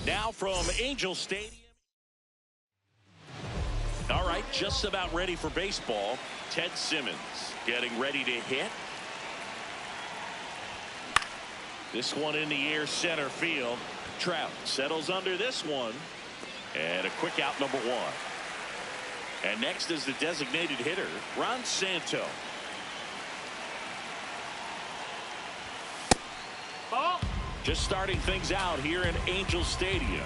Now from Angel Stadium. All right, just about ready for baseball. Ted Simmons getting ready to hit. This one in the air, center field. Trout settles under this one. And a quick out, number one. And next is the designated hitter, Ron Santo. Ball. Just starting things out here in Angel Stadium.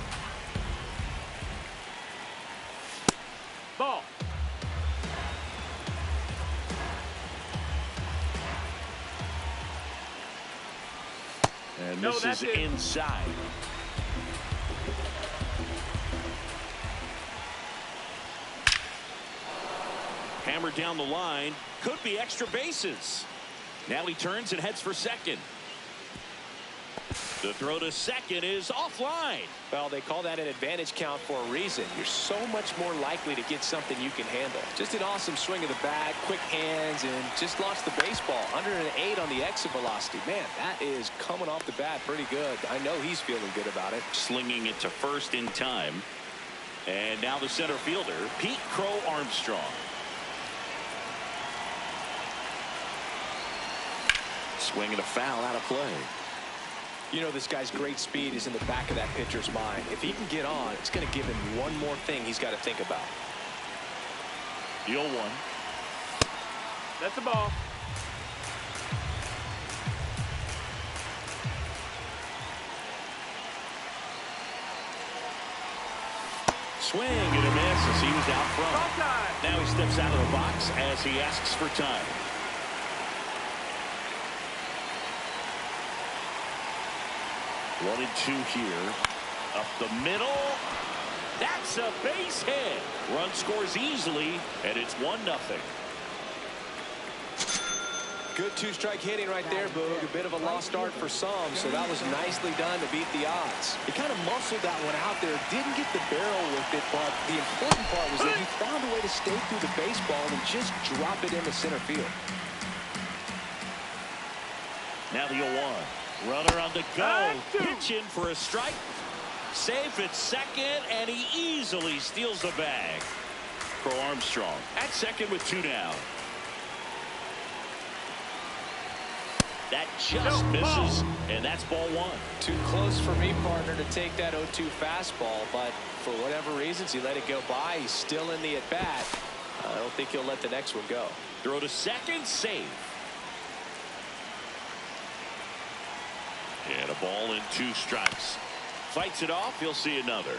Ball. And this is inside. Hammered down the line. Could be extra bases. Now he turns and heads for second. The throw to second is offline. Well, they call that an advantage count for a reason. You're so much more likely to get something you can handle. Just an awesome swing of the bat, quick hands, and just launched the baseball. Under an 8 on the exit velocity. Man, that is coming off the bat pretty good. I know he's feeling good about it. Slinging it to first in time. And now the center fielder, Pete Crow Armstrong. Swinging a foul out of play. You know, this guy's great speed is in the back of that pitcher's mind. If he can get on, it's going to give him one more thing he's got to think about. The 0-1. That's the ball. Swing and a miss as he was out front. Now he steps out of the box as he asks for time. One and two here. Up the middle. That's a base hit. Run scores easily, and it's 1-0. Good two-strike hitting right there, Boog. A bit of a lost start for some, so that was nicely done to beat the odds. He kind of muscled that one out there. Didn't get the barrel with it, but the important part was that he found a way to stay through the baseball and just drop it into center field. Now the 0-1. Runner on the go. Pitching for a strike. Safe at second, and he easily steals the bag. Crow Armstrong at second with 2 down. That just misses, and that's ball 1. Too close for me, partner, to take that 0-2 fastball, but for whatever reasons, he let it go by. He's still in the at-bat. I don't think he'll let the next one go. Throw to second, safe. And a ball and 2 strikes. Fights it off. He'll see another.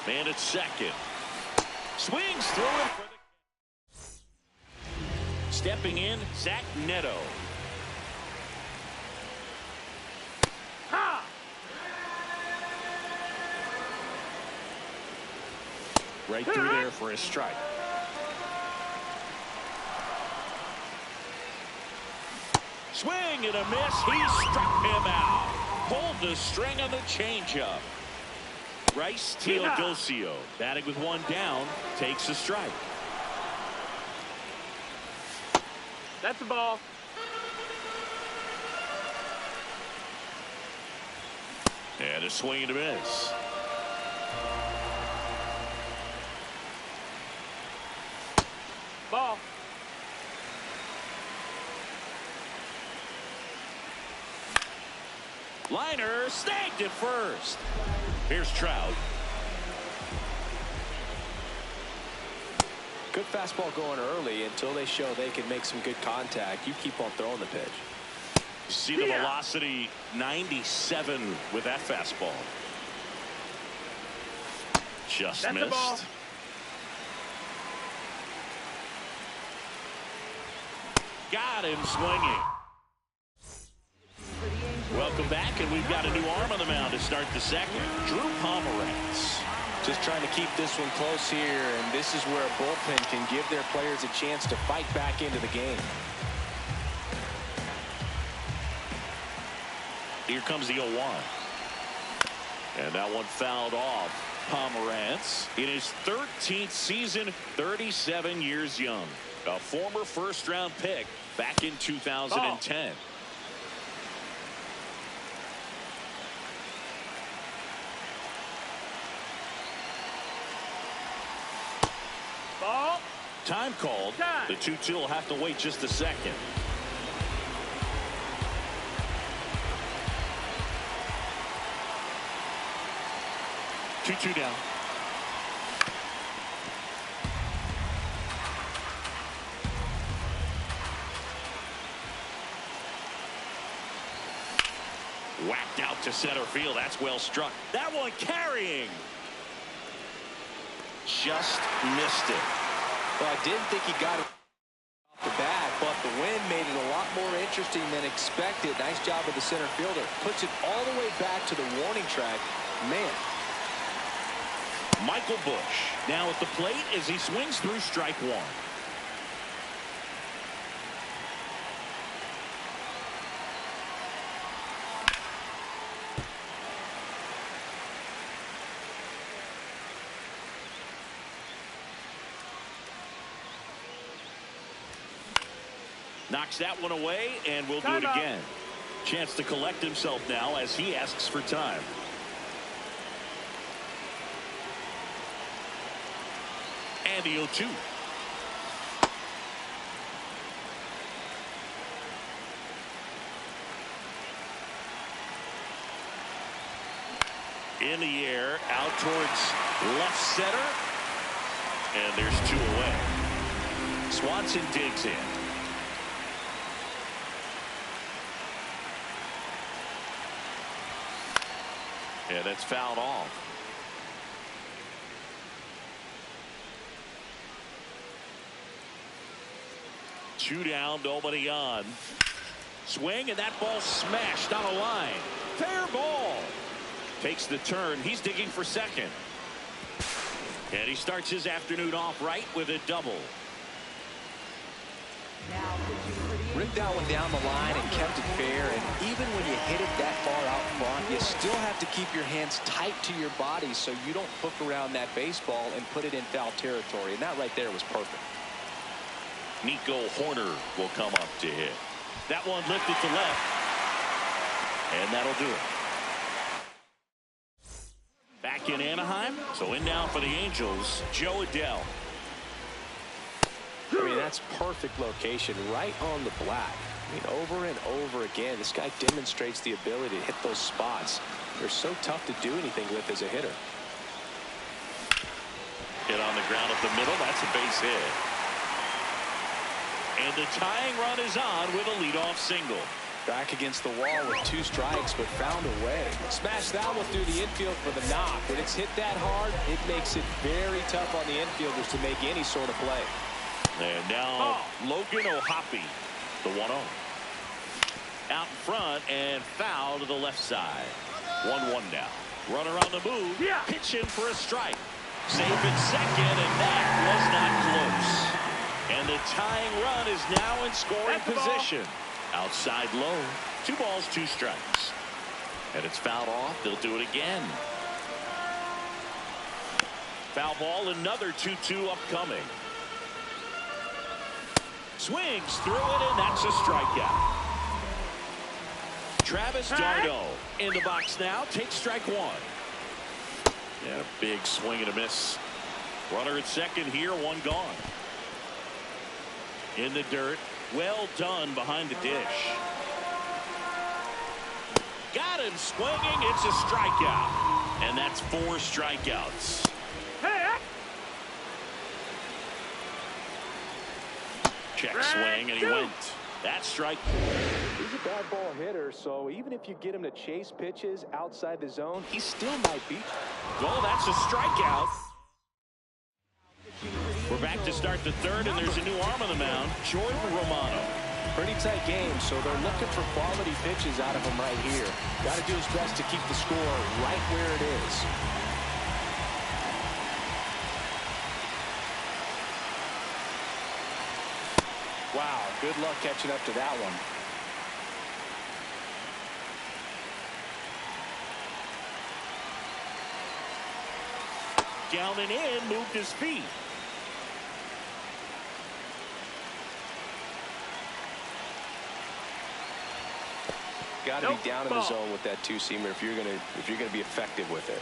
Man at second. Swings through it for the... Stepping in, Zach Neto. Right through there for a strike. Swing and a miss. He struck him out. Pulled the string on the changeup. Bryce Teodosio batting with 1 down takes a strike. That's the ball. And a swing and a miss. Ball. Liner snagged at first. Here's Trout. Good fastball going early until they show they can make some good contact. You keep on throwing the pitch. See the velocity, 97 with that fastball. Just That's missed. the ball. Got him swinging. Welcome back, and we've got a new arm on the mound to start the second. Drew Pomeranz. Just trying to keep this one close here, and this is where a bullpen can give their players a chance to fight back into the game. Here comes the 0-1. And that one fouled off. Pomeranz in his 13th season, 37 years young. A former first-round pick back in 2010. Time called. The 2-2 will have to wait just a second. Two down. Whacked out to center field. That's well struck. That one carrying. Just missed it. Well, I didn't think he got it off the bat, but the wind made it a lot more interesting than expected. Nice job of the center fielder. Puts it all the way back to the warning track. Man. Michael Busch now at the plate as he swings through strike one. Knocks that one away, and we'll do it again. Chance to collect himself now as he asks for time. And the 0-2. In the air, out towards left center. And there's 2 away. Swanson digs in. Yeah, that's fouled off. Two down, nobody on. Swing, and that ball smashed on a line. Fair ball. Takes the turn. He's digging for second. And he starts his afternoon off right with a double. Ripped that one down the line and kept it fair, and even when you hit it that far out front, you still have to keep your hands tight to your body so you don't hook around that baseball and put it in foul territory, and that right there was perfect. Nico Horner will come up to hit. That one lifted to left, and that'll do it. Back in Anaheim, so in now for the Angels, Joe Adele. I mean, that's perfect location right on the black. I mean, over and over again, this guy demonstrates the ability to hit those spots. They're so tough to do anything with as a hitter. Hit on the ground up the middle. That's a base hit. And the tying run is on with a leadoff single. Back against the wall with 2 strikes, but found a way. Smashed that one through the infield for the knock. When it's hit that hard, it makes it very tough on the infielders to make any sort of play. And now Logan O'Hoppe, the 1-0. Out in front and foul to the left side. 1-1 now. Runner on the move. Pitching for a strike. Safe at second, and that was not close. And the tying run is now in scoring position. Outside low. 2 balls, 2 strikes. And it's fouled off. They'll do it again. Foul ball, another 2-2 upcoming. Swings through it, and that's a strikeout. Travis d'Arnaud in the box now. Takes strike 1. Yeah, big swing and a miss. Runner at second here, 1 gone. In the dirt. Well done behind the dish. Got him swinging. It's a strikeout. And that's 4 strikeouts. Check swing, and he went. That's strike. He's a bad ball hitter, so even if you get him to chase pitches outside the zone, he still might beat you. Well, that's a strikeout. We're back to start the 3rd, and there's a new arm on the mound, Jordan Romano. Pretty tight game, so they're looking for quality pitches out of him right here. Got to do his best to keep the score right where it is. Wow, good luck catching up to that one. Down and in, moved his feet. Got to be down in the zone with that 2-seamer if you're gonna be effective with it.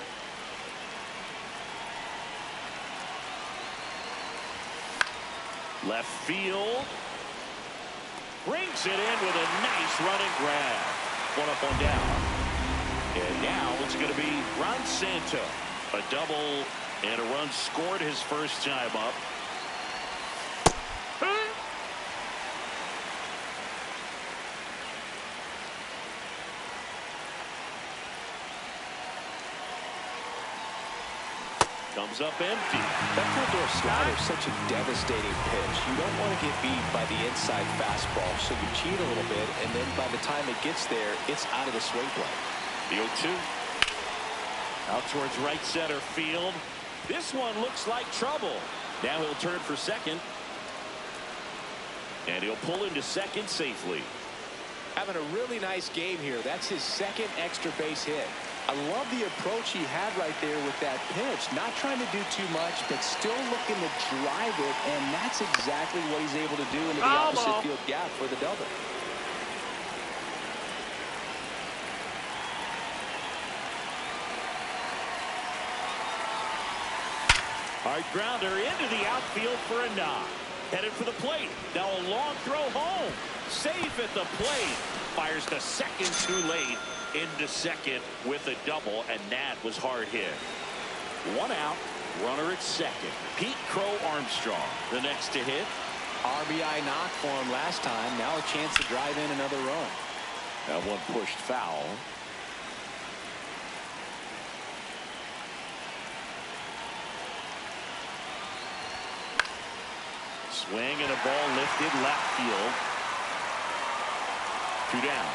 Left field. Brings it in with a nice running grab. One up, one down. And now it's going to be Ron Santo. A double and a run scored his first time up. Comes up empty. That front door slider is such a devastating pitch. You don't want to get beat by the inside fastball, so you cheat a little bit, and then by the time it gets there, it's out of the swing play. The 0-2. Out towards right center field. This one looks like trouble. Now he'll turn for second. And he'll pull into second safely. Having a really nice game here. That's his second extra base hit. I love the approach he had right there with that pitch. Not trying to do too much, but still looking to drive it, and that's exactly what he's able to do into the opposite field gap for the double. Hard grounder into the outfield for a knock. Headed for the plate. Now a long throw home. Safe at the plate. Fires to second too late. Into second with a double, and that was hard hit. One out. Runner at second. Pete Crow Armstrong, the next to hit. RBI knock for him last time. Now a chance to drive in another run. That one pushed foul. Swing and a ball lifted left field. 2 down.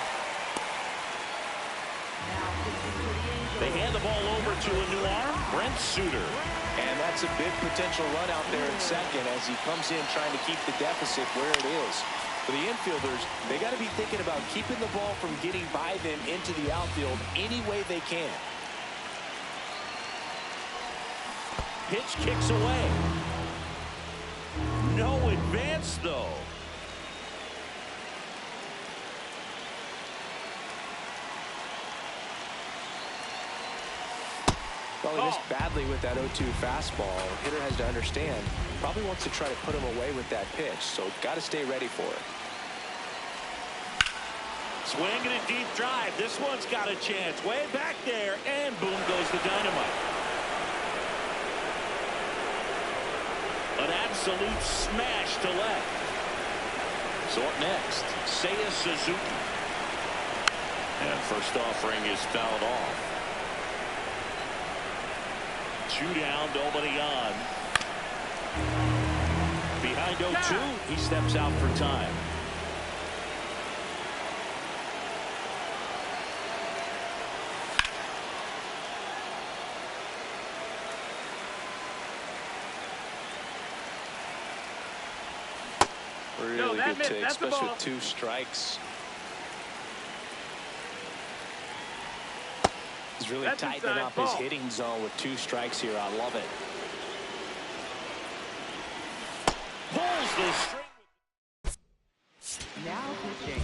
They hand the ball over to a new arm, Brent Suter. And that's a big potential run out there in second as he comes in trying to keep the deficit where it is. For the infielders, they got to be thinking about keeping the ball from getting by them into the outfield any way they can. Pitch kicks away. No advance, though. Probably missed badly with that 0-2 fastball. Hitter has to understand. Probably wants to try to put him away with that pitch, so got to stay ready for it. Swing and a deep drive. This one's got a chance. Way back there, and boom goes the dynamite. An absolute smash to left. So up next, Seiya Suzuki. And first offering is fouled off. 2 down, nobody on. Behind 0-2, he steps out for time. Really good take, especially with 2 strikes. He's really tightening up his hitting zone with 2 strikes here. I love it. Pulls the string. Now pitching.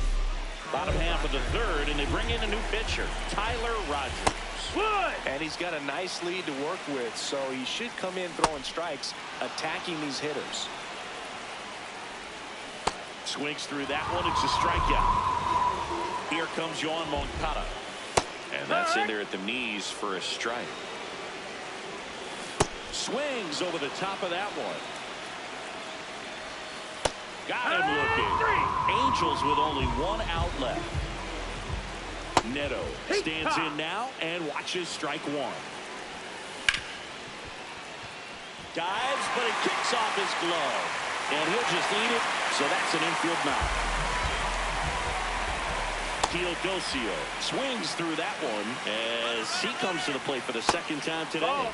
Bottom half of the third, and they bring in a new pitcher, Tyler Rogers. And he's got a nice lead to work with, so he should come in throwing strikes, attacking these hitters. Swings through that one. It's a strikeout. Here comes Yoan Moncada. And that's in there at the knees for a strike. Swings over the top of that one. Got him looking. Angels with only 1 out left. Neto stands in now and watches strike 1. Dives, but it kicks off his glove. And he'll just eat it, so that's an infield knock. Teodosio swings through that one as he comes to the plate for the second time today. Oh.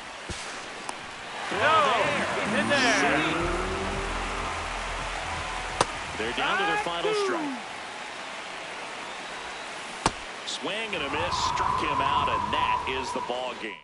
No, he's in there. They're down to their final strike. Swing and a miss, struck him out, and that is the ball game.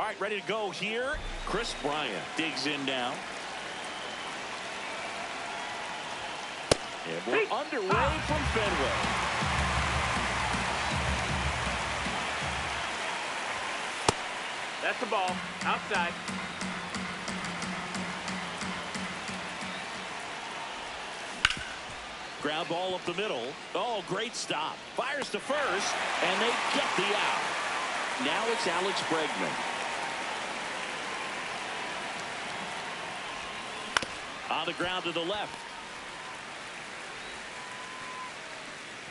All right, ready to go here. Chris Bryant digs in now. And we're underway from Fenway. That's the ball. Outside. Ground ball up the middle. Oh, great stop. Fires to first, and they get the out. Now it's Alex Bregman. On the ground to the left.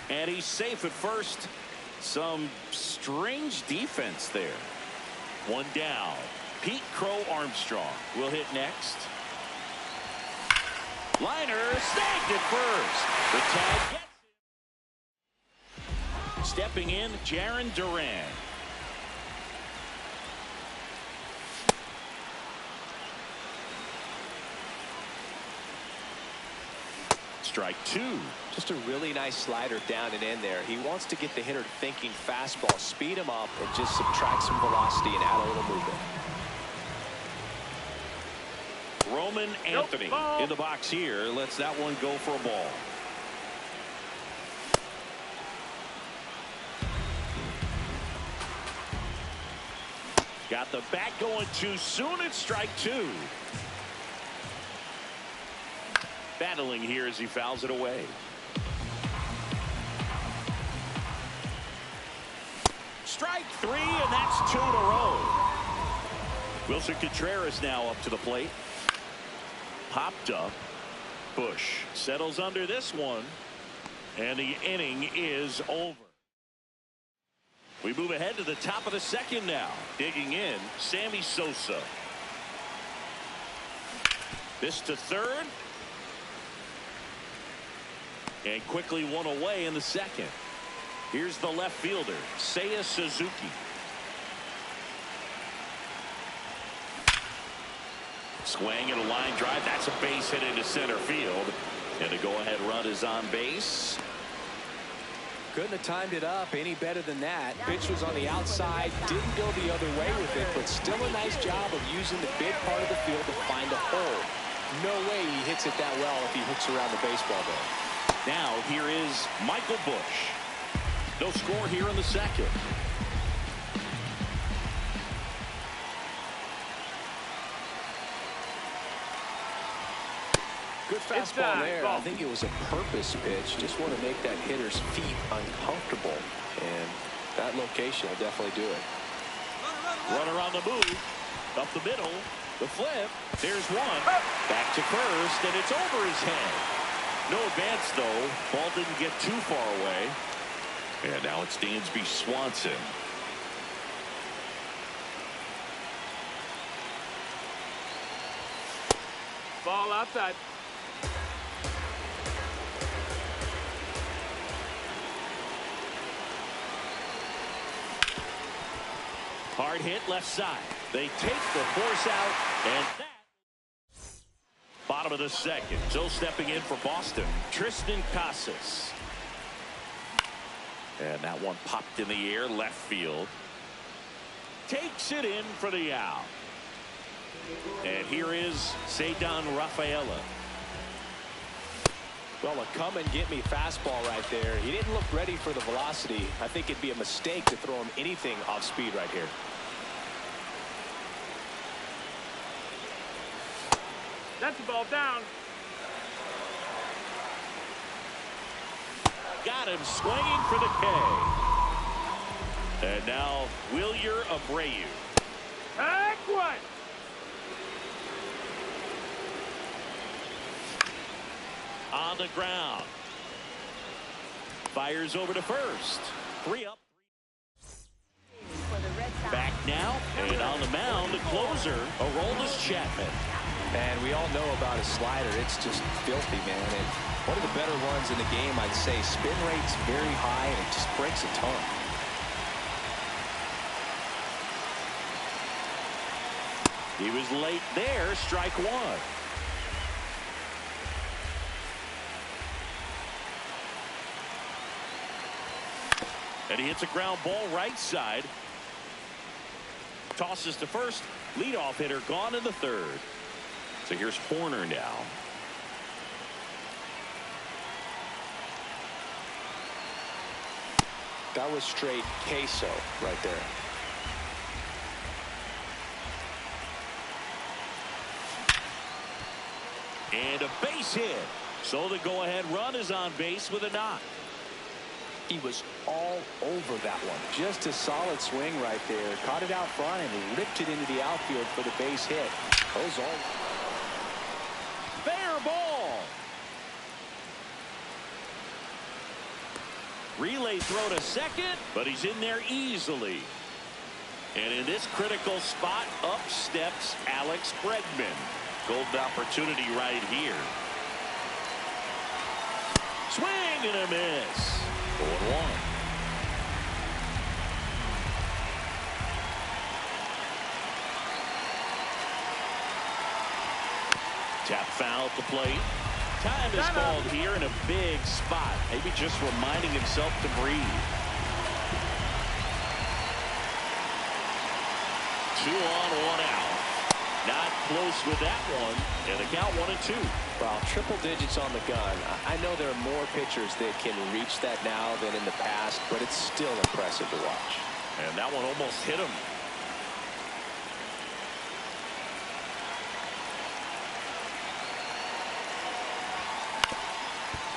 And he's safe at first. Some strange defense there. One down. Pete Crow Armstrong will hit next. Liner snagged it first. The tag gets him. Stepping in, Jarren Duran. Strike two. Just a really nice slider down and in there. He wants to get the hitter thinking fastball, speed him up, and just subtract some velocity and add a little movement. Roman Anthony in the box here. Lets that one go for a ball. Got the bat going too soon. It's strike two. Battling here as he fouls it away. Strike three, and that's two in a row. Wilson Contreras now up to the plate. Popped up. Bush settles under this one. And the inning is over. We move ahead to the top of the second now. Digging in, Sammy Sosa. This to third. And quickly one away in the second. Here's the left fielder, Seiya Suzuki. Swing and a line drive. That's a base hit into center field. And the go-ahead run is on base. Couldn't have timed it up any better than that. Pitch was on the outside, didn't go the other way with it, but still a nice job of using the big part of the field to find a hole. No way he hits it that well if he hooks around the baseball there. Now here is Michael Bush. No score here in the second. Good fastball there. I think it was a purpose pitch. Just want to make that hitter's feet uncomfortable. And that location will definitely do it. Runner on the move. Up the middle. The flip. There's one. Back to first, and it's over his head. No advance, though. Ball didn't get too far away. And now it's Dansby Swanson. Ball outside. Hard hit left side. They take the force out, and that. Bottom of the second. Still stepping in for Boston, Tristan Casas. And that one popped in the air, left field. Takes it in for the out. And here is Ceddanne Rafaela. Well, a come and get me fastball right there. He didn't look ready for the velocity. I think it'd be a mistake to throw him anything off speed right here. That's the ball down. Got him swinging for the K. And now Wilyer Abreu. Heck what? On the ground. Fires over to first. 3 up. Back now. And on the mound, the closer, Aroldis Chapman. And we all know about his slider. It's just filthy, man. And one of the better ones in the game, I'd say. Spin rate's very high, and it just breaks a ton. He was late there. Strike one. And he hits a ground ball right side. Tosses to first. Leadoff hitter gone in the third. So here's Horner now. That was straight queso right there. And a base hit. So the go-ahead run is on base with a knock. He was all over that one. Just a solid swing right there. Caught it out front and ripped it into the outfield for the base hit. Those all. Fair ball. Relay throw to second, but he's in there easily. And in this critical spot, up steps Alex Bregman. Golden opportunity right here. Swing and a miss. 0-1. Tap foul at the plate. Time is called here in a big spot. Maybe just reminding himself to breathe. 2 on, 1 out. Not close with that one. And the count 1-2. Well, triple digits on the gun. I know there are more pitchers that can reach that now than in the past, but it's still impressive to watch. And that one almost hit him.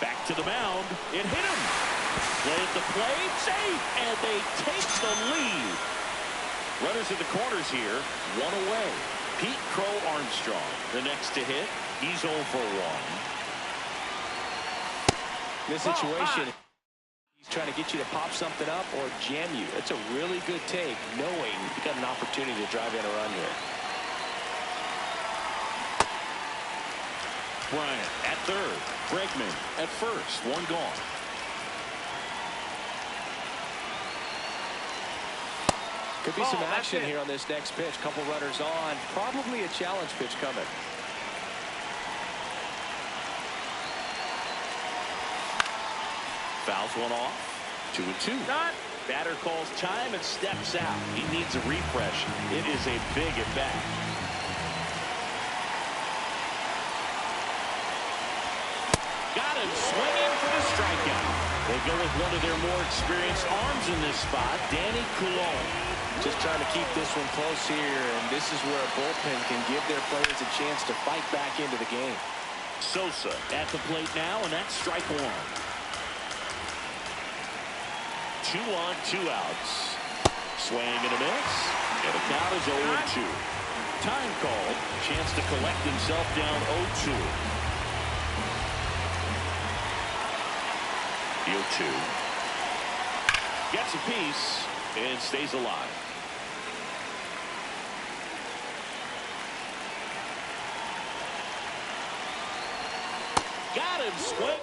Back to the mound. It hit him. Play at the plate. Safe. And they take the lead. Runners at the corners here. One away. Pete Crow Armstrong, the next to hit. He's 0 for 1. In this situation, he's trying to get you to pop something up or jam you. It's a really good take, knowing you got an opportunity to drive in a run here. Bryant at third. Bregman at first. One gone. Could be some action here on this next pitch. Couple runners on. Probably a challenge pitch coming. Fouls one off. 2-2. Batter calls time and steps out. He needs a refresh. It is a big at bat. Got him swinging for the strikeout. They go with one of their more experienced arms in this spot, Danny Coulombe. Just trying to keep this one close here, and this is where a bullpen can give their players a chance to fight back into the game. Sosa at the plate now, and that's strike one. 2 on, 2 outs. Swing and a miss, and the count is 0-2. Time called. Chance to collect himself down 0-2. The 0-2. Gets a piece and stays alive. Got him swinging.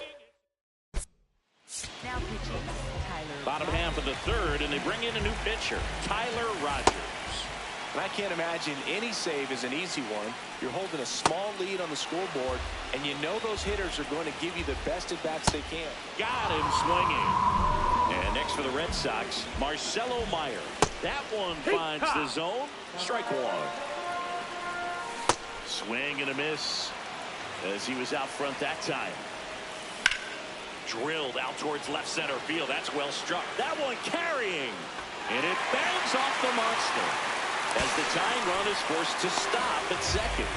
Now pitching, Tyler. Bottom half of the third, and they bring in a new pitcher, Tyler Rogers. And I can't imagine any save is an easy one. You're holding a small lead on the scoreboard, and you know those hitters are going to give you the best at-bats they can. Got him swinging. And next for the Red Sox, Marcelo Meyer. That one finds the zone. Strike one. Swing and a miss as he was out front that time. Drilled out towards left center field. That's well struck. That one carrying. And it bangs off the monster as the tying run is forced to stop at second.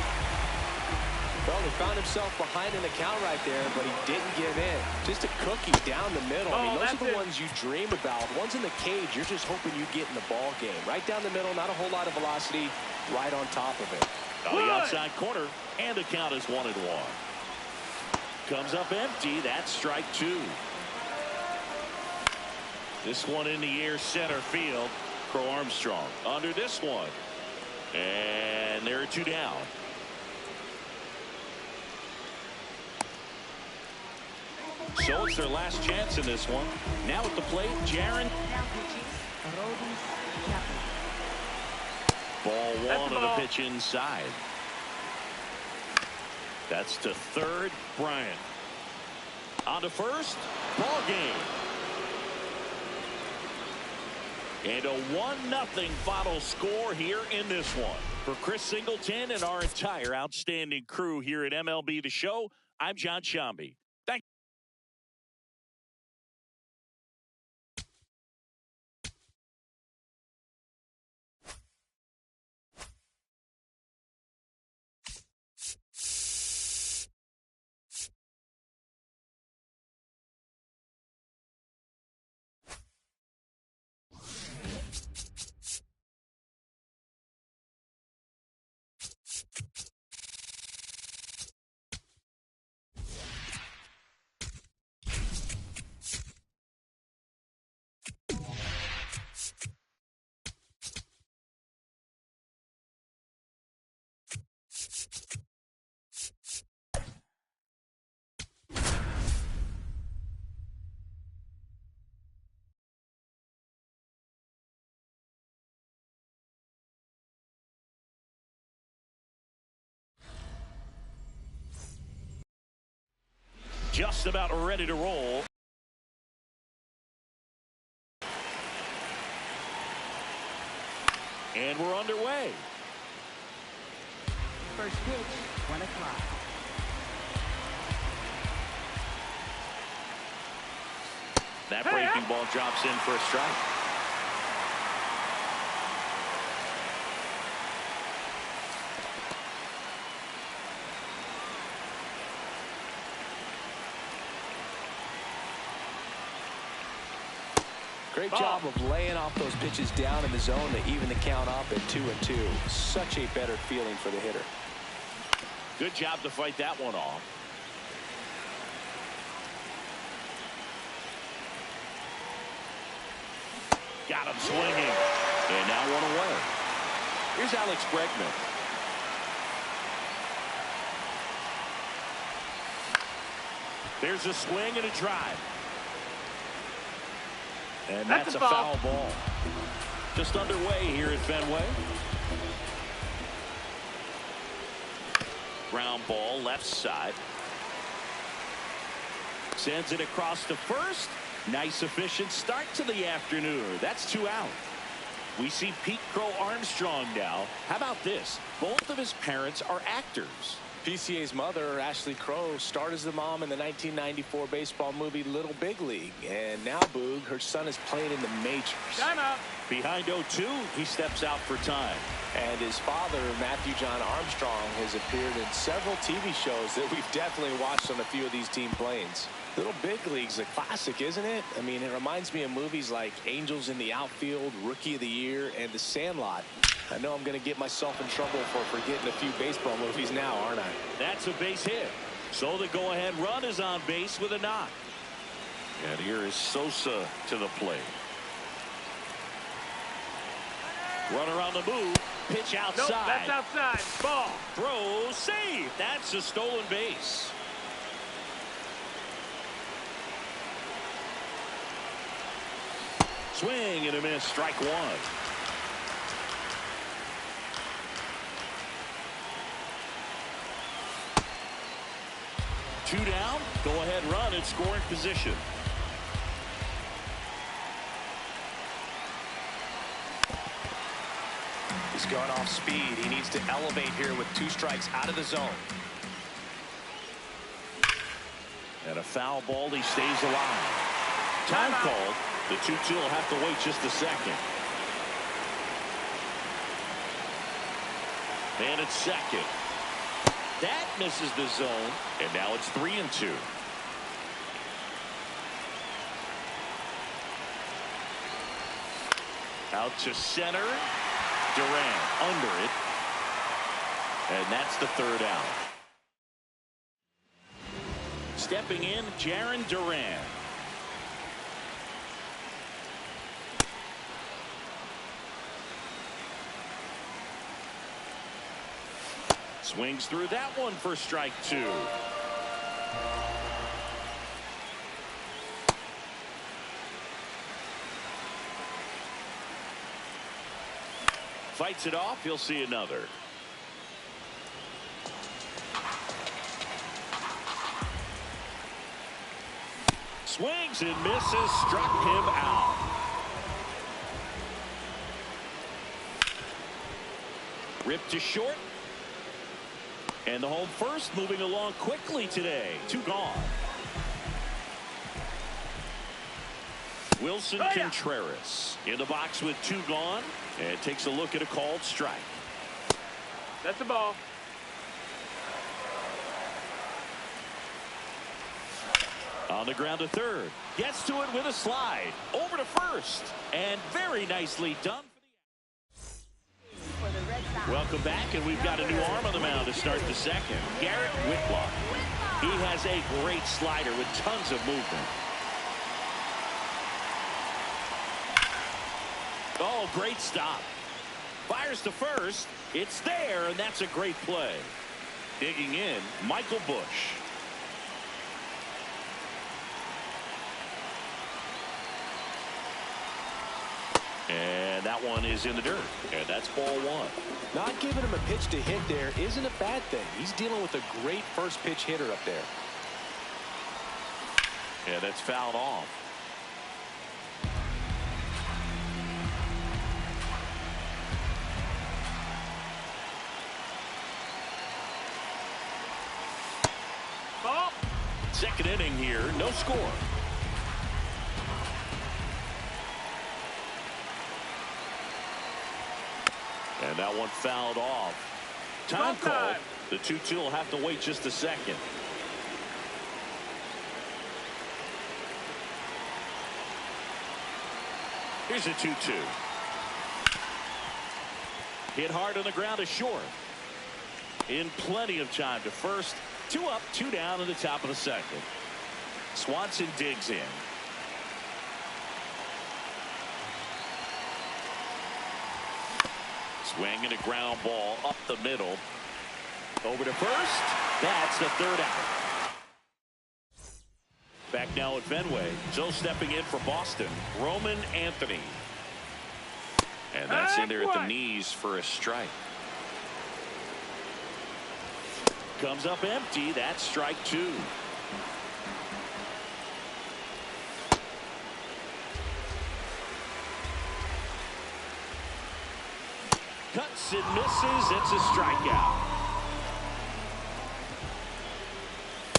Well, he found himself behind in the count right there, but he didn't give in. Just a cookie down the middle. I mean, those are the ones you dream about. Ones in the cage, you're just hoping you get in the ball game. Right down the middle, not a whole lot of velocity, right on top of it. On the outside corner, and the count is 1-1. Comes up empty. That's strike two. This one in the air, center field. Crow Armstrong under this one. And there are 2 down. So it's their last chance in this one. Now at the plate, Jaron. Now pitching, Aroldis Chapman. Ball one on the pitch inside. That's to third, Bryant. On to first, ball game. And a 1-0 final score here in this one. For Chris Singleton and our entire outstanding crew here at MLB The Show, I'm John Shambi. Thank you. Just about ready to roll. And we're underway. First pitch, 1 o'clock. That breaking ball drops in for a strike. Great job of laying off those pitches down in the zone to even the count up at 2-2. Such a better feeling for the hitter. Good job to fight that one off. Got him swinging. And now one away. Here's Alex Bregman. There's a swing and a drive. And that's a foul ball. Just underway here at Fenway. Ground ball left side. Sends it across to first. Nice efficient start to the afternoon. That's 2 out. We see Pete Crow Armstrong now. How about this? Both of his parents are actors. PCA's mother, Ashley Crow, starred as the mom in the 1994 baseball movie Little Big League. And now, Boog, her son is playing in the majors. Time out. Behind 0-2, he steps out for time. And his father, Matthew John Armstrong, has appeared in several TV shows that we've definitely watched on a few of these team planes. Little Big League's a classic, isn't it? I mean, it reminds me of movies like Angels in the Outfield, Rookie of the Year, and The Sandlot. I know I'm going to get myself in trouble for forgetting a few baseball movies now, aren't I? That's a base hit. So the go-ahead run is on base with a knock. And here is Sosa to the plate. Runner on the move. Pitch outside. Nope, that's outside. Ball. Throw, save. That's a stolen base. Swing and a miss. Strike one. Two down. Go ahead run in scoring position. He's gone off speed. He needs to elevate here with 2 strikes out of the zone. And a foul ball. He stays alive. Time called. The 2-2 will have to wait just a second. And it's second. That misses the zone. And now it's 3-2. Out to center. Durant under it. And that's the 3rd out. Stepping in, Jarren Duran. Swings through that one for strike 2. Fights it off. He'll see another. Swings and misses. Struck him out. Ripped to short. And the home first moving along quickly today. 2 gone. Wilson Contreras in the box with 2 gone. And takes a look at a called strike. That's the ball. On the ground to third. Gets to it with a slide. Over to first. And very nicely done. Welcome back, and we've got a new arm on the mound to start the second. Garrett Whitlock. He has a great slider with tons of movement. Oh, great stop. Fires to first. It's there, and that's a great play. Digging in, Michael Bush. And that one is in the dirt. And that's ball 1. Not giving him a pitch to hit there isn't a bad thing. He's dealing with a great first pitch hitter up there. And that's fouled off. Ball. Second inning here. No score. And that one fouled off. Time called. The 2-2 will have to wait just a second. Here's a 2-2. Hit hard on the ground is short. In plenty of time to first. 2 up, 2 down in the top of the second. Swanson digs in. Swinging a ground ball up the middle. Over to first. That's the 3rd out. Back now at Fenway. So stepping in for Boston, Roman Anthony. And that's in there at the knees for a strike. Comes up empty. That's strike 2. Cuts and misses. It's a strikeout.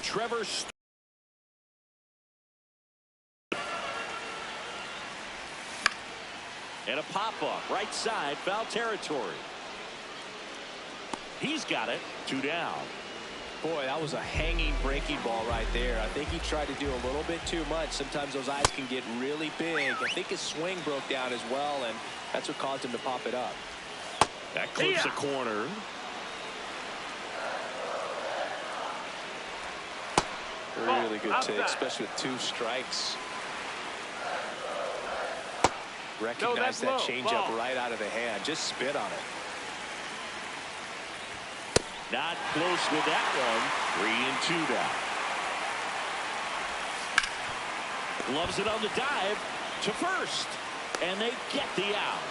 Trevor and a pop-up right side, foul territory. He's got it. 2 down. Boy, that was a hanging breaking ball right there. I think he tried to do a little bit too much. Sometimes those eyes can get really big. I think his swing broke down as well, and that's what caused him to pop it up. That clips a corner. Really good take, especially with 2 strikes. Recognize that changeup right out of the hand. Just spit on it. Not close with that one. 3 and 2 down. Loves it on the dive to first. And they get the out.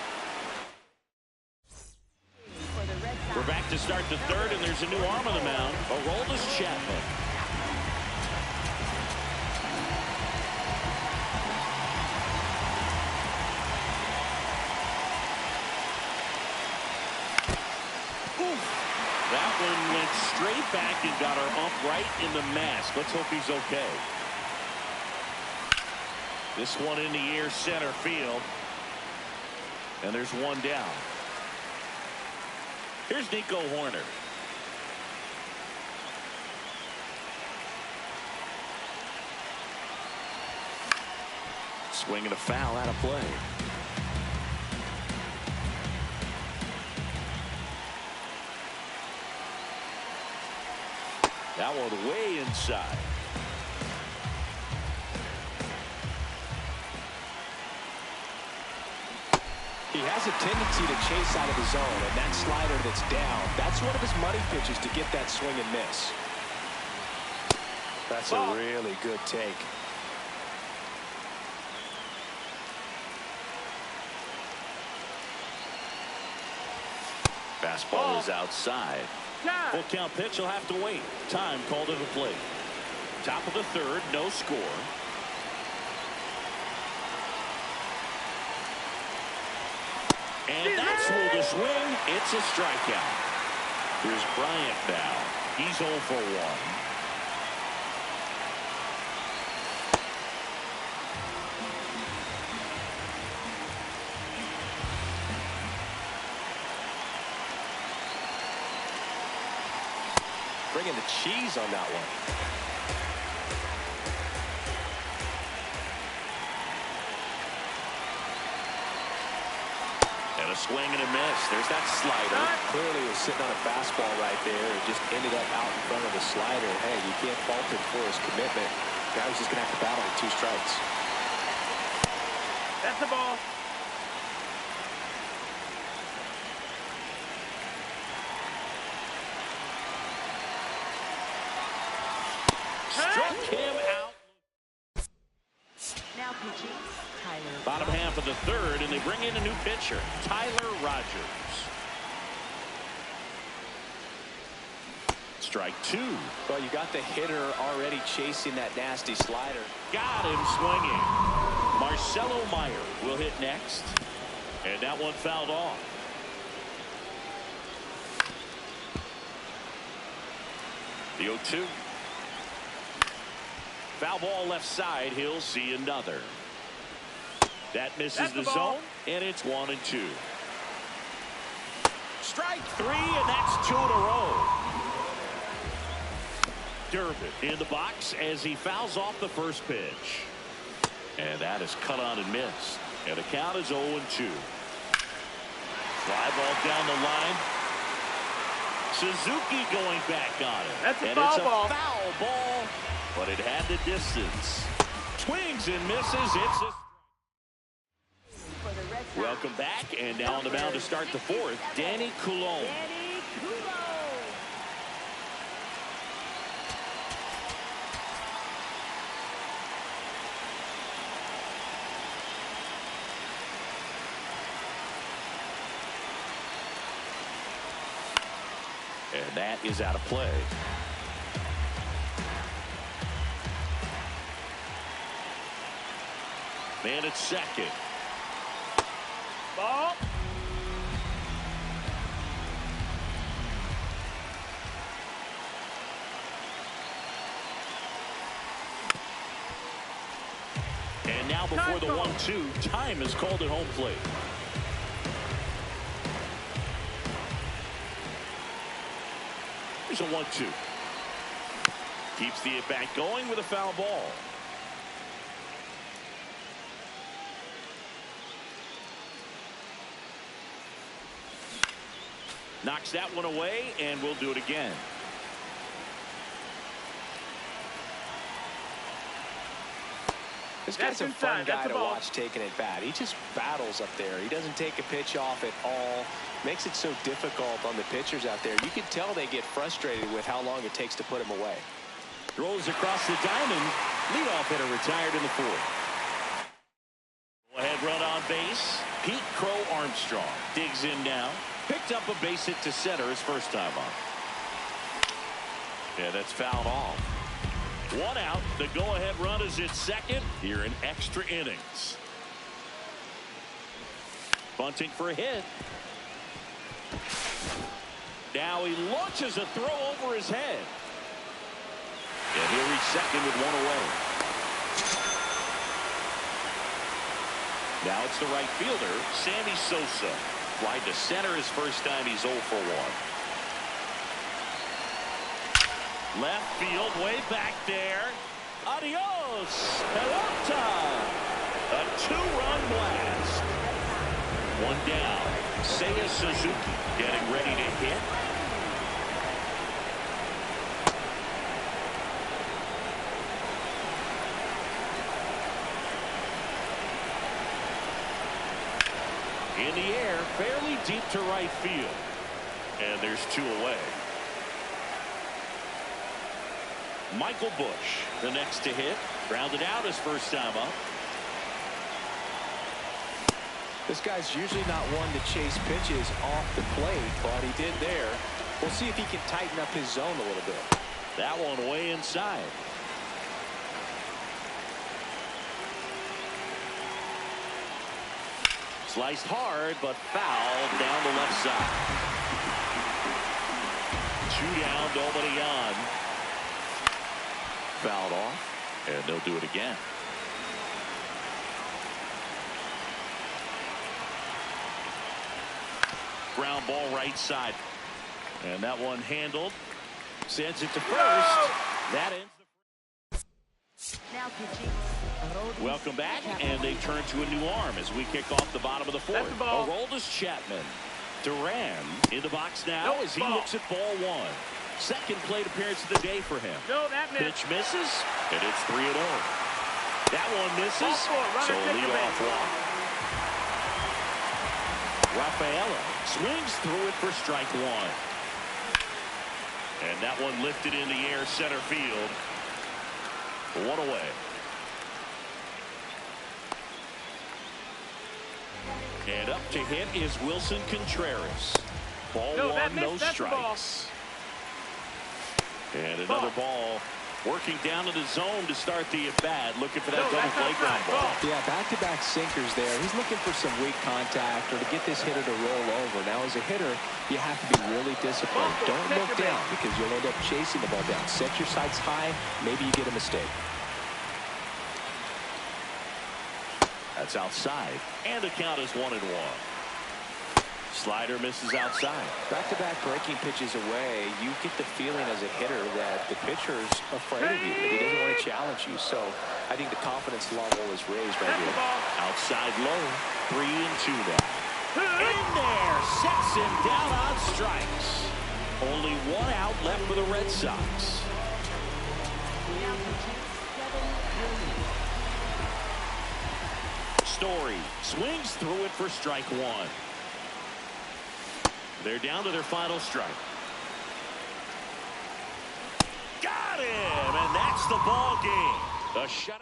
We're back to start the 3rd, and there's a new arm on the mound. Aroldis Chapman. That one went straight back and got her ump right in the mask. Let's hope he's okay. This one in the air center field. And there's 1 down. Here's Nico Horner. Swinging a foul out of play. That one way inside. He has a tendency to chase out of the zone, and that slider that's down, that's one of his money pitches to get that swing and miss. That's a really good take. Fastball is outside. Full count pitch will have to wait. Time called to the plate. Top of the 3rd, no score. And that's full to swing. It's a strikeout. Here's Bryant now. He's 0 for 1. Bringing the cheese on that one. And a swing and a miss. There's that slider. Clearly was sitting on a fastball right there. It just ended up out in front of the slider. Hey, you can't fault him for his commitment. Guy was just going to have to battle with 2 strikes. That's the ball. Struck him out. Now pitching, Tyler. Bottom half of the 3rd, and they bring in a new pitcher, Tyler Rogers. Strike 2. Well, you got the hitter already chasing that nasty slider. Got him swinging. Marcelo Meyer will hit next. And that one fouled off. The 0-2. Foul ball left side. He'll see another. That misses the zone, and it's 1 and 2. Strike 3, and that's 2 in a row. Durbin in the box as he fouls off the first pitch. And that is cut on and missed. And the count is 0-2. Fly ball down the line. Suzuki going back on it. That's a and foul it's a ball. foul ball, but it had the distance. Swings and misses. It's a... For the Red Sox. Welcome back, and now on the mound to start the fourth, Danny Coulombe. Danny Coulombe. And that is out of play. Man at second. Ball. And now before the 1-2, time is called at home plate. Here's a 1-2. Keeps the at-bat going with a foul ball. Knocks that one away, and we'll do it again. This guy's a fun inside. guy That's to a ball. watch taking at bat. He just battles up there. He doesn't take a pitch off at all. Makes it so difficult on the pitchers out there. You can tell they get frustrated with how long it takes to put him away. Throws across the diamond. Leadoff hitter retired in the fourth. Go ahead run on base. Pete Crow Armstrong digs in now. Picked up a base hit to center his first time on. Yeah, that's fouled off. One out. The go-ahead run is at second here in extra innings. Bunting for a hit. Now he launches a throw over his head. And he'll reach second with one away. Now it's the right fielder, Sammy Sosa. Fly to center his first time. He's 0 for 1. Left field, way back there. Adios, pelota. A 2-run blast. One down. Seiya Suzuki getting ready to hit. In the air, fairly deep to right field. And there's 2 away. Michael Bush, the next to hit. Grounded out his first time up. This guy's usually not one to chase pitches off the plate, but he did there. We'll see if he can tighten up his zone a little bit. That one way inside. Sliced hard, but fouled down the left side. 2 down, nobody on. Fouled off, and they'll do it again. Ground ball right side. And that one handled. Sends it to first. That ends the... Now pitching. Aroldis Welcome back, Chapman. and they turn to a new arm as we kick off the bottom of the fourth. That's the ball. Aroldis Chapman. Duran in the box now No, as he ball. looks at ball 1. Second plate appearance of the day for him. No, that missed. Pitch misses, and it's 3-0. That one misses, Ball 4, runner so second lead off base. walk. Rafaela swings through it for strike 1. And that one lifted in the air center field. 1 away. And up to hit is Wilson Contreras. Ball No, 1, that no missed. That's the ball. strikes. And another ball working down to the zone to start the at-bat, looking for that No, double that's play ground outside. ball. Yeah, back-to-back sinkers there. He's looking for some weak contact or to get this hitter to roll over. Now, as a hitter, you have to be really disciplined. Don't look down because you'll end up chasing the ball down. Set your sights high. Maybe you get a mistake. That's outside, and the count is 1-1. Slider misses outside. Back-to-back breaking pitches away, you get the feeling as a hitter that the pitcher's afraid of you, that he doesn't want to challenge you. So I think the confidence level is raised right here. Outside low, 3-2 now. In there, sets him down on strikes. Only one out left for the Red Sox. Story swings through it for strike one. They're down to their final strike. Got him, and that's the ball game. The shutout.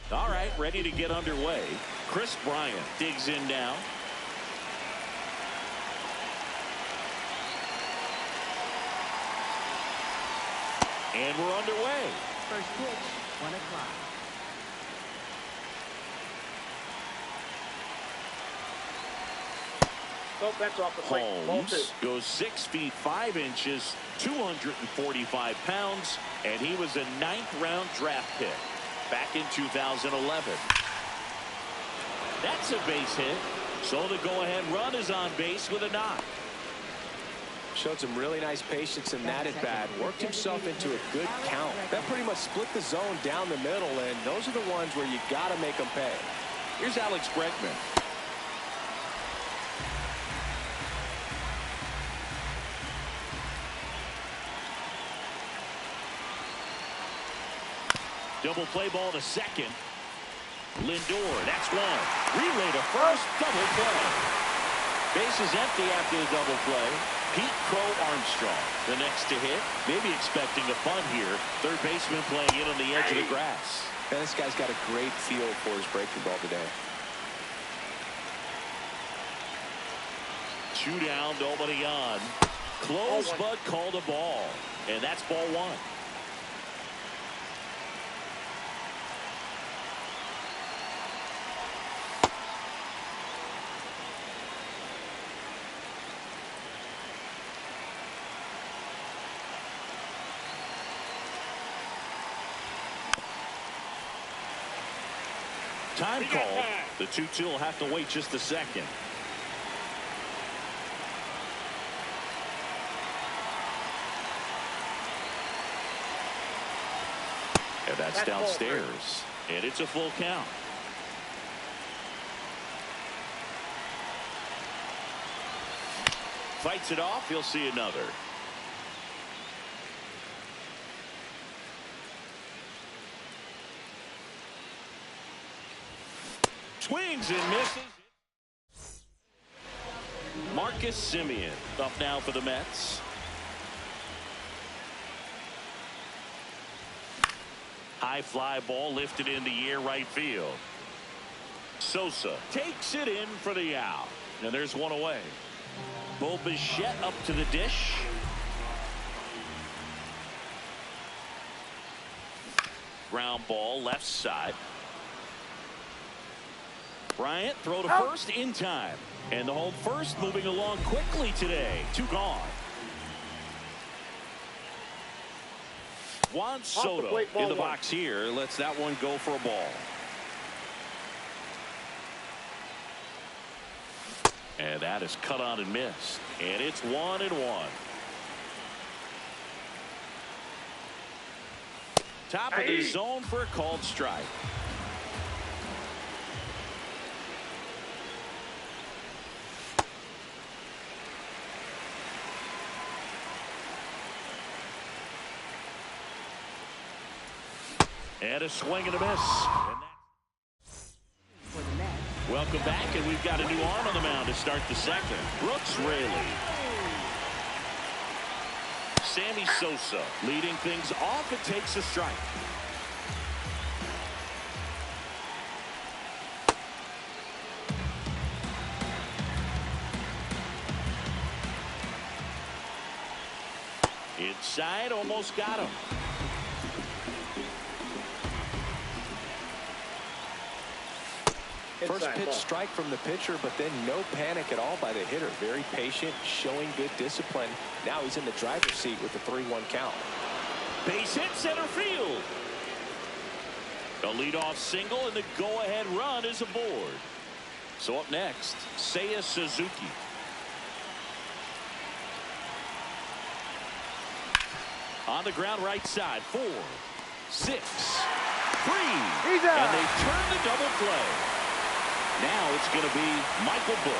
All right, ready to get underway. Chris Bryant digs in now. And we're underway. First pitch, 1 o'clock. Nope, that's off the plate. Ball two. Holmes goes 6 feet 5 inches, 245 pounds, and he was a 9th-round draft pick back in 2011. That's a base hit. So the go-ahead run is on base with a knock. Showed some really nice patience in that at-bat. Worked himself into a good count. That pretty much split the zone down the middle, and those are the ones where you got to make them pay. Here's Alex Bregman. Double play ball to second. Lindor, that's one. Relay to first, double play. Base is empty after the double play. Pete Crow Armstrong, the next to hit. Maybe expecting a bunt here. Third baseman playing in on the edge of the grass. And this guy's got a great feel for his breaking ball today. 2 down, nobody on. Close, but called a ball. And that's ball 1. Time call. The 2-2 will have to wait just a second. And that's downstairs. And it's a full count. Fights it off. He'll see another. Swings and misses. Marcus Semien up now for the Mets. High fly ball lifted in the air right field. Sosa takes it in for the out. And there's one away. Bo Bichette up to the dish. Ground ball left side. Bryant throw to first in time. And the home first moving along quickly today. 2 gone. Juan Soto in the box here. Lets that one go for a ball. And that is cut on and missed. And it's 1-1. Top of the zone for a called strike. And a swing and a miss. Welcome back, and we've got a new arm on the mound to start the second. Brooks Raley. Sammy Sosa leading things off. It takes a strike. Inside, almost got him. First pitch strike from the pitcher, but then no panic at all by the hitter. Very patient, showing good discipline. Now he's in the driver's seat with the 3-1 count. Base hit center field. A leadoff single, and the go-ahead run is aboard. So up next, Seiya Suzuki. On the ground right side, 4, 6, 3. And they turn the double play. Now it's going to be Michael Busch.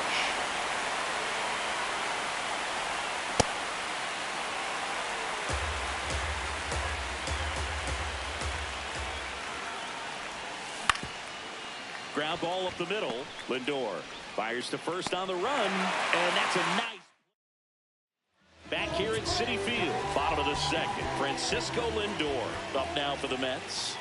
Ground ball up the middle. Lindor fires to first on the run, and that's a nice. Back here at Citi Field, bottom of the second, Francisco Lindor up now for the Mets.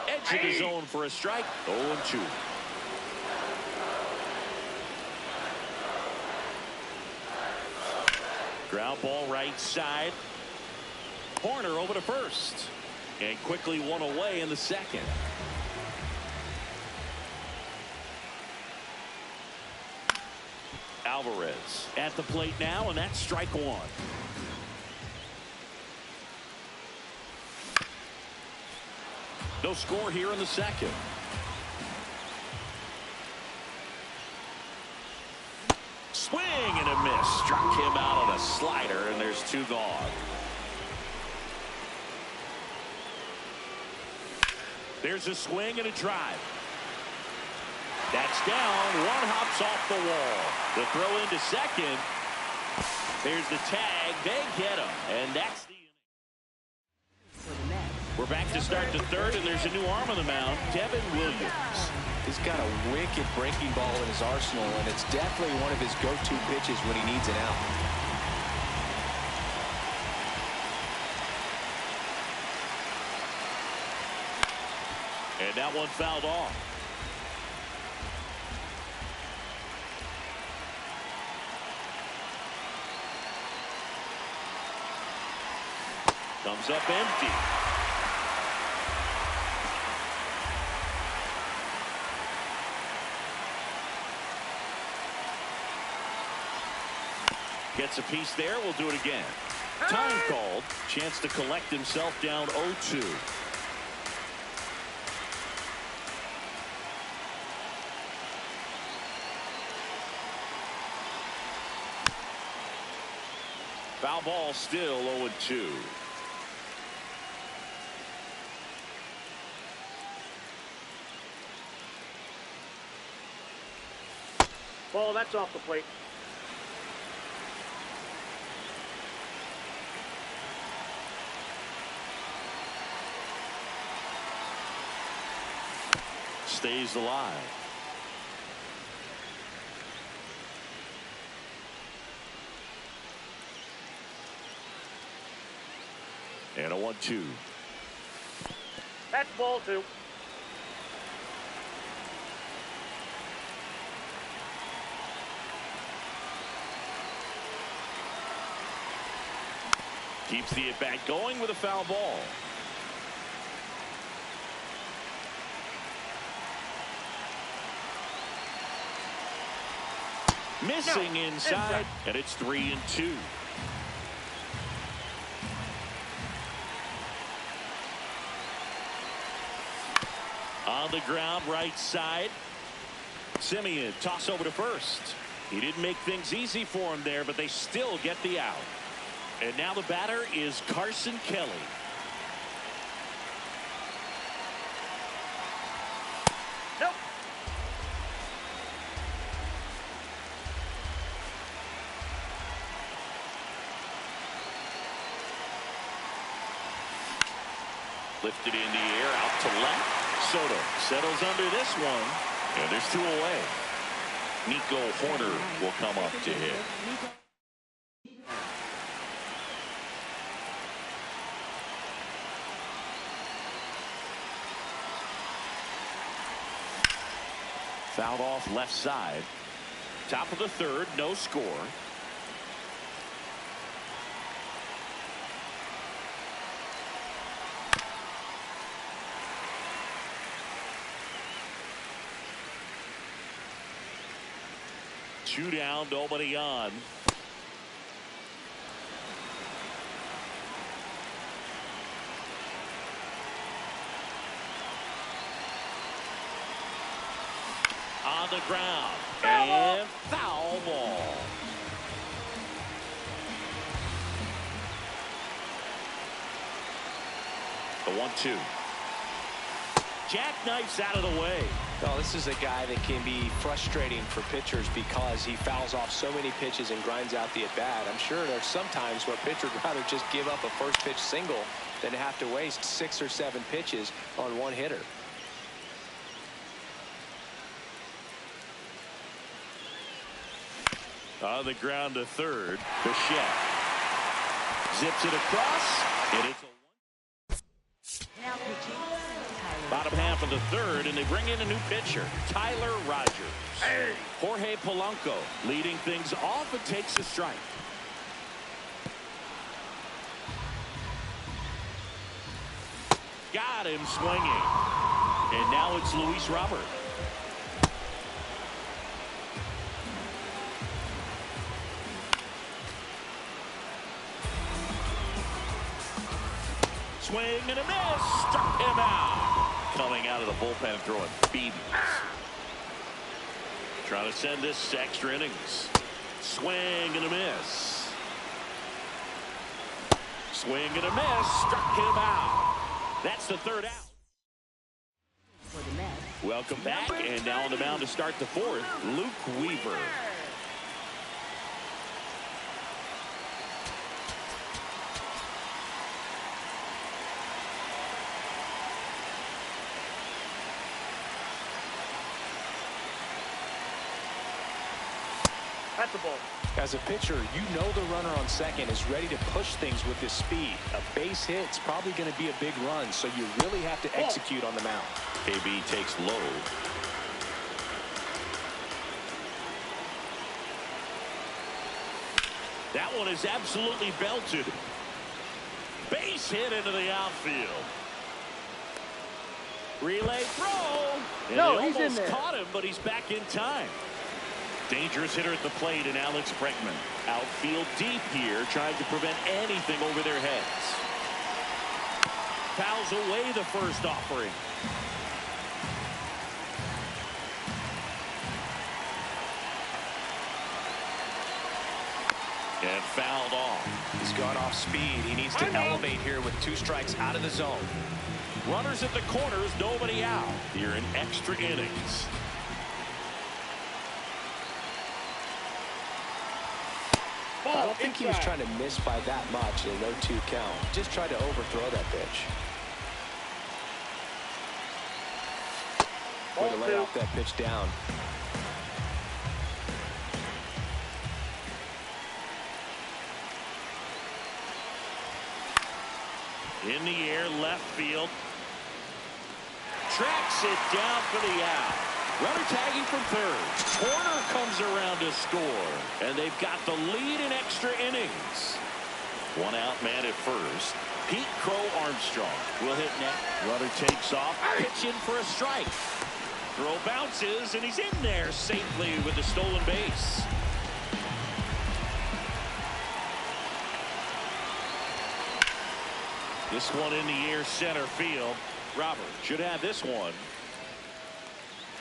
Edge of the zone for a strike. 0-2. Ground ball right side. Horner over to first. And quickly one away in the second. Alvarez at the plate now, and that's strike one. No score here in the second. Swing and a miss. Struck him out on a slider, and there's 2 gone. There's a swing and a drive. That's down. One hops off the wall. The throw into second. There's the tag. They get him, and that's the inning. We're back to start the third, and there's a new arm on the mound, Devin Williams. He's got a wicked breaking ball in his arsenal, and it's definitely one of his go-to pitches when he needs an out. And that one fouled off. Comes up empty. Gets a piece there. We'll do it again. Time called. Chance to collect himself down 0-2. Foul ball, still 0-2. Ball, that's off the plate. Stays alive. And a 1-2. That's ball 2. Keeps the at-bat going with a foul ball. Missing inside, and it's 3-2. On the ground, right side. Simeon, toss over to first. He didn't make things easy for him there, but they still get the out. And now the batter is Carson Kelly. Nope. Lifted in the air, out to left. Soto settles under this one, and there's 2 away. Nico Horner will come up to hit. Fouled off left side. Top of the 3rd, no score. Two down, nobody on. On the ground. And foul ball. The 1-2. Jackknifes out of the way. Well, this is a guy that can be frustrating for pitchers because he fouls off so many pitches and grinds out the at-bat. I'm sure there's some times where pitcher would rather just give up a first pitch single than have to waste 6 or 7 pitches on one hitter. On the ground to 3rd. Bichette zips it across, and it's a Now pitching. bottom half of the 3rd, and they bring in a new pitcher, Tyler Rogers. Hey. Jorge Polanco leading things off and takes a strike. Got him swinging. And now it's Luis Robert. Swing and a miss. Struck him out. Coming out of the bullpen and throwing BBs. Trying to send this to extra innings. Swing and a miss. Swing and a miss. Struck him out. That's the 3rd out. For the Mets. Welcome back, and now on the mound to start the 4th, Luke Weaver. That's a ball. As a pitcher, you know the runner on second is ready to push things with his speed. A base hit's probably going to be a big run, so you really have to execute on the mound. KB takes low. That one is absolutely belted. Base hit into the outfield. Relay throw. And No, they he's in almost there. caught him, but he's back in time. Dangerous hitter at the plate in Alex Bregman. Outfield deep here, trying to prevent anything over their heads. Fouls away the first offering. And fouled off. He's gone off speed. He needs to elevate here with 2 strikes out of the zone. Runners at the corners, nobody out here in extra innings. I don't think he was trying to miss by that much in a 0-2 count. Just tried to overthrow that pitch. Way to lay off that pitch down. In the air, left field. Tracks it down for the out. Runner tagging from 3rd. Horner comes around to score. And they've got the lead in extra innings. 1 out man at first. Pete Crow Armstrong will hit next. Runner takes off. Pitch in for a strike. Throw bounces, and he's in there safely with the stolen base. This one in the air center field. Robert should have this one.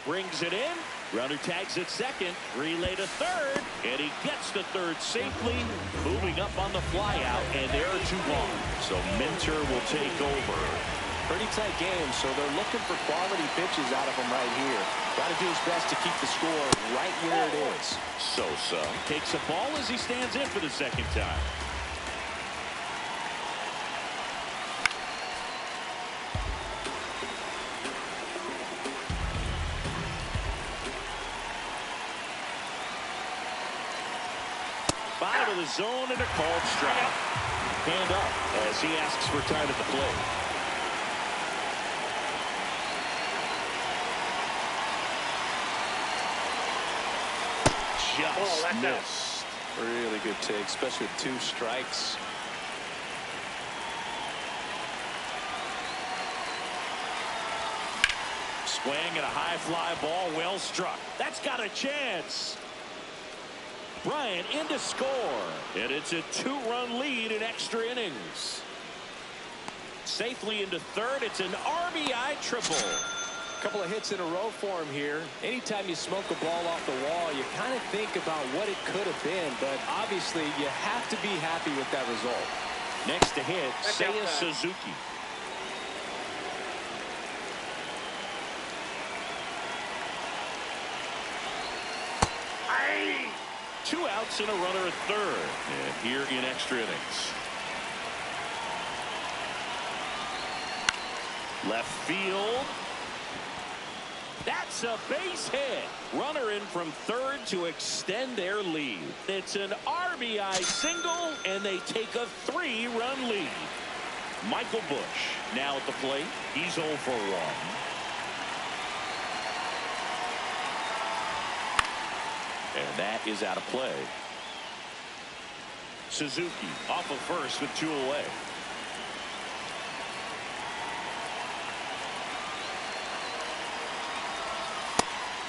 Brings it in. Runner tags at second. Relay to third. And he gets to third safely. Moving up on the fly out. And there are 2 gone. So Minter will take over. Pretty tight game, so they're looking for quality pitches out of him right here. Got to do his best to keep the score right where it is. Sosa takes a ball as he stands in for the second time. Bottom of the zone and a called strike. Hand up as he asks for time at the plate. Just missed. Really good take, especially with 2 strikes. Swing and a high fly ball, well struck. That's got a chance. Bryant in to score. And it's a 2-run lead in extra innings. Safely into third. It's an RBI triple. Couple of hits in a row for him here. Anytime you smoke a ball off the wall, you kind of think about what it could have been, but obviously you have to be happy with that result. Next to hit, Seiya Suzuki. Aye. 2 outs and a runner at third. And here in extra innings. Left field. That's a base hit. Runner in from third to extend their lead. It's an RBI single, and they take a 3-run lead. Michael Busch now at the plate. He's 0 for 1. And that is out of play. Suzuki off of first with 2 away.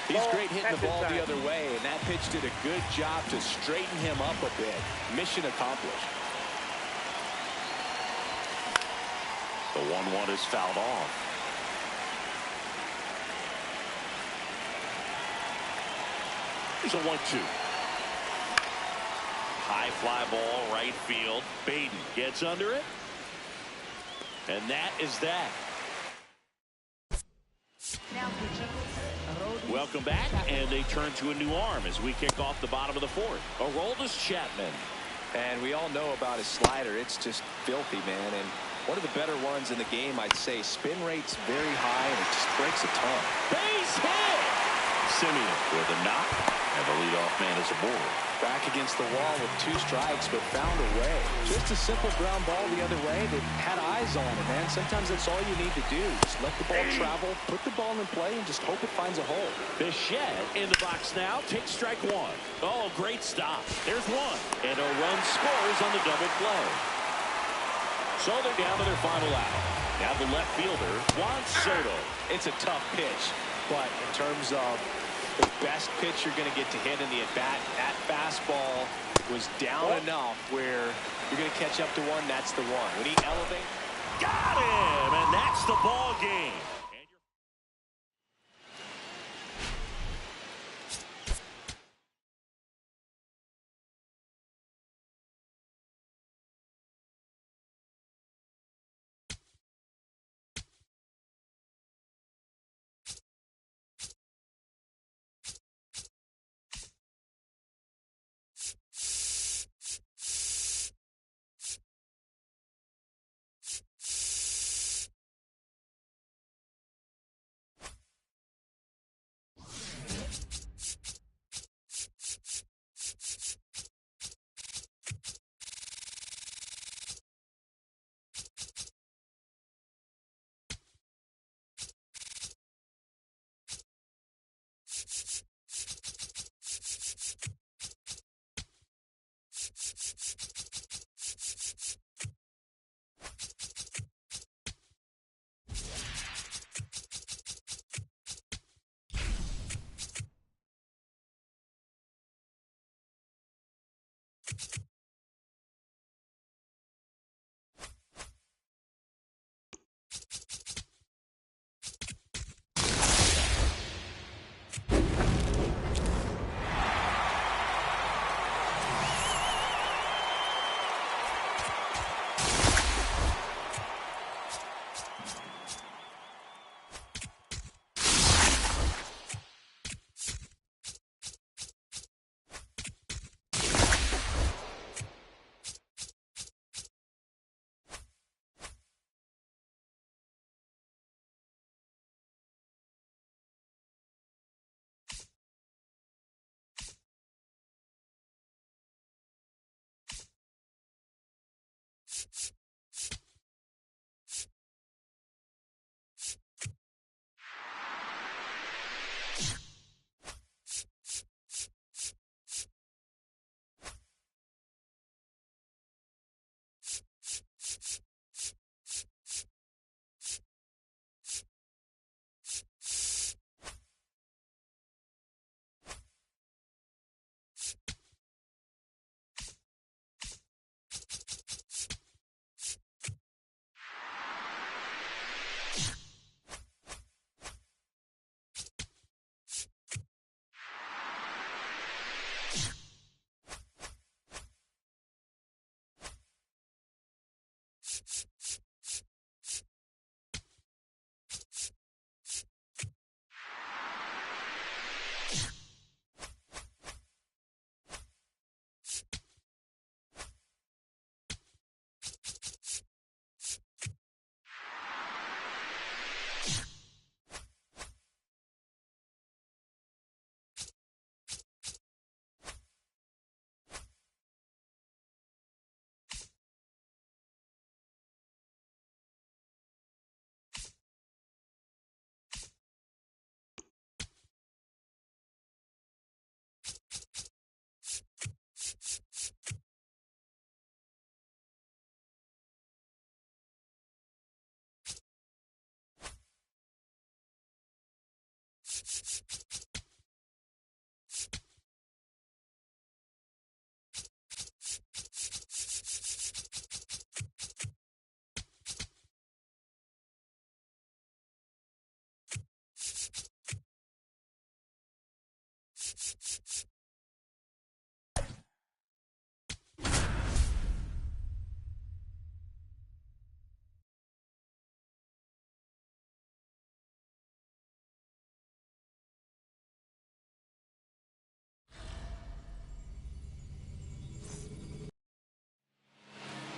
He's great hitting the ball the other way, and that pitch did a good job to straighten him up a bit. Mission accomplished. The 1-1 is fouled off. Here's a 1-2. High fly ball, right field. Baden gets under it. And that is that. Welcome back, and they turn to a new arm as we kick off the bottom of the 4th. Aroldis Chapman. And we all know about his slider. It's just filthy, man. And one of the better ones in the game, I'd say. Spin rate's very high, and it just breaks a ton. Base hit! Simeon with a knock, and the leadoff man is aboard. Back against the wall with 2 strikes, but found a way. Just a simple ground ball the other way that had eyes on it, man. Sometimes that's all you need to do. Just let the ball travel, put the ball in play, and just hope it finds a hole. Bichette in the box now. Takes strike 1. Oh, great stop. There's 1. And a run scores on the double play. So they're down to their final out. Now the left fielder, Juan Soto. It's a tough pitch, but in terms of the best pitch you're going to get to hit in the at-bat, that fastball was down enough where you're going to catch up to 1. That's the one. When he elevates. Got him! And that's the ball game.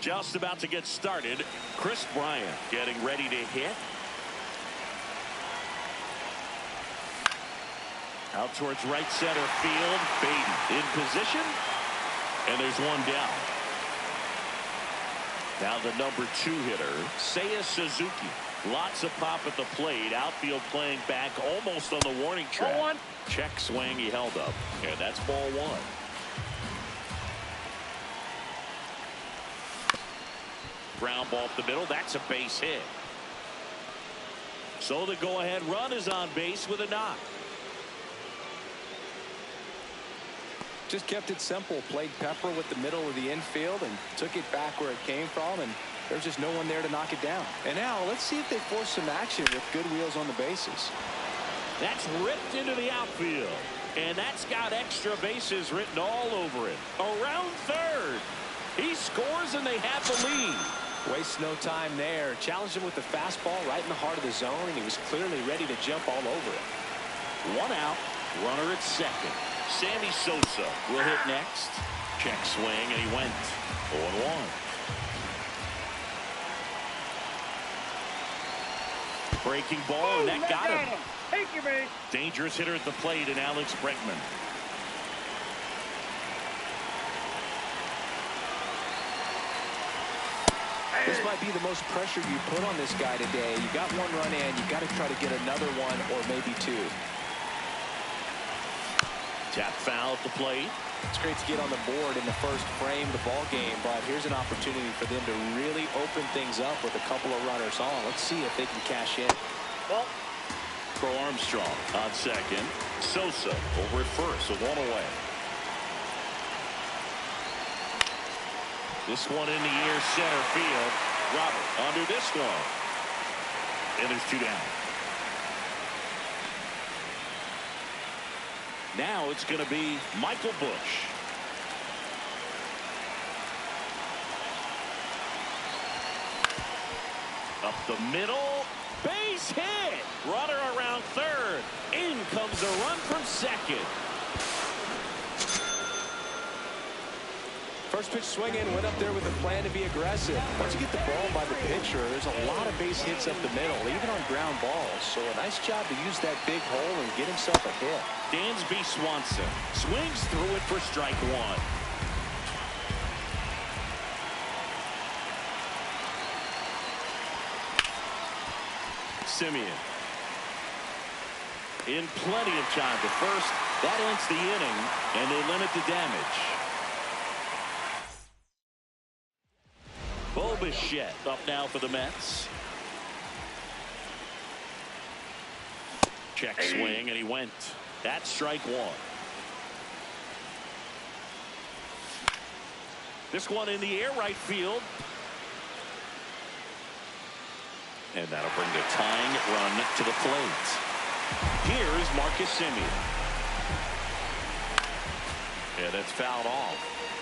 Just about to get started. Chris Bryant getting ready to hit. Out towards right center field. Beatty in position. And there's one down. Now the number 2 hitter, Seiya Suzuki. Lots of pop at the plate. Outfield playing back almost on the warning track. Ball 1. Check swing he held up. And that's ball 1. Ground ball up the middle. That's a base hit. So the go-ahead run is on base with a knock. Just kept it simple. Played pepper with the middle of the infield and took it back where it came from, and there's just no one there to knock it down. And now let's see if they force some action with good wheels on the bases. That's ripped into the outfield, and that's got extra bases written all over it. Around third. He scores, and they have the lead. Wastes no time there. Challenged him with the fastball right in the heart of the zone, and he was clearly ready to jump all over it. 1 out. Runner at second. Sammy Sosa will hit next. Check swing, and he went 0-1. Breaking ball, and that got him. Take your base. Dangerous hitter at the plate, and Alex Bregman. This might be the most pressure you put on this guy today. You got 1 run in. You got to try to get another 1 or maybe 2. Tap foul at the plate. It's great to get on the board in the first frame of the ball game, but here's an opportunity for them to really open things up with a couple of runners on. Let's see if they can cash in. Well, Pro Armstrong on second. Sosa over at first, so 1 away. This one in the air, center field. Robert under this one. And there's 2 down. Now it's going to be Michael Busch. Up the middle. Base hit. Runner around third. In comes a run from second. First pitch swinging, went up there with a plan to be aggressive. Once you get the ball by the pitcher, there's a lot of base hits up the middle, even on ground balls. So a nice job to use that big hole and get himself a hit. Dansby Swanson swings through it for strike 1. Simeon. In plenty of time to first. That ends the inning, and they limit the damage. Bo Bichette up now for the Mets. Check swing, and he went. That's strike one. This one in the air, right field. And that'll bring the tying run to the plate. Here's Marcus Simeon. Yeah, that's fouled off.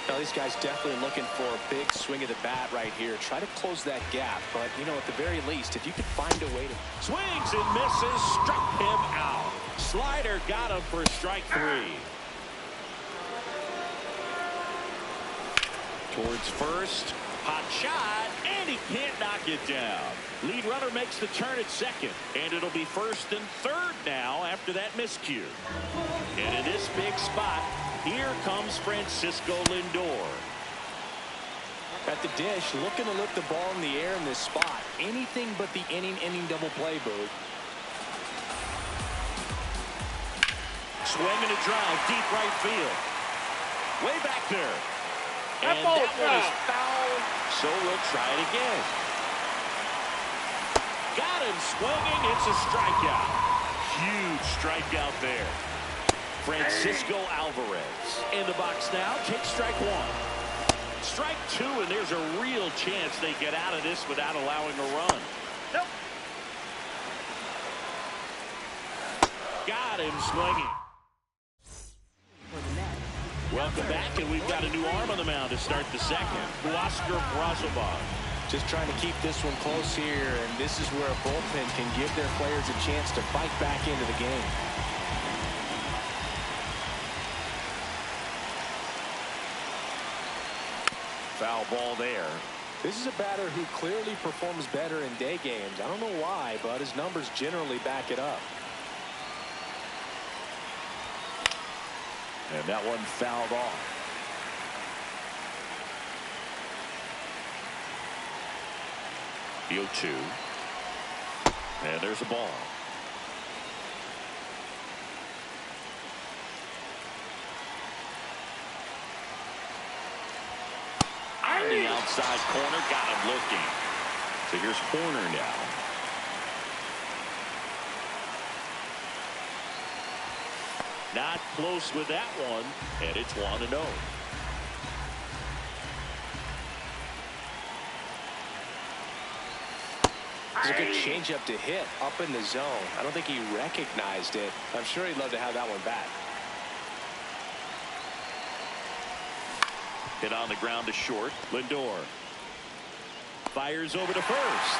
Now, these guys definitely looking for a big swing of the bat right here. Try to close that gap. But, you know, at the very least, if you could find a way to... Swings and misses. Struck him out. Slider got him for strike three. Towards first. Hot shot. And he can't knock it down. Lead runner makes the turn at second. And it'll be first and third now after that miscue. And in this big spot, here comes Francisco Lindor. At the dish, looking to lift the ball in the air in this spot. Anything but the inning double play, Boog. Swing and a drive, deep right field. Way back there. And That ball that one is foul, so we'll try it again. Got him swinging. It's a strikeout. Huge strikeout there. Francisco Alvarez in the box now. Takes strike one. Strike two, and there's a real chance they get out of this without allowing a run. Nope. Got him swinging. For the Mets, Welcome back, and we've got a new arm on the mound to start the second. Oscar Brazoban. Just trying to keep this one close here, and this is where a bullpen can give their players a chance to fight back into the game. Foul ball there. This is a batter who clearly performs better in day games. I don't know why, but his numbers generally back it up. And that one fouled off. The 0-2. And there's a ball. On the outside corner, got him looking. So here's Horner now. Not close with that one, and it's 1-0. It's a good changeup to hit up in the zone. I don't think he recognized it. I'm sure he'd love to have that one back. Hit on the ground to short. Lindor fires over to first.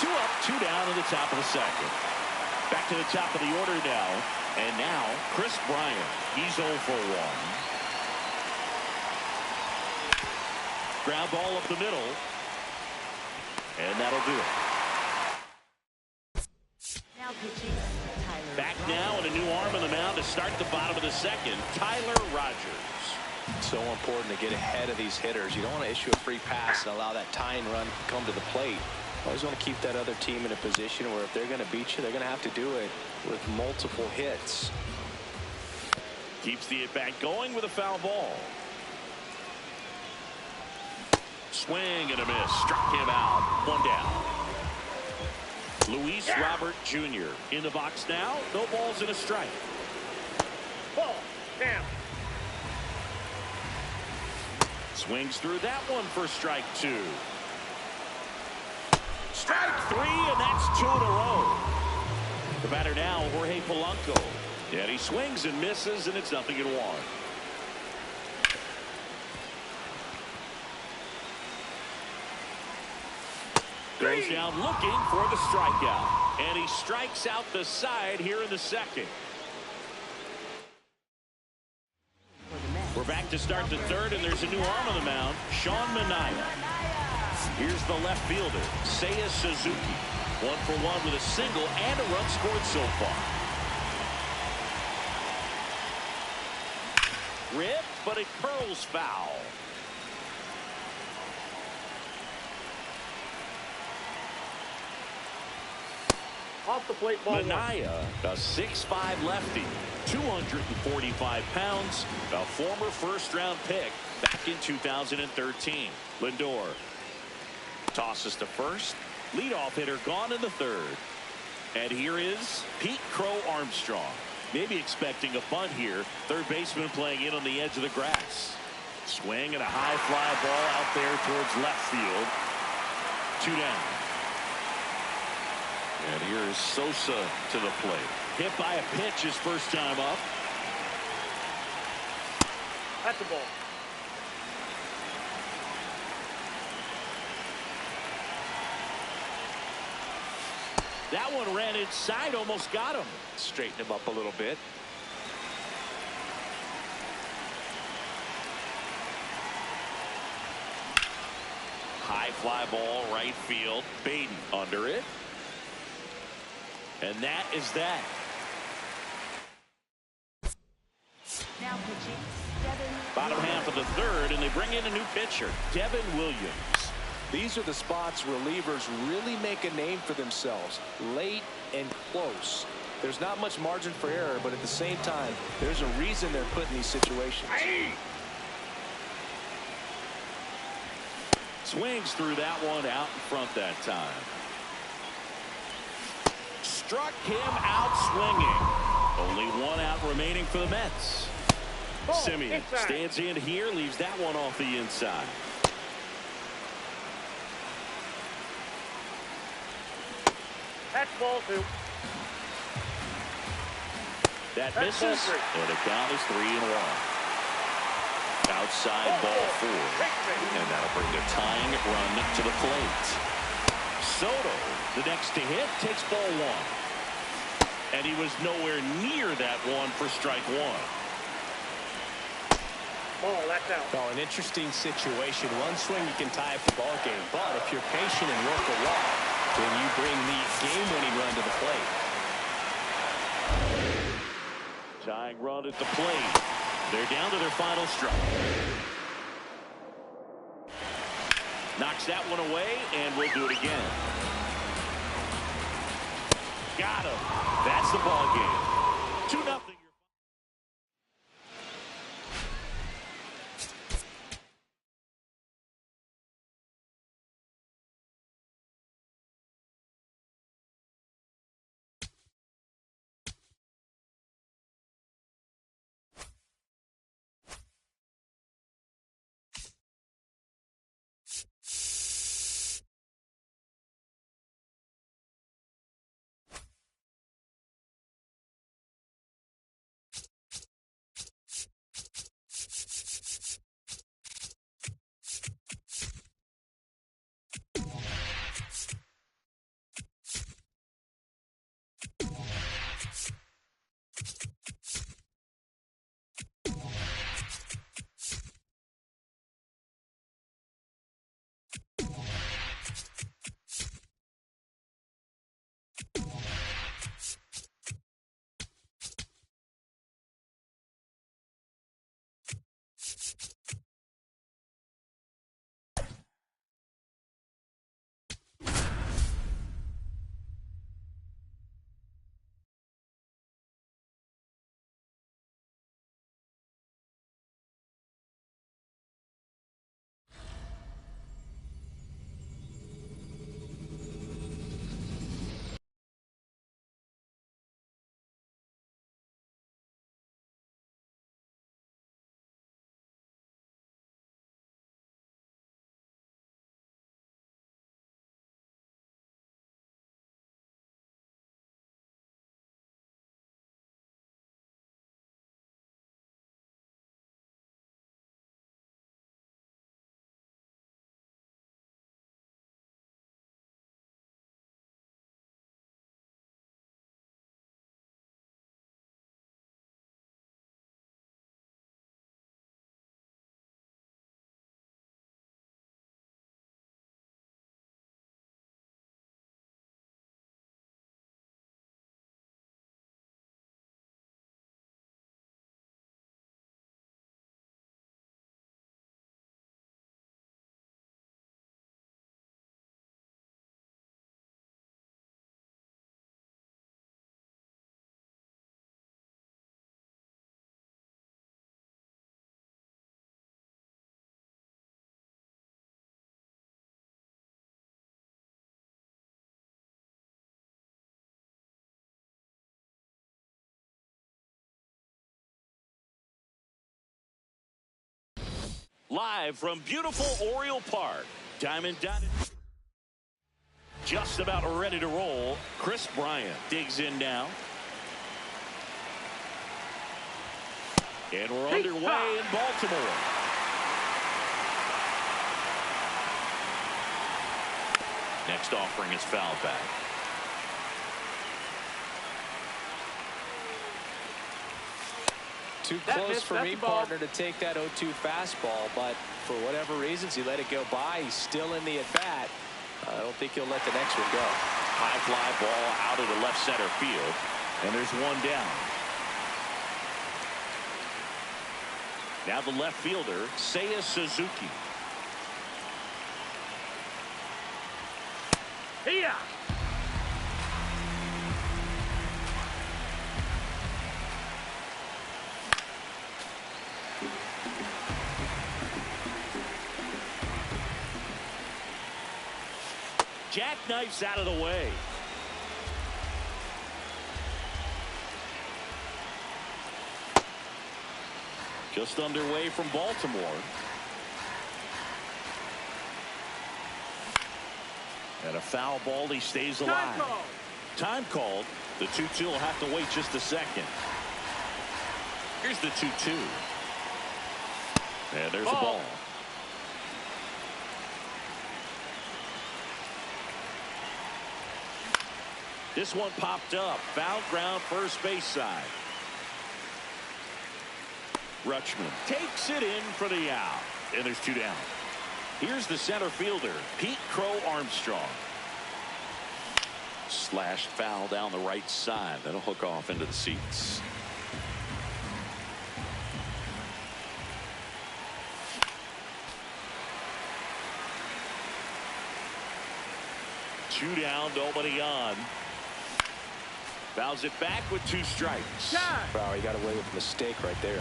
2 up, 2 down in the top of the second. Back to the top of the order now. And now Chris Bryant. He's 0 for 1. Ground ball up the middle. And that'll do it. now pitching Tyler. Back now and a new arm on the mound to start the bottom of the second. Tyler Rogers. So important to get ahead of these hitters. You don't want to issue a free pass and allow that tying run to come to the plate. Always want to keep that other team in a position where if they're going to beat you, they're going to have to do it with multiple hits. Keeps the at-bat going with a foul ball. Swing and a miss. Struck him out. 1 down. Luis Robert Jr. in the box now. No balls and a strike. Ball. Down. Swings through that one for strike 2. Strike 3, and that's 2 in a row. The batter now, Jorge Polanco. And he swings and misses, and it's 0-1. Goes down looking for the strikeout. And he strikes out the side here in the second. We're back to start the third, and there's a new arm on the mound, Sean Manaea. Here's the left fielder, Seiya Suzuki. 1 for 1 with a single and a run scored so far. Ripped, but it curls foul. Off the plate, ball one. Manaea, a 6'5 lefty, 245 pounds, a former first-round pick back in 2013. Lindor tosses to first. Leadoff hitter gone in the third. And here is Pete Crow Armstrong. Maybe expecting a bunt here. Third baseman playing in on the edge of the grass. Swing and a high fly ball out there towards left field. 2 down. And here is Sosa to the plate. Hit by a pitch his first time up. That's the ball. That one ran inside, almost got him. Straighten him up a little bit. High fly ball, right field. Baden under it. And that is that. Now pitching, Devin. Bottom half of the third, and they bring in a new pitcher, Devin Williams. These are the spots relievers really make a name for themselves. Late and close. There's not much margin for error, but at the same time, there's a reason they're put in these situations. Swings through that one out in front that time. Struck him out swinging. Only one out remaining for the Mets. Ball, Simeon inside. stands in here, leaves that one off the inside. That's ball 2. That That's misses, ball 3. and the count is 3-1. Outside ball 4, and that'll bring the tying run to the plate. Soto, the next to hit, takes ball 1. And he was nowhere near that one for strike 1. Ball, that's out. Oh, an interesting situation. One swing you can tie up the ball game, but if you're patient and work a walk, then you bring the game-winning run to the plate. Tying run at the plate. They're down to their final strike. Knocks that one away, and we'll do it again. Got him. That's the ball game. 2-0. Live from beautiful Oriole Park, Diamond Dynasty. Just about ready to roll. Chris Bryant digs in now. And we're underway in Baltimore. Next offering is foul back. Too close for me, partner, to take that 0-2 fastball, but for whatever reasons, he let it go by. He's still in the at-bat. I don't think he'll let the next one go. High fly ball out of the left center field, and there's one down. Now the left fielder, Seiya Suzuki. Here. Jackknifes out of the way. Just underway from Baltimore. And a foul ball. He stays alive. Time called. The 2-2 will have to wait just a second. Here's the 2-2. And there's a ball. This one popped up. Foul ground, first base side. Rutschman takes it in for the out. And there's two down. Here's the center fielder, Pete Crow Armstrong. Slashed foul down the right side. That'll hook off into the seats. Two down, nobody on. Fouls it back with 2 strikes. Wow, he got away with a mistake right there.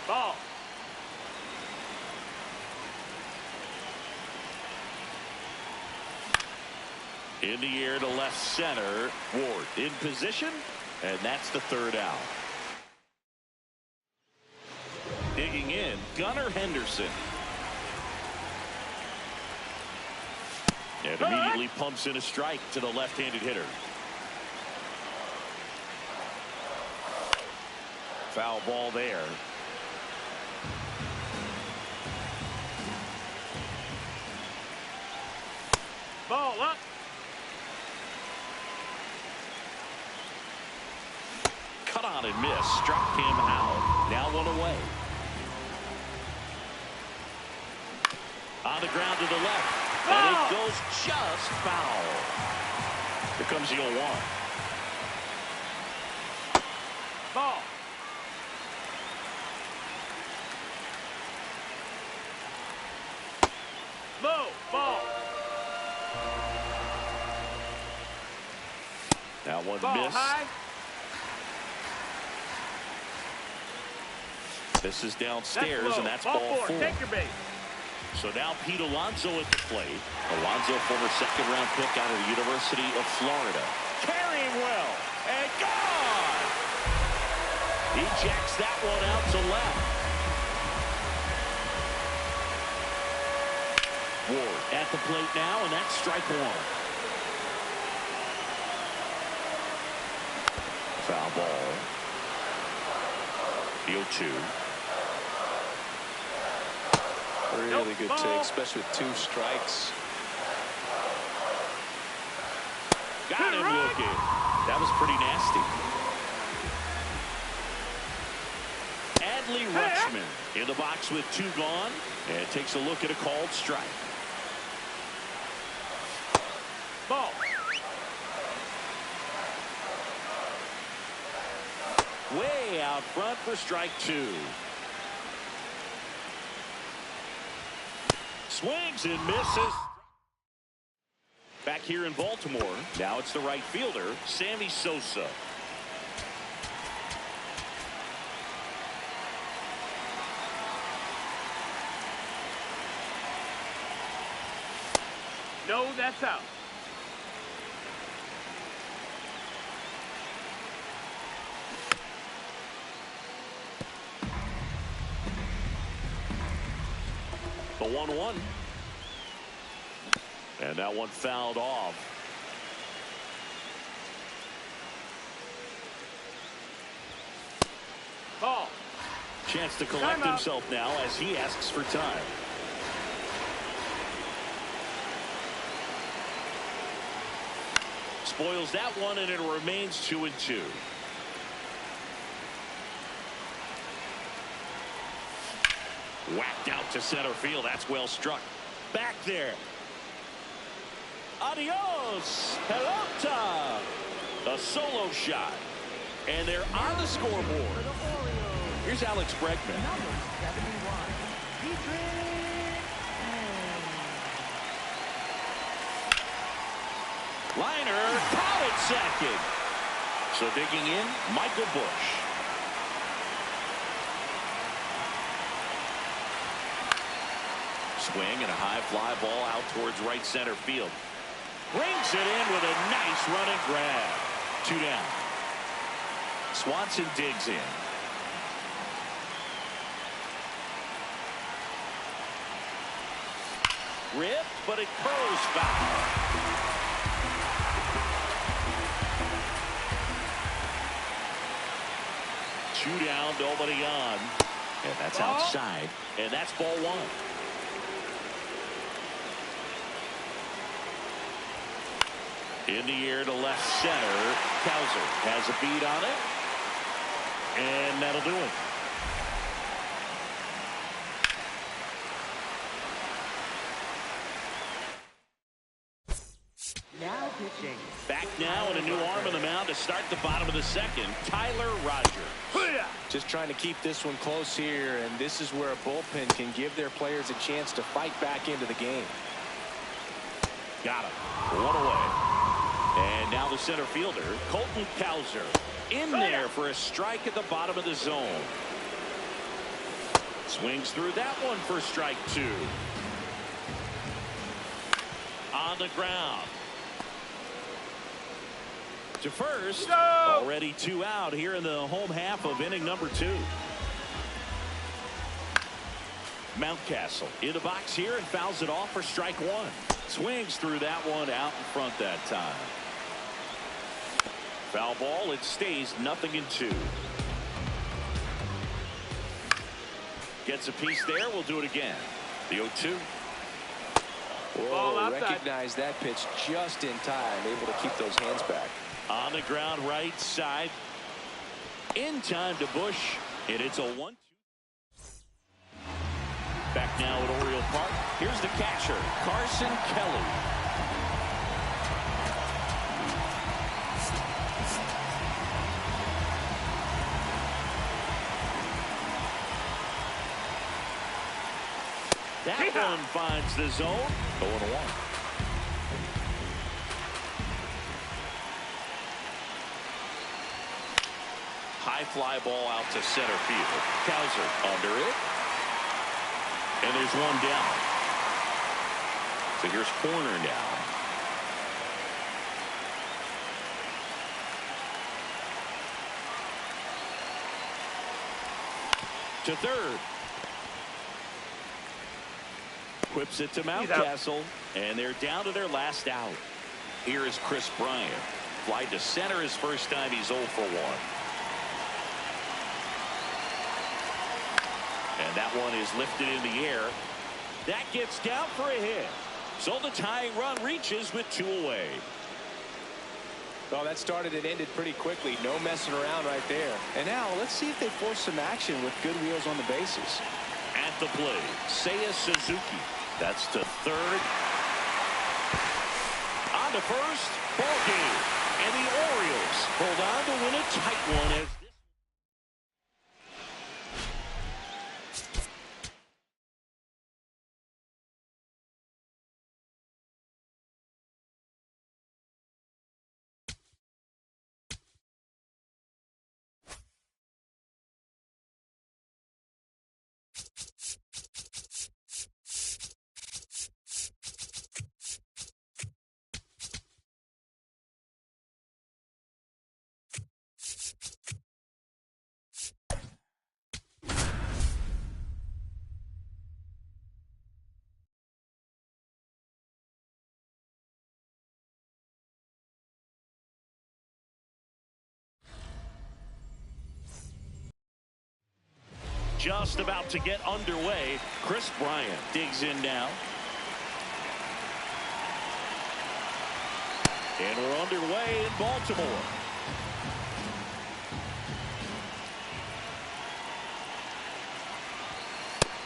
Ball. In the air to left center. Ward in position, and that's the 3rd out. Digging in, Gunnar Henderson. And immediately pumps in a strike to the left-handed hitter. Foul ball there. Ball up. Cut on and miss. Struck him out. Now 1 away. On the ground to the left. And it goes just foul. Here comes the 0-1. Ball. Low. Ball. Now one Ball miss. high. This is downstairs, and that's ball ball 4. Take your base. So now Pete Alonso at the plate. Alonso, former 2nd-round pick out of the University of Florida. Carrying well. And gone! He jacks that one out to left. Ward at the plate now, and that's strike 1. Foul ball. The 0-2. Really good take, especially with 2 strikes. Got him looking. That was pretty nasty. Adley Rutschman in the box with 2 gone, and takes a look at a called strike. Ball. Way out front for strike 2. Swings and misses. Back here in Baltimore, now it's the right fielder, Sammy Sosa. No, that's out. The 1-1. And that one fouled off. Ball. Chance to collect himself now as he asks for time. Spoils that one, and it remains 2-2. Whacked out to center field. That's well struck. Back there. Adios, pelota. A solo shot. And they're on the scoreboard. Here's Alex Bregman. Number 71. Liner, caught at second. So digging in, Michael Bush. Swing and a high fly ball out towards right center field. Brings it in with a nice running grab. 2 down. Swanson digs in. Rip, but it curls foul. Two down, nobody on. And that's outside. And that's ball 1. In the air to left center. Kowser has a beat on it. And that'll do it. Now pitching. Back now and a new arm on the mound to start the bottom of the second. Tyler Rogers. Just trying to keep this one close here, and this is where a bullpen can give their players a chance to fight back into the game. Got him. 1 away. And now the center fielder, Colton Kowser, in there for a strike at the bottom of the zone. Swings through that one for strike 2. On the ground. To first. Already 2 out here in the home half of inning number 2. Mountcastle in the box here and fouls it off for strike 1. Swings through that one out in front that time. Foul ball. It stays 0-2. Gets a piece there. We'll do it again. The 0-2. Whoa, recognize that pitch just in time. Able to keep those hands back. On the ground right side. In time to Bush. And it's a 1-2. Back now at Oriole Park. Here's the catcher, Carson Kelly. That one finds the zone. 0-1. High fly ball out to center field. Kowser under it. And there's one down. So here's corner now. To third. Whips it to Mountcastle. And they're down to their last out. Here is Chris Bryant. Fly to center his first time. He's 0 for 1. And that one is lifted in the air. That gets down for a hit. So the tying run reaches with 2 away. Well, that started and ended pretty quickly. No messing around right there. And now let's see if they force some action with good wheels on the bases. At the plate, Seiya Suzuki. That's to third. On to first. Ball game. And the Orioles hold on to win a tight one as just about to get underway. Chris Bryant digs in now. And we're underway in Baltimore.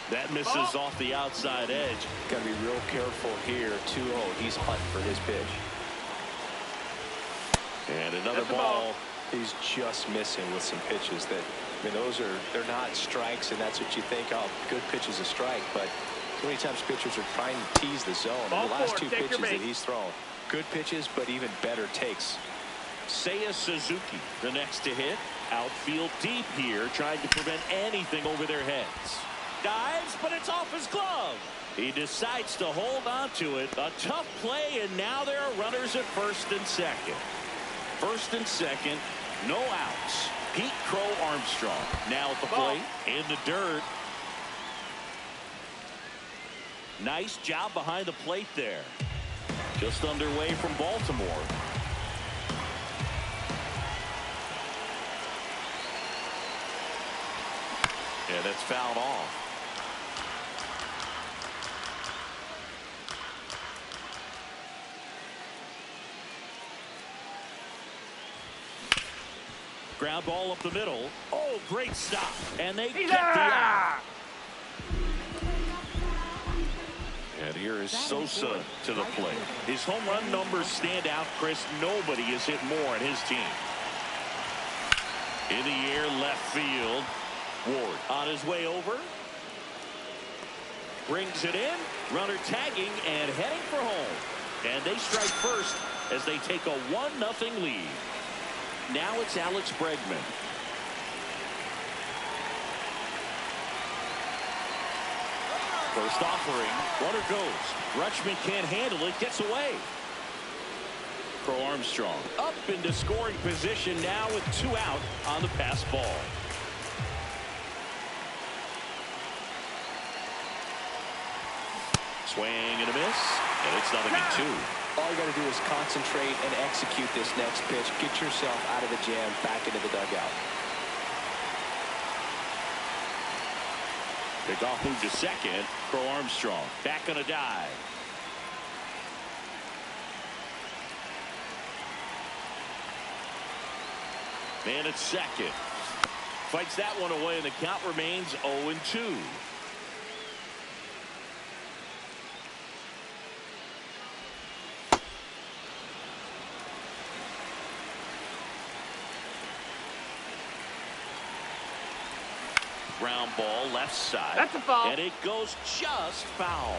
That misses off the outside edge. Got to be real careful here. 2-0. He's hunting for his pitch. And another ball. He's just missing with some pitches that, I mean, they're not strikes, and that's what you think, oh, good pitch is a strike. But so many times pitchers are trying to tease the zone. And the last 2 pitches that he's thrown, good pitches, but even better takes. Seiya Suzuki, the next to hit. Outfield deep here, trying to prevent anything over their heads. Dives, but it's off his glove. He decides to hold on to it. A tough play, and now there are runners at first and second. First and second, no outs. Pete Crow Armstrong now at the plate, in the dirt. Nice job behind the plate there. Just underway from Baltimore. Yeah, that's fouled off. Ground ball up the middle. Oh, great stop. And they get the out. And here is Sosa to the plate. His home run numbers stand out, Chris. Nobody has hit more on his team. In the air, left field. Ward on his way over. Brings it in. Runner tagging and heading for home. And they strike first as they take a 1-0 lead. Now it's Alex Bregman. First offering. Runner goes. Rutschman can't handle it. Gets away. Crow Armstrong up into scoring position now with 2 out on the pass ball. Swing and a miss. And it's 0-2. All you got to do is concentrate and execute this next pitch. Get yourself out of the jam, back into the dugout. Pickoff moved to second. Crow Armstrong back on a dive. Man at second. Fights that one away, and the count remains 0-2. Ground ball left side. That's a foul. And it goes just foul.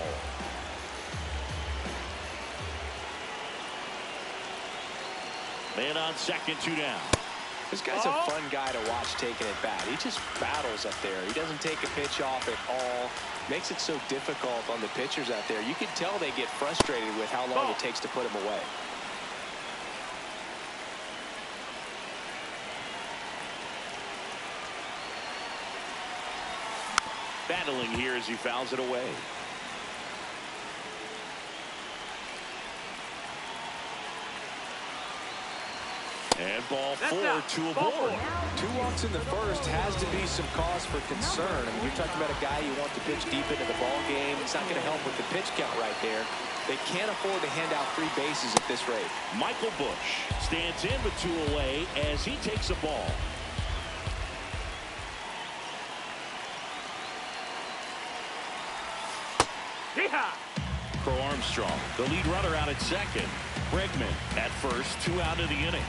Man on second, 2 down. This guy's a fun guy to watch taking it back. He just battles up there. He doesn't take a pitch off at all. Makes it so difficult on the pitchers out there. You can tell they get frustrated with how long it takes to put him away. Battling here as he fouls it away. And ball 4 to a board. 2 walks in the first has to be some cause for concern. I mean, you're talking about a guy you want to pitch deep into the ball game. It's not going to help with the pitch count right there. They can't afford to hand out 3 bases at this rate. Michael Busch stands in with 2 away as he takes a ball. Crow Armstrong, the lead runner, out at second. Bregman at first, 2 out of the inning.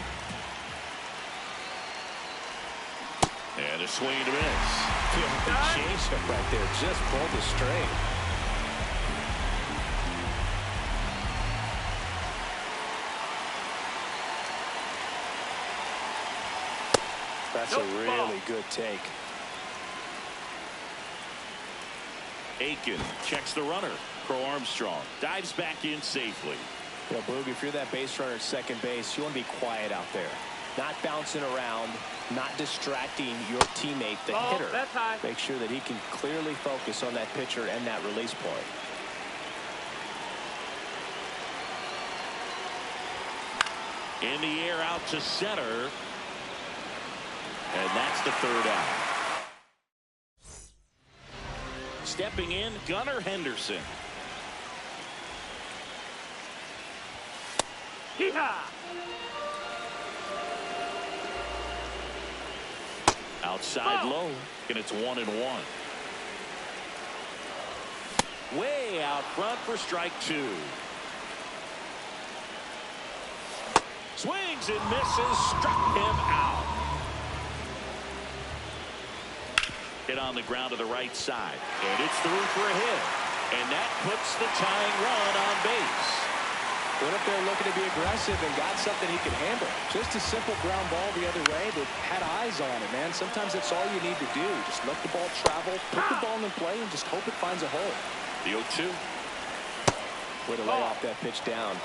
And a swing and a miss. Good changeup right there. Just pulled the string. That's a really good take. Aiken checks the runner. Crow Armstrong dives back in safely. You know, Boog, if you're that base runner at second base, you want to be quiet out there. Not bouncing around, not distracting your teammate, the hitter. That's high. Make sure that he can clearly focus on that pitcher and that release point. In the air out to center. And that's the 3rd out. Stepping in, Gunnar Henderson. Hee-haw! Outside low, and it's 1-1. Way out front for strike 2. Swings and misses, struck him out. Hit on the ground to the right side, and it's through for a hit. And that puts the tying run on base. Went up there looking to be aggressive and got something he could handle. Just a simple ground ball the other way that had eyes on it, man. Sometimes that's all you need to do. Just let the ball travel, put the ball in play, and just hope it finds a hole. The 0-2. Way to lay off that pitch down.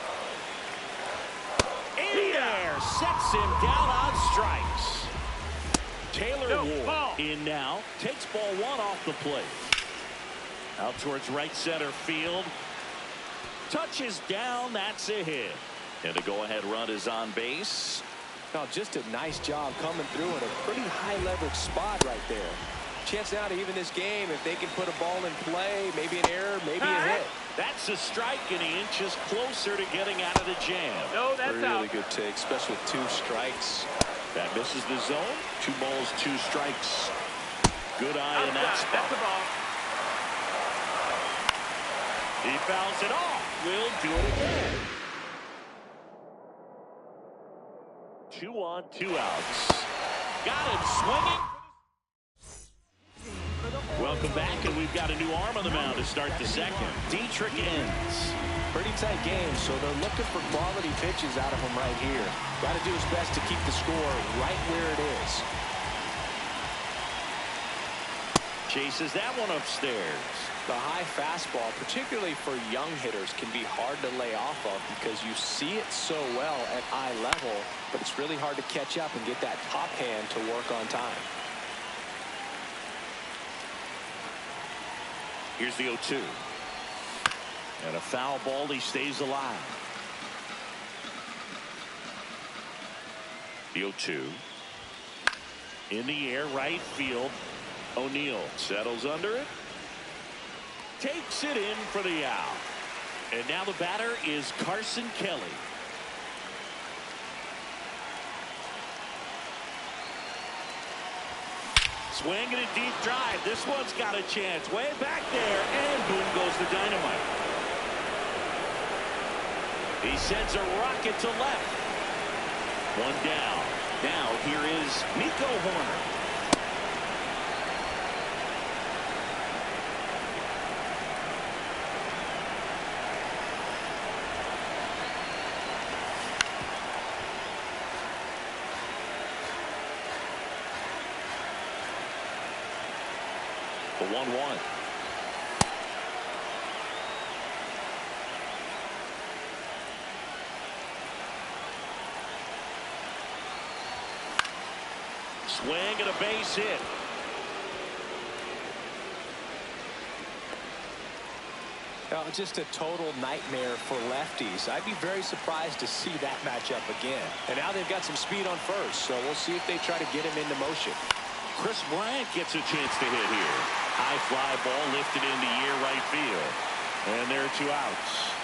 In there, sets him down on strikes. Taylor Ward in now, takes ball 1 off the plate. Out towards right center field. Touches down, that's a hit. And the go-ahead run is on base. Oh, just a nice job coming through in a pretty high leverage spot right there. Chance now to even this game if they can put a ball in play, maybe an error, maybe a hit. That's a strike, and he inches closer to getting out of the jam. No, that's out. Really good take, especially with 2 strikes. That misses the zone. 2 balls, 2 strikes. Good eye in that spot. That's the ball. He fouls it off. We'll do it again. 2 on, 2 outs. Got him swinging. Welcome back, and we've got a new arm on the mound to start the second. Dietrich ends. Pretty tight game, so they're looking for quality pitches out of him right here. Got to do his best to keep the score right where it is. Chases that one upstairs. The high fastball, particularly for young hitters, can be hard to lay off of because you see it so well at eye level, but it's really hard to catch up and get that top hand to work on time. Here's the 0-2. And a foul ball, he stays alive. The 0-2. In the air, right field. O'Neill settles under it. Takes it in for the out. And now the batter is Carson Kelly. Swing and a deep drive. This one's got a chance. Way back there. And boom goes the dynamite. He sends a rocket to left. 1 down. Now here is Nico Horner. The 1-1. Swing and a base hit. Just a total nightmare for lefties. I'd be very surprised to see that matchup again. And now they've got some speed on first, so we'll see if they try to get him into motion. Chris Bryant gets a chance to hit here. High fly ball lifted into near right field. And there are 2 outs.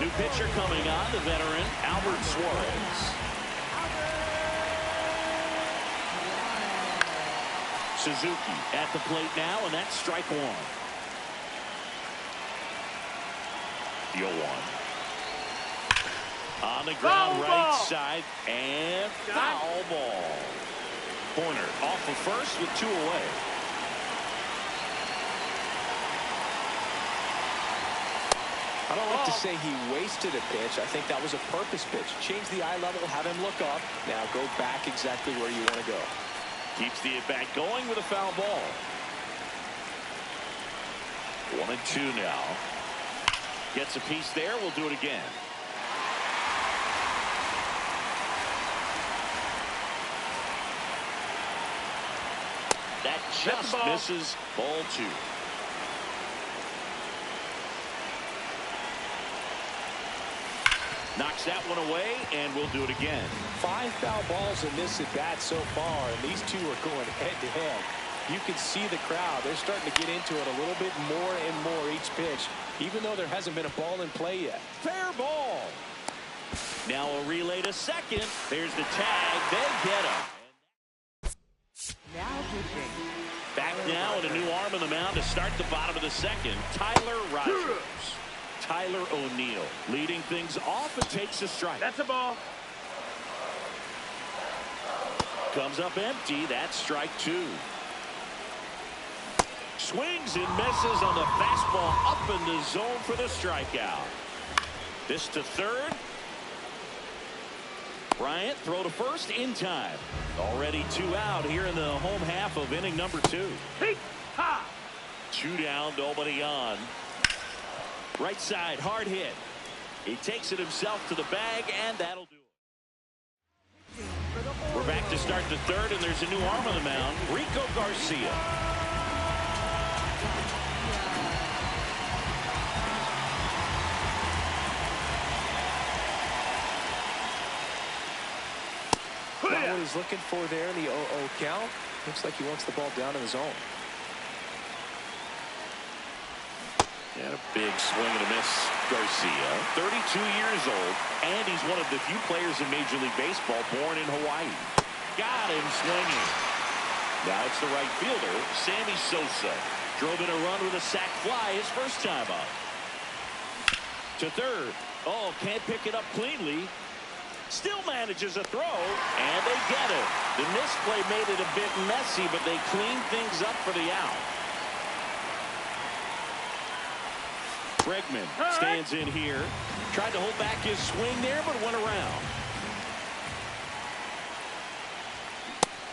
New pitcher coming on, the veteran Albert Suarez. Suzuki at the plate now, and that's strike 1. The 0-1. On the ground, right side, and foul ball. Horner off of first with 2 away. I don't like to say he wasted a pitch. I think that was a purpose pitch. Change the eye level, have him look up. Now go back exactly where you want to go. Keeps the at-bat going with a foul ball. 1-2 now. Gets a piece there. We'll do it again. That just misses. Ball 2. Knocks that one away, and we'll do it again. 5 foul balls in this at bat so far, and these 2 are going head-to-head. You can see the crowd. They're starting to get into it a little bit more and more each pitch, even though there hasn't been a ball in play yet. Fair ball. Now a relay to second. There's the tag. They get him. Now pitching. Back now with a new arm on the mound to start the bottom of the second. Tyler Rogers. Tyler O'Neill leading things off and takes a strike. That's a ball. Comes up empty. That's strike two. Swings and misses on the fastball up in the zone for the strikeout. This to third. Bryant throw to first in time. Already 2 out here in the home half of inning number 2. Hey, ha! 2 down, nobody on. Right side, hard hit. He takes it himself to the bag, and that'll do it. We're back to start the third, and there's a new arm on the mound, Rico Garcia. Not what he's looking for there in the 0-0 count. Looks like he wants the ball down in the zone. And a big swing and a miss. Garcia, 32 years old, and he's one of the few players in Major League Baseball born in Hawaii. Got him swinging. Now it's the right fielder, Sammy Sosa. Drove in a run with a sac fly his first time up. To third. Oh, can't pick it up cleanly. Still manages a throw, and they get it. The misplay made it a bit messy, but they cleaned things up for the out. Bregman stands in here. Tried to hold back his swing there, but went around.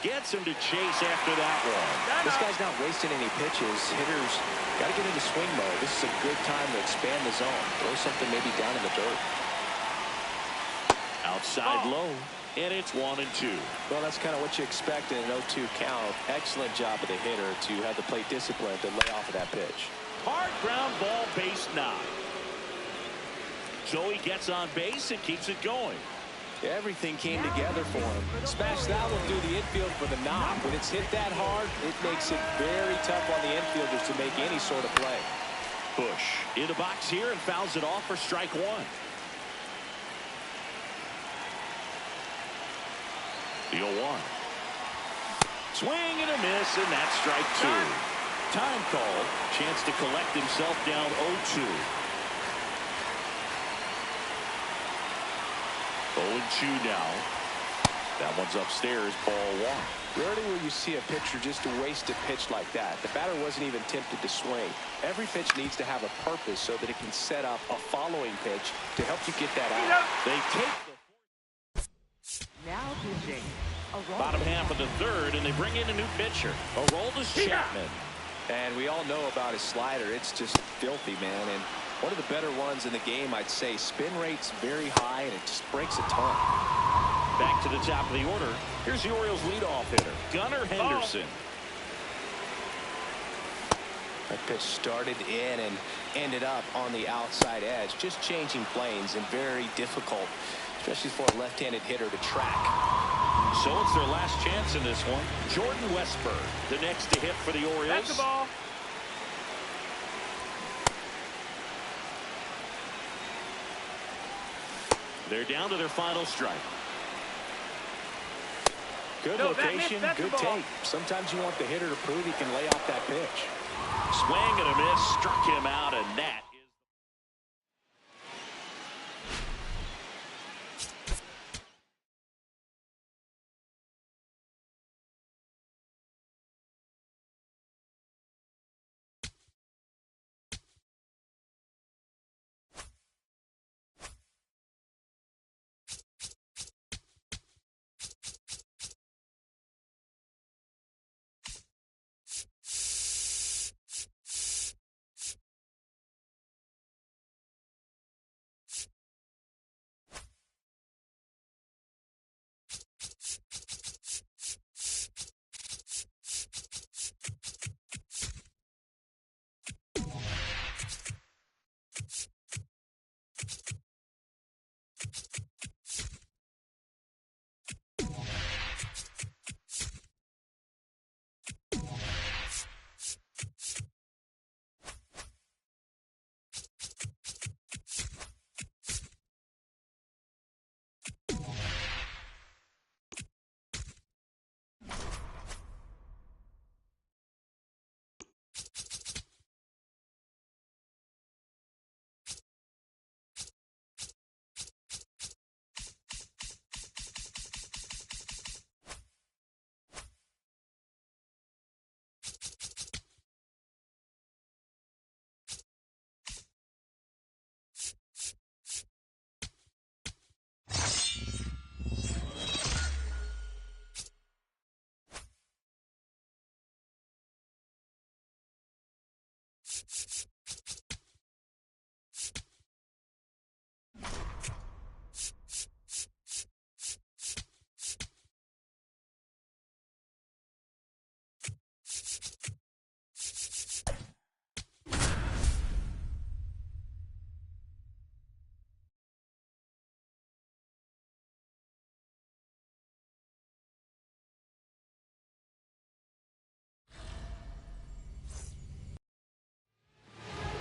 Gets him to chase after that one. This guy's not wasting any pitches. Hitters got to get into swing mode. This is a good time to expand the zone. Throw something maybe down in the dirt. Outside low, and it's 1-2. Well, that's kind of what you expect in an 0-2 count. Excellent job of the hitter to have the plate discipline to lay off of that pitch. Hard ground ball, base knock. So he gets on base and keeps it going. Everything came together for him. Smashed that one through the infield for the knock. When it's hit that hard, it makes it very tough on the infielders to make any sort of play. Bush in the box here and fouls it off for strike one. The 0-1. Swing and a miss, and that's strike two. Time call. Chance to collect himself down 0-2. 0-2 now. That one's upstairs, ball one. Rarely will you see a pitcher just waste a pitch like that. The batter wasn't even tempted to swing. Every pitch needs to have a purpose so that it can set up a following pitch to help you get that out. They take the Now pitching. bottom half of the third, and they bring in a new pitcher, Aroldis Chapman. And we all know about his slider. It's just filthy, man. And one of the better ones in the game, I'd say. Spin rate's very high, and it just breaks a ton. Back to the top of the order. Here's the Orioles leadoff hitter, Gunnar Henderson. That pitch started in and ended up on the outside edge. Just changing planes and very difficult, especially for a left-handed hitter to track. So it's their last chance in this one. Jordan Westburg, the next to hit for the Orioles. That's the ball. They're down to their final strike. Good location, good take. Sometimes you want the hitter to prove he can lay off that pitch. Swing and a miss, struck him out, and that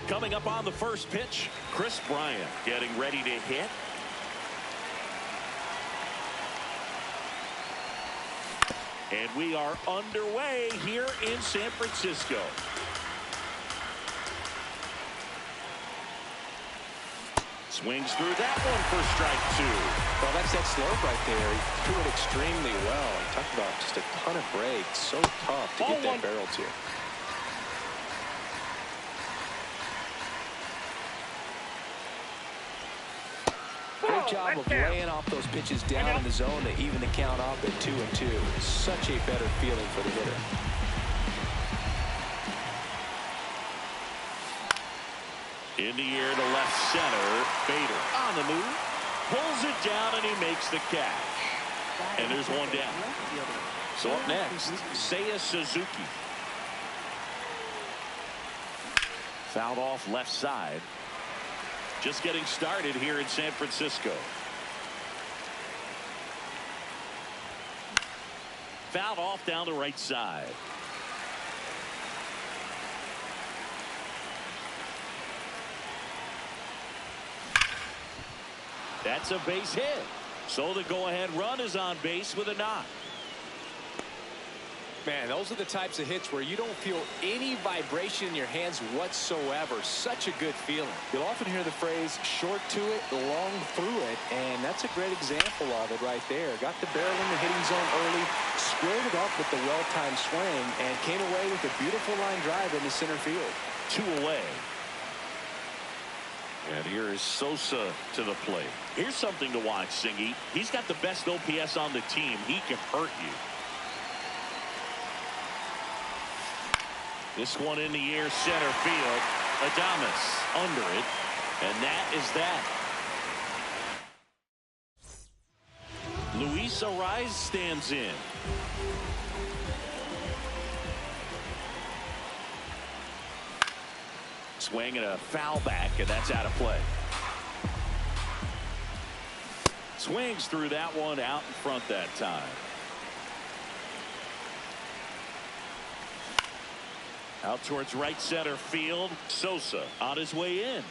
Coming up on the first pitch, Chris Bryant getting ready to hit. And we are underway here in San Francisco. Swings through that one for strike 2. Well, that's that slope right there. He threw it extremely well. Talked about just a ton of breaks. So tough to get that barrel to. Great job of laying off those pitches down in the zone to even the count up at 2-2. Such a better feeling for the hitter. In the air to left center. Bader on the move. Pulls it down and he makes the catch. And there's one down. So up next, Seiya Suzuki. Fouled off left side. Just getting started here in San Francisco. Fouled off down the right side. That's a base hit. So the go-ahead run is on base with a knock. Man, those are the types of hits where you don't feel any vibration in your hands whatsoever. Such a good feeling. You'll often hear the phrase, short to it, long through it, and that's a great example of it right there. Got the barrel in the hitting zone early, squared it up with the well-timed swing, and came away with a beautiful line drive into center field. 2 away. And here is Sosa to the plate. Here's something to watch, Singy. He's got the best OPS on the team. He can hurt you. This one in the air, center field. Adames under it. And that is that. Luis Ariz stands in. Swing and a foul back, and that's out of play. Swings through that one out in front that time. Out towards right center field. Sosa on his way in.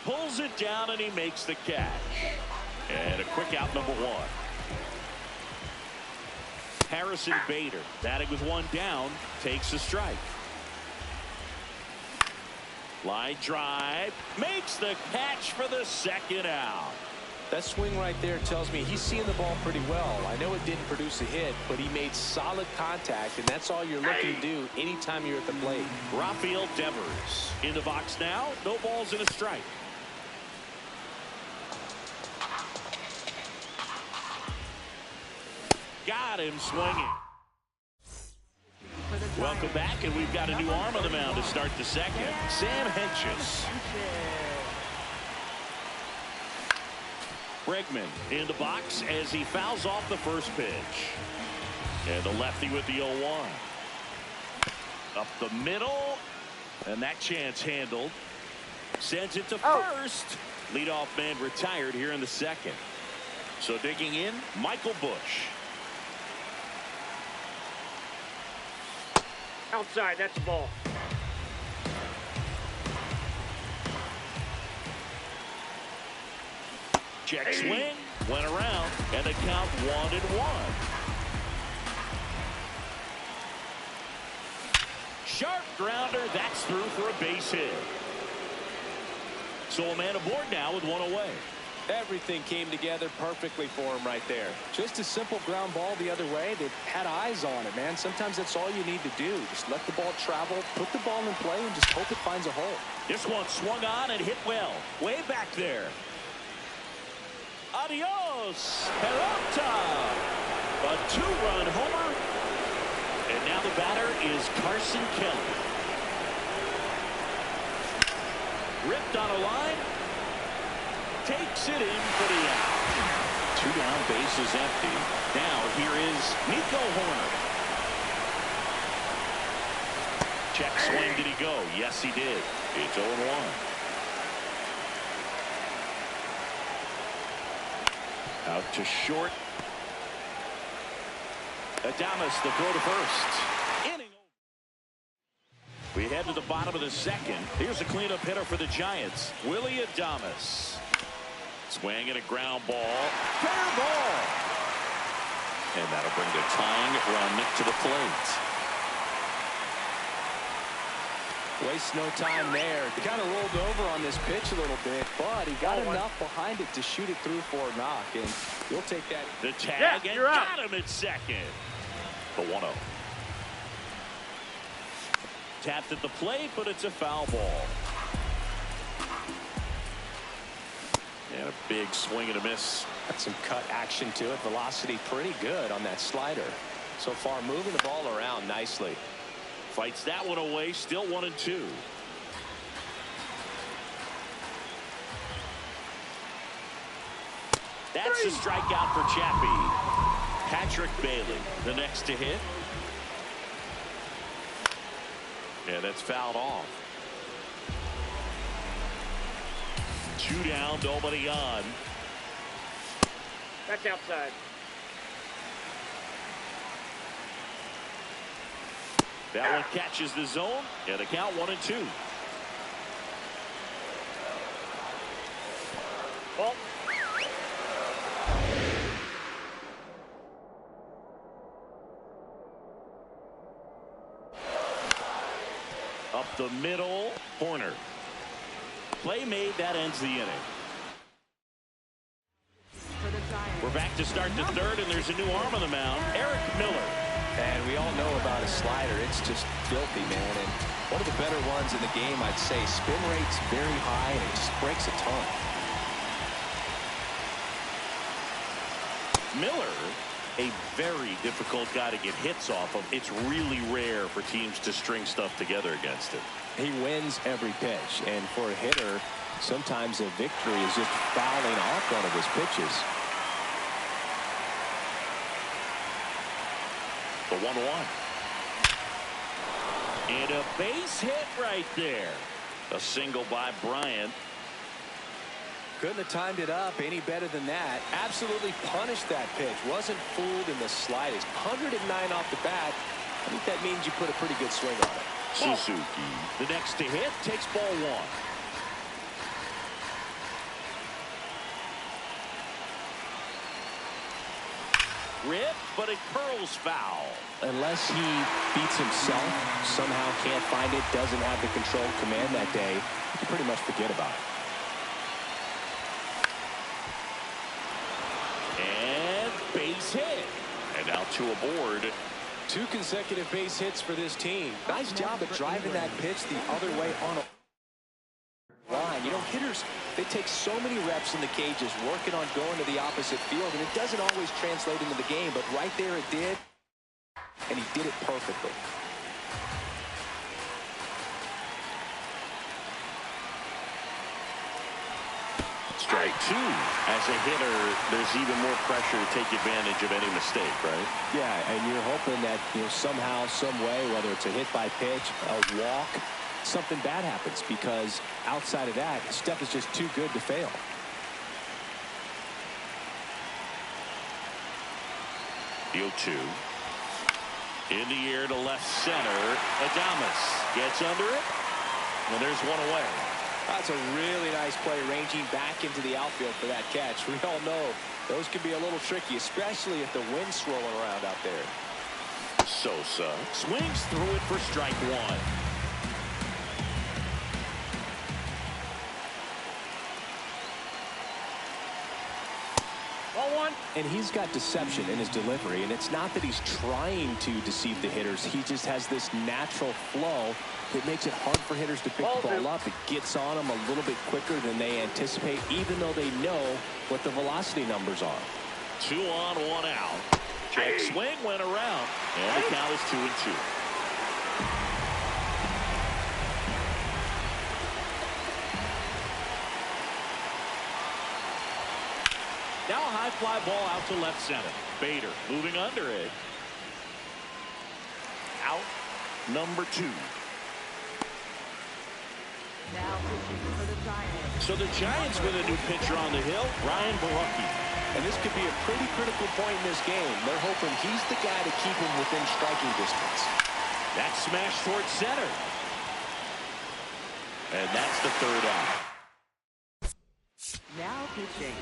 Pulls it down and he makes the catch. And a quick out, number 1. Harrison Bader batting with 1 down takes a strike. Line drive makes the catch for the 2nd out. That swing right there tells me he's seeing the ball pretty well. I know it didn't produce a hit, but he made solid contact, and that's all you're looking to do anytime you're at the plate. Rafael Devers in the box now. No balls and a strike. Got him swinging. Welcome back, and we've got a new arm on the mound to start the 2nd. Sam Hentges. Bregman in the box as he fouls off the first pitch. And the lefty with the 0-1. Up the middle. And that chance handled. Sends it to first. Leadoff man retired here in the 2nd. So digging in, Michael Busch. Outside, that's a ball. Check swing, went around, and the count 1-1. Sharp grounder, that's through for a base hit. So a man aboard now with 1 away. Everything came together perfectly for him right there. Just a simple ground ball the other way. They had eyes on it, man. Sometimes that's all you need to do. Just let the ball travel, put the ball in play, and just hope it finds a hole. This one swung on and hit well. Way back there. Adios, Peralta. A 2-run homer. And now the batter is Carson Kelly. Ripped on a line. Takes it in for the out. 2 down, bases empty. Now here is Nico Horner. Check swing. Did he go? Yes, he did. It's 0-1. Out to short. Adames, the throw to first. Inning. We head to the bottom of the second. Here's a cleanup hitter for the Giants, Willie Adames. Swing and a ground ball. Fair ball. And that'll bring the tying run to the plate. Waste no time there. He kind of rolled over on this pitch a little bit, but he got enough behind it to shoot it through for a knock, and you'll take that. The tag, and got him at second. The 1-0. Tapped at the plate, but it's a foul ball. And a big swing and a miss. Got some cut action to it. Velocity pretty good on that slider. So far, moving the ball around nicely. Fights that one away. Still 1-2. That's a strikeout for Chappie. Patrick Bailey, the next to hit. Yeah, that's fouled off. 2 down, nobody on. That's outside. That one catches the zone, and the count 1-2. Ball. Up the middle, Horner. Play made, that ends the inning. We're back to start the third, and there's a new arm on the mound, Eric Miller. And we all know about a slider. It's just filthy, man. And one of the better ones in the game, I'd say. Spin rate's very high, and it just breaks a ton. Miller, a very difficult guy to get hits off of. It's really rare for teams to string stuff together against him. He wins every pitch, and for a hitter, sometimes a victory is just fouling off one of his pitches. The 1-1. And a base hit right there. A single by Bryant. Couldn't have timed it up any better than that. Absolutely punished that pitch. Wasn't fooled in the slightest. 109 off the bat. I think that means you put a pretty good swing on it. Suzuki, the next to hit, takes ball 1. Rip, but it curls foul. Unless he beats himself, somehow can't find it, doesn't have the control command that day, you can pretty much forget about it. And base hit. And now 2 aboard. 2 consecutive base hits for this team. Nice job of driving that pitch the other way on a line. You know, hitters, they take so many reps in the cages working on going to the opposite field, and it doesn't always translate into the game, but right there it did, and he did it perfectly. Strike 2. As a hitter, there's even more pressure to take advantage of any mistake, right? Yeah, and you're hoping that, you know, somehow, some way, whether it's a hit by pitch, a walk, something bad happens, because outside of that, stuff is just too good to fail. The 0-2. In the air to left center. Adames gets under it. And there's one away. That's a really nice play, ranging back into the outfield for that catch. We all know those can be a little tricky, especially if the wind's swirling around out there. Sosa swings through it for strike 1. Ball 1. And he's got deception in his delivery, and it's not that he's trying to deceive the hitters. He just has this natural flow that makes it hard for hitters to pick the ball up. It gets on them a little bit quicker than they anticipate, even though they know what the velocity numbers are. 2 on, 1 out. Check swing went around, and the count is 2-2. fly ball out to left center. Bader moving under it. Out number 2. Now pitching for the Giants. So the Giants with a new pitcher on the hill, Ryan Barucki. And this could be a pretty critical point in this game. They're hoping he's the guy to keep him within striking distance. That smash towards center. And that's the 3rd out. Now pitching.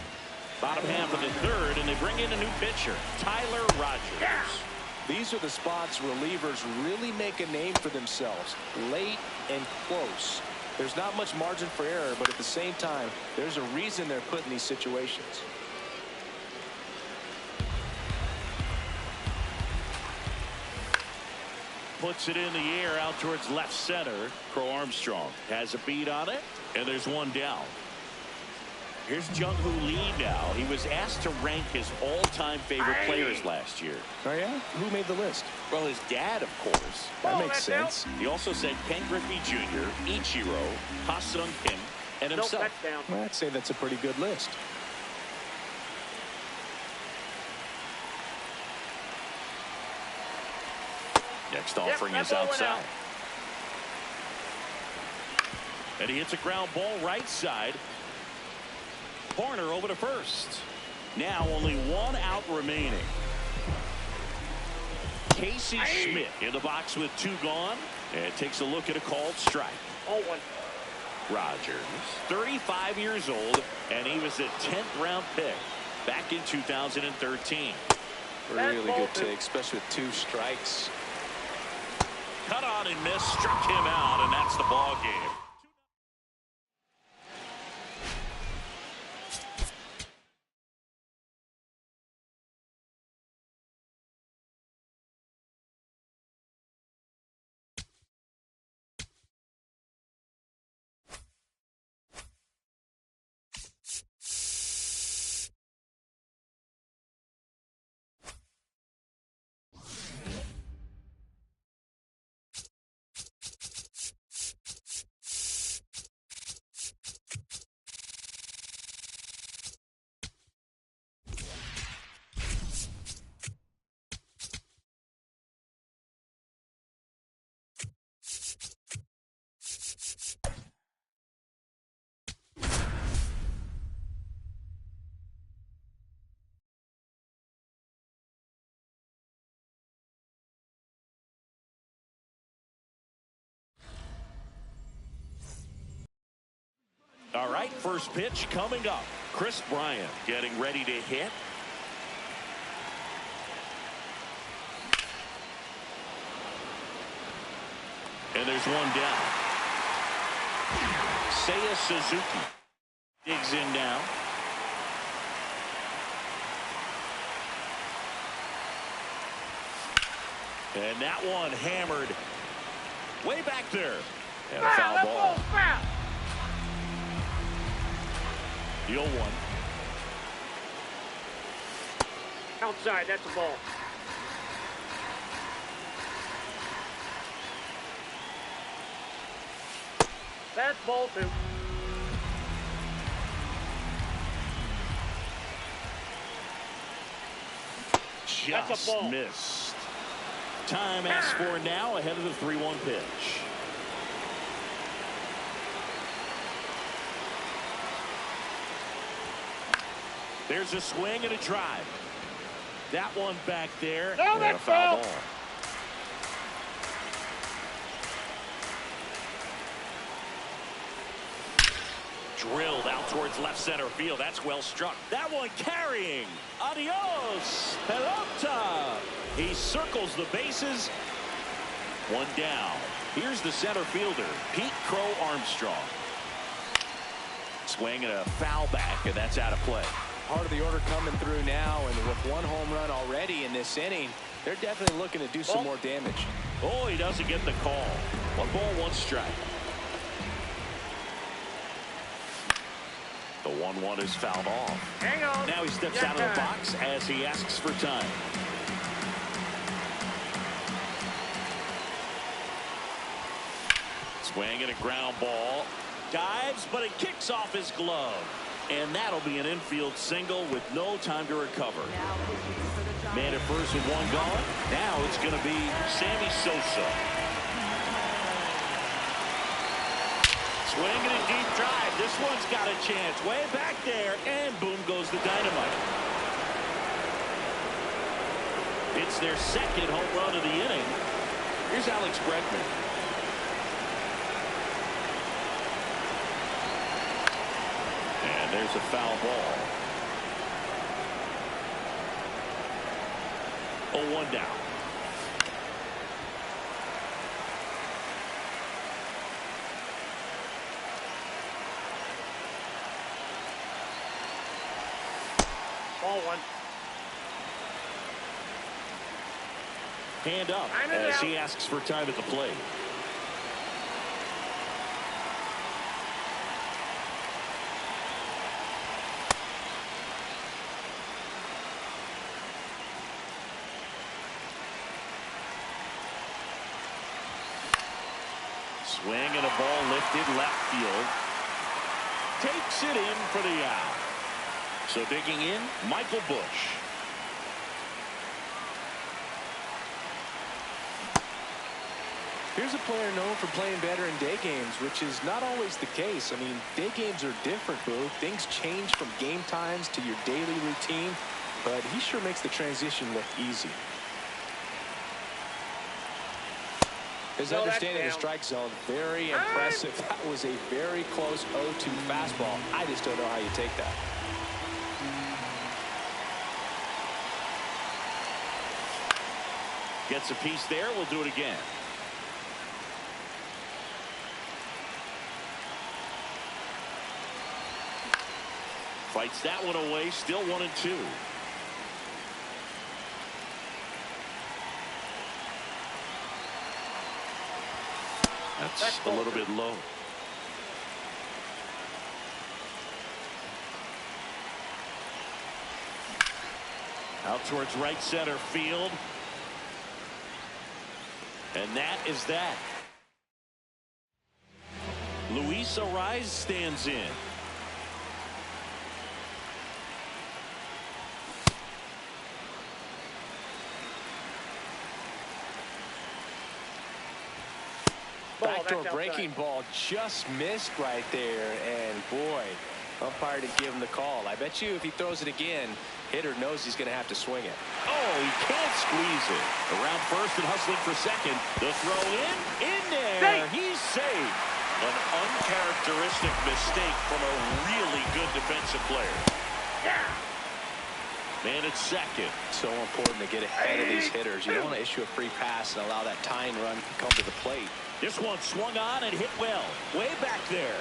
Bottom half of the 3rd, and they bring in a new pitcher, Tyler Rogers. These are the spots relievers really make a name for themselves, late and close. There's not much margin for error, but at the same time, there's a reason they're put in these situations. Puts it in the air out towards left center. Crow Armstrong has a beat on it, and there's one down. Here's Jung-Hoo Lee now. He was asked to rank his all-time favorite players last year. Oh, yeah? Who made the list? Well, his dad, of course. That makes sense. He also said Ken Griffey Jr., Ichiro, Ha-Sung Kim, and himself. Nope, that's down. Well, I'd say that's a pretty good list. Next offering is outside. And he hits a ground ball right side. Corner over to first. Now only 1 out remaining. Casey Schmidt in the box with 2 gone. And takes a look at a called strike. 0-1. Rogers, 35 years old, and he was a 10th round pick back in 2013. Really good take, especially with 2 strikes. Cut on and miss, struck him out, and that's the ball game. All right, first pitch coming up. Chris Bryant getting ready to hit. And there's one down. Seiya Suzuki digs in now. And that one hammered way back there. And a foul ball. The 0-1. Outside, that's a ball. That's ball 2. That's a ball. Missed. Time asked for now ahead of the 3-1 pitch. There's a swing and a drive. That one back there. No, And a foul ball. Drilled out towards left center field. That's well struck. That one carrying. Adios, pelota. He circles the bases. One down. Here's the center fielder, Pete Crow Armstrong. Swing and a foul back, and that's out of play. Part of the order coming through now, and with 1 home run already in this inning, they're definitely looking to do some more damage. Oh, he doesn't get the call. 1 ball, 1 strike. The 1-1 is fouled off. Hang on. Now he steps out of the box as he asks for time. Swing and a ground ball. Dives, but it kicks off his glove. And that'll be an infield single with no time to recover. Now pitching for the Giants. Man at first with one gone. Now it's going to be Sammy Sosa. Swinging a deep drive. This one's got a chance. Way back there. And boom goes the dynamite. It's their second home run of the inning. Here's Alex Bregman. And there's a foul ball. 0-1 down. Ball one. Hand up as he asks for time at the plate. Swing and a ball lifted left field. Takes it in for the out. So digging in, Michael Busch. Here's a player known for playing better in day games, which is not always the case. I mean, day games are different, Boo. Things change from game times to your daily routine, but he sure makes the transition look easy. His understanding of the strike zone, very impressive. That was a very close 0-2 fastball. I just don't know how you take that. Gets a piece there. We'll do it again. Fights that one away. Still 1-2. That's a little bit low. Out towards right center field. And that is that. Luis Ariz stands in. Backdoor breaking ball just missed right there, and boy, umpire didn't give him the call. I bet you if he throws it again, hitter knows he's going to have to swing it. Oh, he can't squeeze it. Around first and hustling for second. The throw in there. He's safe. An uncharacteristic mistake from a really good defensive player. Man at second. So important to get ahead of these hitters. You don't want to issue a free pass and allow that tying run to come to the plate. This one swung on and hit well. Way back there.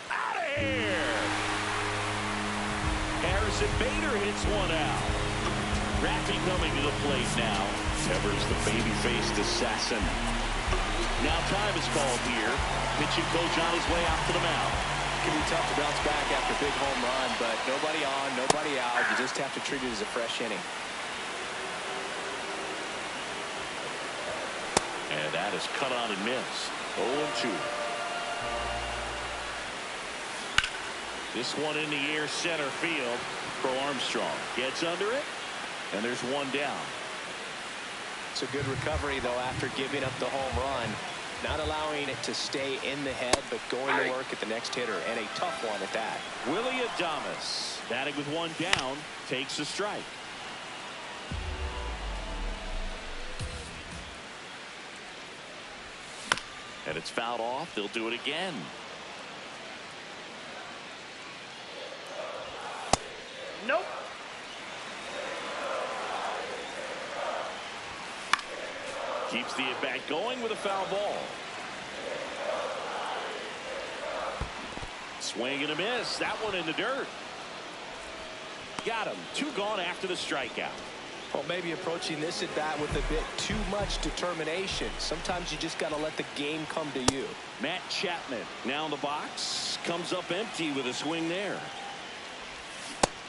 Out of here. Harrison Bader hits one out. Raffy coming to the plate now. Devers the baby-faced assassin. Now time is called here. Pitching coach on his way out to the mound. It can be tough to bounce back after a big home run, but nobody on, nobody out. You just have to treat it as a fresh inning. And that is cut on and missed. 0-2. This one in the air center field. Pro Armstrong gets under it, and there's one down. It's a good recovery, though, after giving up the home run. Not allowing it to stay in the head, but going to work at the next hitter, and a tough one at that. Willie Adames, batting with one down, takes a strike. And it's fouled off. They'll do it again. Nope. Keeps the at-bat going with a foul ball. Swing and a miss. That one in the dirt. Got him. Two gone after the strikeout. Well, maybe approaching this at bat with a bit too much determination. Sometimes you just got to let the game come to you. Matt Chapman now in the box. Comes up empty with a swing there.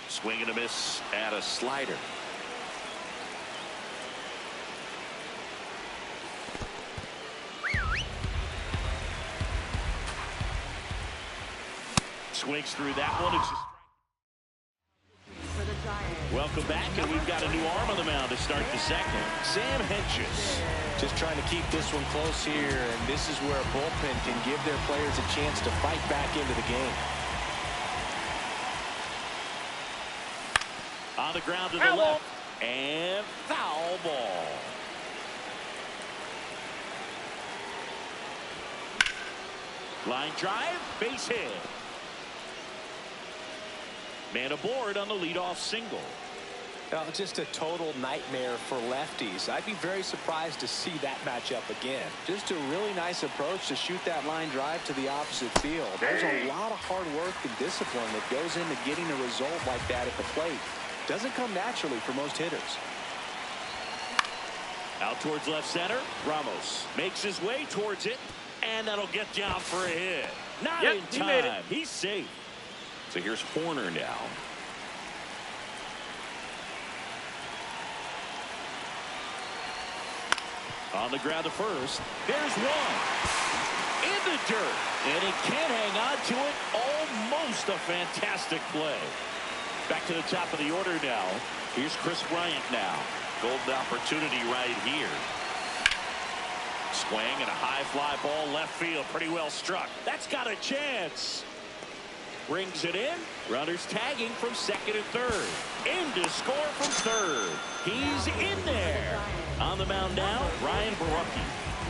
Swing and a miss at a slider. swings through that one. It's just... For the Giants. Welcome back, and we've got a new arm on the mound to start the second. Sam Hentges. Just trying to keep this one close here, and this is where a bullpen can give their players a chance to fight back into the game. On the ground to the Foul left. And foul ball. Line drive, base hit. Man aboard on the leadoff single. Just a total nightmare for lefties. I'd be very surprised to see that matchup again. Just a really nice approach to shoot that line drive to the opposite field. There's a lot of hard work and discipline that goes into getting a result like that at the plate. Doesn't come naturally for most hitters. Out towards left center. Ramos makes his way towards it, and that'll get down for a hit. Not in He made it. time. He's safe. So here's Horner now. On the ground to first. There's one. In the dirt. And he can't hang on to it. Almost a fantastic play. Back to the top of the order now. Here's Chris Bryant now. Golden opportunity right here. Swing and a high fly ball left field. Pretty well struck. That's got a chance. Brings it in. Runners tagging from second and third. In to score from third. He's in there. On the mound now, Ryan Barucki.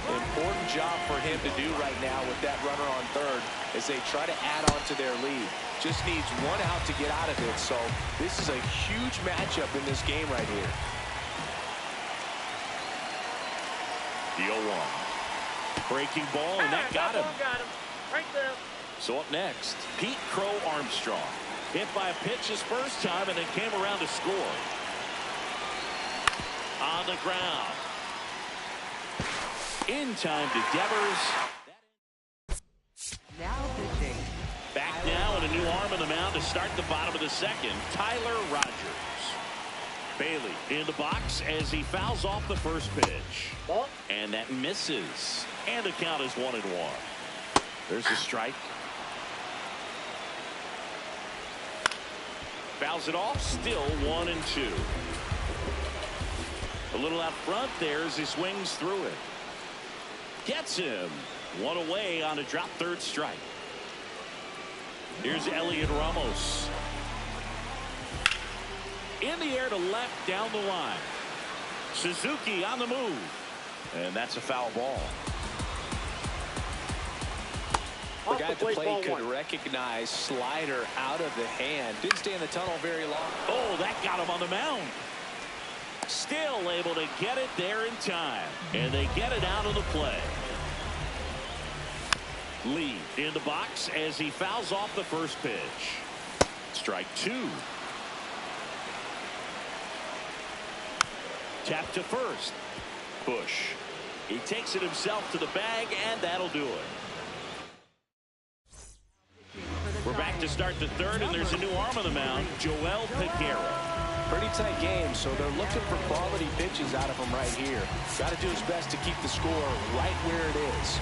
Important job for him to do right now with that runner on third as they try to add on to their lead. Just needs one out to get out of it. So this is a huge matchup in this game right here. The 0-1. Breaking ball, and that got him. Got him. Right there. So up next, Pete Crow Armstrong. Hit by a pitch his first time and then came around to score. On the ground. In time to Devers. Now pitching. Back now and a new arm on the mound to start the bottom of the second. Tyler Rogers. Bailey in the box as he fouls off the first pitch. Ball. And that misses. And the count is 1-1. There's a strike. Fouls it off. Still 1-2. A little out front there as he swings through it. Gets him. One away on a drop third strike. Here's Elliot Ramos. In the air to left down the line. Suzuki on the move. And that's a foul ball. The guy at the plate could recognize slider out of the hand. Didn't stay in the tunnel very long. Oh, that got him on the mound. Still able to get it there in time. And they get it out of the play. Lee in the box as he fouls off the first pitch. Strike two. Tap to first. Bush. He takes it himself to the bag, and that'll do it. We're back to start the third, and there's a new arm on the mound, Joel Peguero. Pretty tight game, so they're looking for quality pitches out of him right here. Got to do his best to keep the score right where it is.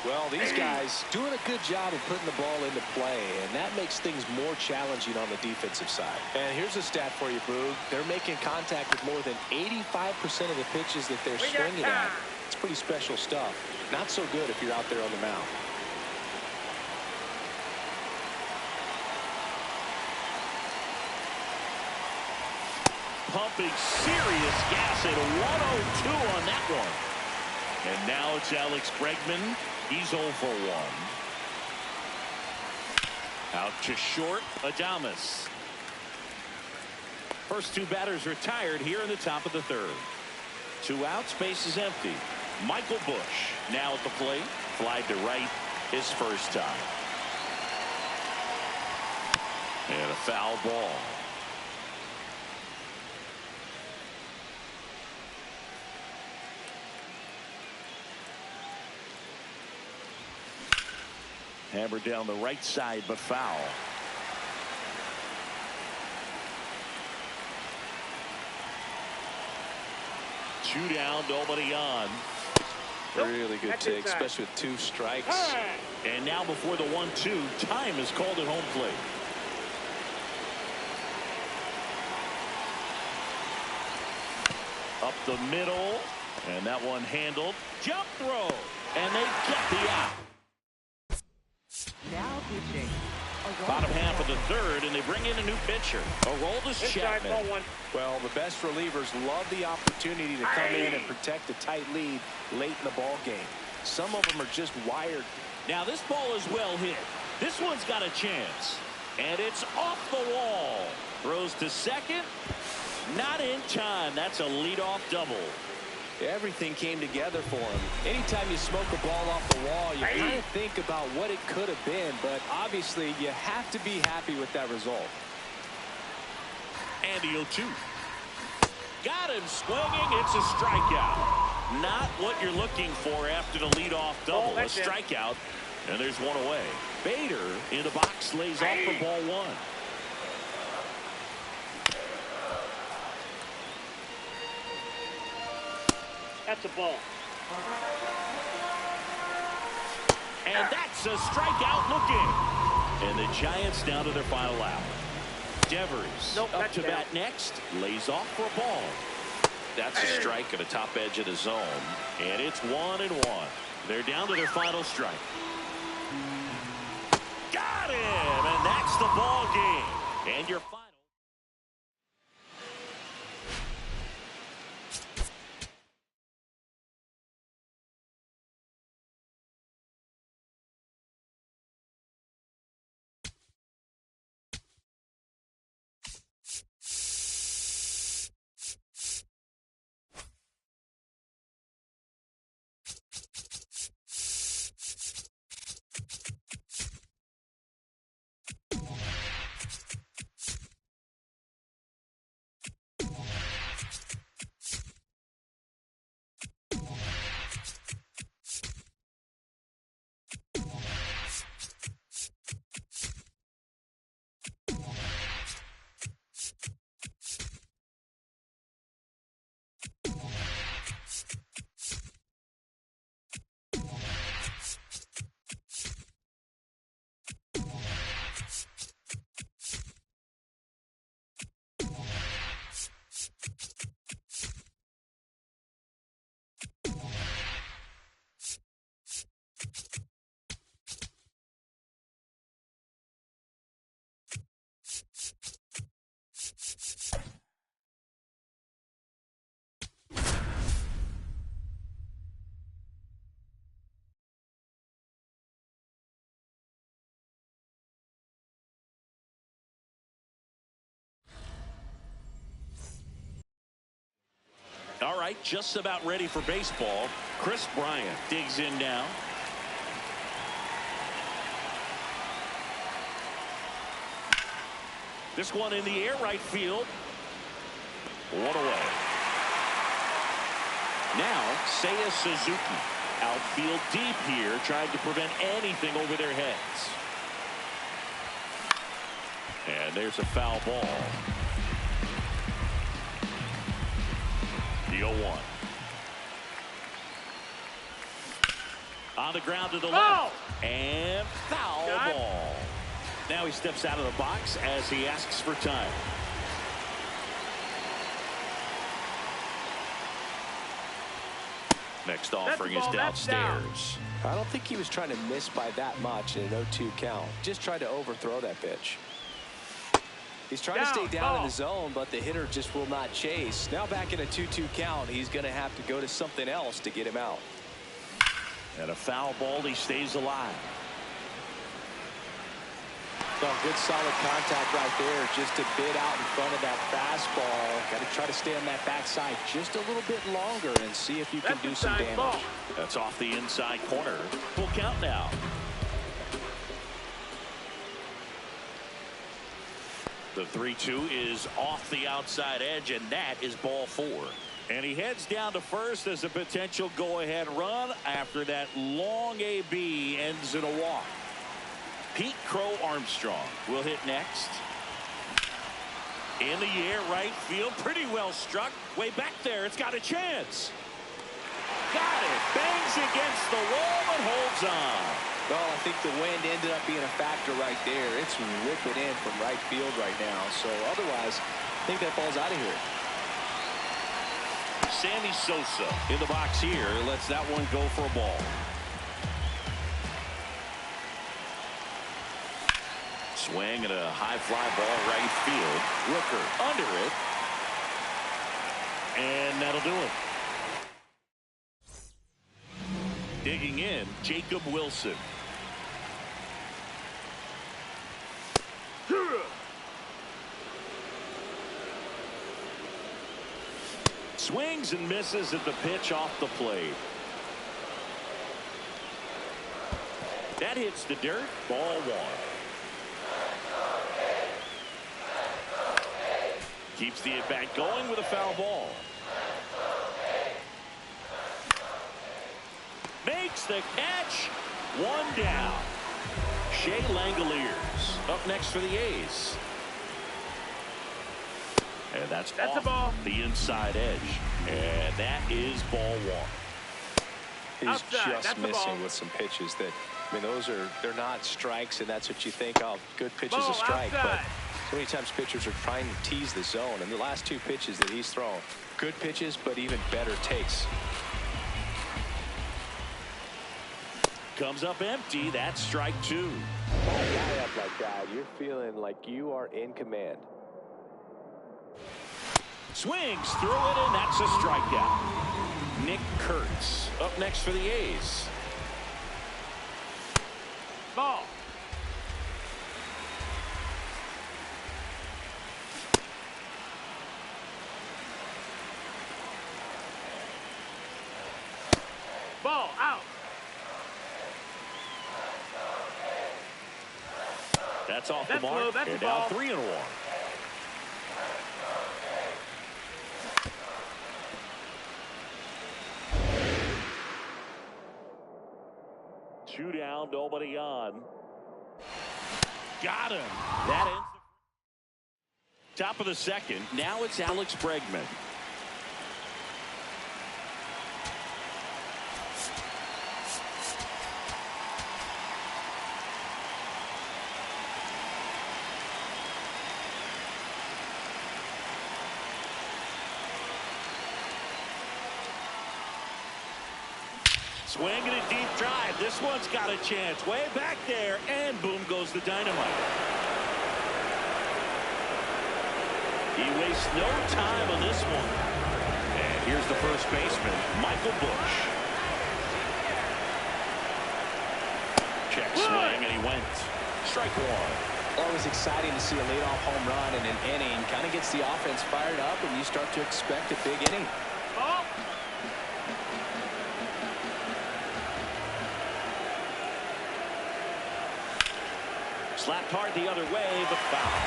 Well, these guys doing a good job of putting the ball into play, and that makes things more challenging on the defensive side. And here's a stat for you, Boog. They're making contact with more than 85% of the pitches that they're swinging at. It's pretty special stuff. Not so good if you're out there on the mound. Pumping serious gas at 102 on that one. And now it's Alex Bregman. He's 0 for 1. Out to short, Adames. First two batters retired here in the top of the third. 2 outs, base is empty. Michael Bush now at the plate. Fly to right his first time. And a foul ball. Hammered down the right side, but foul. Two down, nobody on. Really good That's take, inside. especially with 2 strikes. And now before the 1-2, time is called at home plate. Up the middle, and that one handled. Jump throw, and they get the out. Now pitching. Bottom half of the third, and they bring in a new pitcher. Aroldis Inside, ball Chapman. 1. Well, the best relievers love the opportunity to come in and protect a tight lead late in the ball game. Some of them are just wired. Now this ball is well hit. This one's got a chance, and it's off the wall. Throws to second. Not in time. That's a leadoff double. Everything came together for him. Anytime you smoke a ball off the wall, you kind of think about what it could have been, but obviously you have to be happy with that result. And the 0-2. Got him swinging. It's a strikeout. Not what you're looking for after the leadoff double. A strikeout, and there's one away. Bader in the box lays off for ball 1. That's a ball. And that's a strikeout looking. And the Giants down to their final out. Devers up to bat next. Lays off for a ball. That's a strike at the top edge of the zone. And it's 1-1. They're down to their final strike. Got him! And that's the ball game. And your final. All right, just about ready for baseball. Chris Bryant digs in now. This one in the air, right field. One away. Now, Seiya Suzuki. Outfield deep here, trying to prevent anything over their heads. And there's a foul ball. The 0-1. On the ground to the left. And foul ball. Now he steps out of the box as he asks for time. Next offering is downstairs. I don't think he was trying to miss by that much in an 0-2 count. Just tried to overthrow that pitch. He's trying to stay down in the zone, but the hitter just will not chase. Now back in a 2-2 count, he's going to have to go to something else to get him out. And a foul ball, he stays alive. So good solid contact right there, just a bit out in front of that fastball. Got to try to stay on that backside just a little bit longer and see if you can do some damage. That's off the inside corner. Full count now. The 3-2 is off the outside edge, and that is ball 4. And he heads down to first as a potential go-ahead run after that long AB ends in a walk. Pete Crow Armstrong will hit next. In the air, right field, pretty well struck. Way back there, it's got a chance. got it. Bangs against the wall and holds on. Well, I think the wind ended up being a factor right there. It's whipping in from right field right now. So otherwise, I think that ball's out of here. Sammy Sosa in the box here. Lets that one go for a ball. Swing and a high fly ball right field. Rooker under it. And that'll do it. Digging in, Jacob Wilson. Swings and misses at the pitch off the plate. That hits the dirt. Ball one. Keeps the at-bat going with a foul ball. Makes the catch. One down. Shea Langoliers up next for the A's. And that's a ball. The inside edge. And that is ball one. He's Outside. just missing with some pitches that, I mean, they're not strikes, and that's what you think of. Good pitch is a strike, outside. but so many times pitchers are trying to tease the zone, and the last two pitches that he's thrown, good pitches, but even better takes. Comes up empty. That's strike two. A guy up like that, you're feeling like you are in command. Swings through it, and that's a strikeout. Nick Kurtz up next for the A's. Ball. Ball out. That's off the That's mark. low. That's They're a down ball. 3-1. Two down, nobody on. Got him. That ends the top of the second. Now it's Alex Bregman. Swing and a deep drive. This one's got a chance. Way back there, and boom goes the dynamite. He wastes no time on this one. And here's the first baseman, Michael Bush. Check swing, and he went. Strike one. Always exciting to see a leadoff home run in an inning. Kind of gets the offense fired up, and you start to expect a big inning. Ball. Slapped hard the other way, but foul.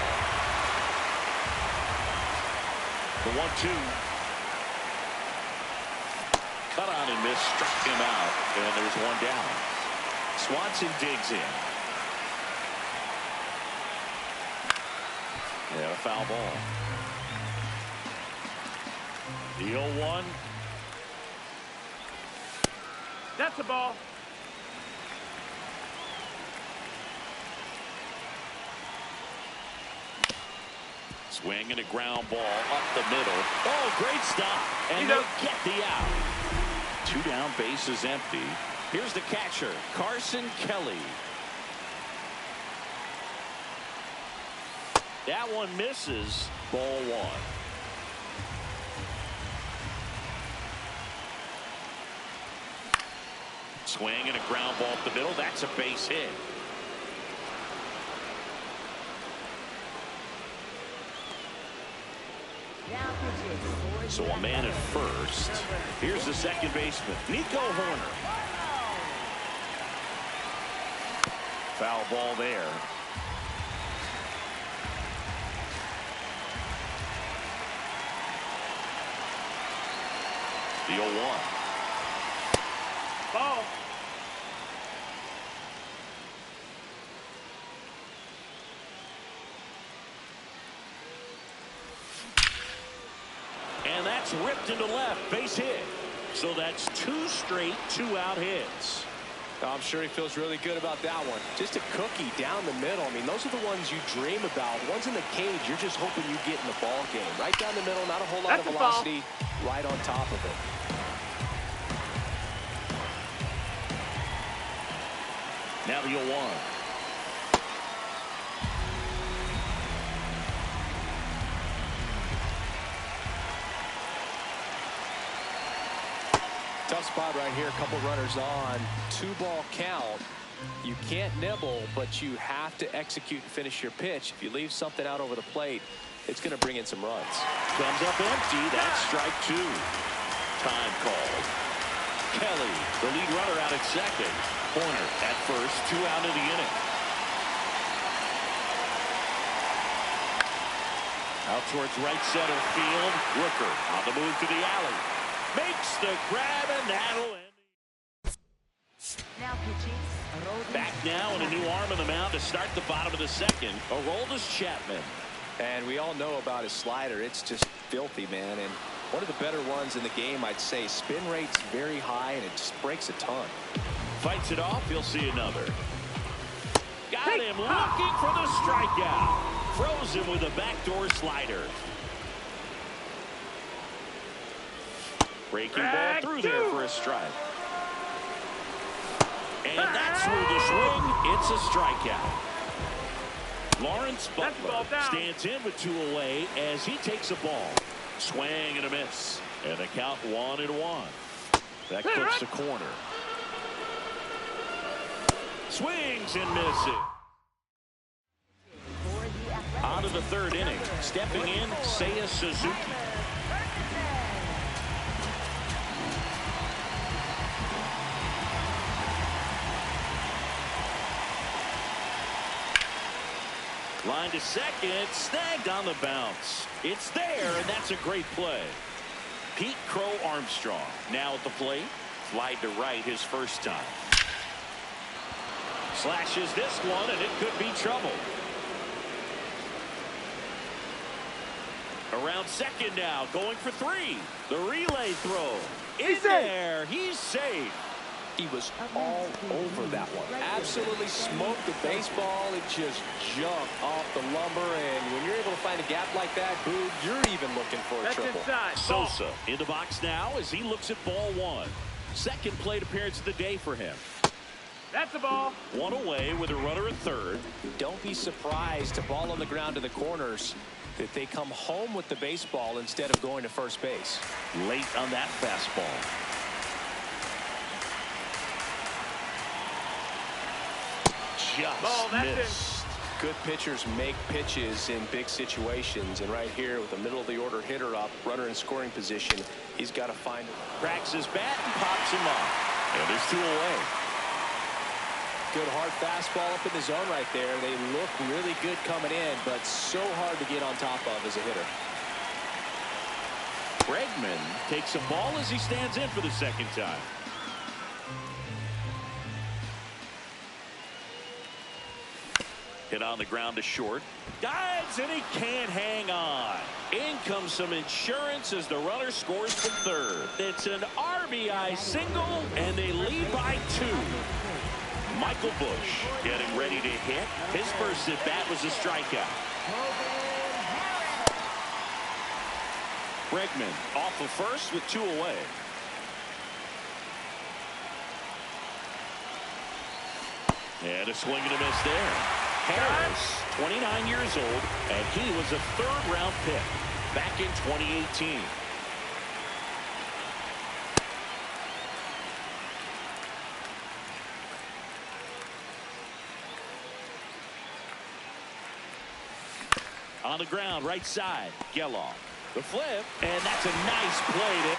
The 1-2. Cut on and missed, struck him out, and there's one down. Swanson digs in. And a foul ball. The 0-1. That's a ball. Swing and a ground ball up the middle. Oh, great stop. And they get the out. Two down, base is empty. Here's the catcher, Carson Kelly. That one misses. Ball one. Swing and a ground ball up the middle. That's a base hit. So a man at first. Here's the second baseman, Nico Horner. Foul ball there. The 0-1. Ball. And that's ripped into left. Base hit. So that's 2 straight 2-out hits. I'm sure he feels really good about that one. Just a cookie down the middle. I mean, those are the ones you dream about. Ones in the cage, you're just hoping you get in the ball game. Right down the middle, not a whole lot of velocity, right on top of it. Now the 0-1. Tough spot right here. A couple runners on. 2-ball count. You can't nibble, but you have to execute and finish your pitch. If you leave something out over the plate, it's going to bring in some runs. Comes up empty. That's strike 2. Time called. Kelly, the lead runner, out at second. Horner at first. 2 out of the inning. Out towards right center field. Rooker on the move to the alley. Makes the grab, and that'll end. Now pitching. Back now, and a new arm on the mound to start the bottom of the second. Aroldis Chapman. And we all know about his slider. It's just filthy, man. And one of the better ones in the game, I'd say. Spin rate's very high, and it just breaks a ton. Fights it off. He'll see another. Got him looking for the strikeout. Froze him with a backdoor slider. Breaking ball through there for a strike. And that's through the swing. It's a strikeout. Lawrence Butler stands in with 2 away as he takes a ball. Swing and a miss. And the count 1-1. That clips the corner. Swings and misses. On to the 3rd inning. Stepping in, Seiya Suzuki. Line to second, snagged on the bounce. It's there, and that's a great play. Pete Crow Armstrong now at the plate. Flied to right his first time. Slashes this one, and it could be trouble. Around second now, going for 3. The relay throw. In there, he's safe. He was all over that one. Absolutely smoked the baseball. It just jumped off the lumber. And when you're able to find a gap like that, Boog, you're even looking for a triple. Sosa in the box now as he looks at ball 1. Second plate appearance of the day for him. That's a ball. 1 away with a runner at third. Don't be surprised to ball on the ground to the corners that they come home with the baseball instead of going to first base. Late on that fastball. Just missed. Good pitchers make pitches in big situations, and right here with the middle of the order hitter up, runner in scoring position, he's got to find it. Cracks his bat and pops him up. And there's 2 away. Good hard fastball up in the zone right there. They look really good coming in, but so hard to get on top of as a hitter. Bregman takes a ball as he stands in for the second time. Hit on the ground to short. Dives, and he can't hang on. In comes some insurance as the runner scores from third. It's an RBI single, and they lead by 2. Michael Busch getting ready to hit. His first at bat was a strikeout. Bregman off of first with 2 away. And a swing and a miss there. Harris, 29 years old, and he was a 3rd-round pick back in 2018. On the ground, right side, Geloff. The flip, and that's a nice play.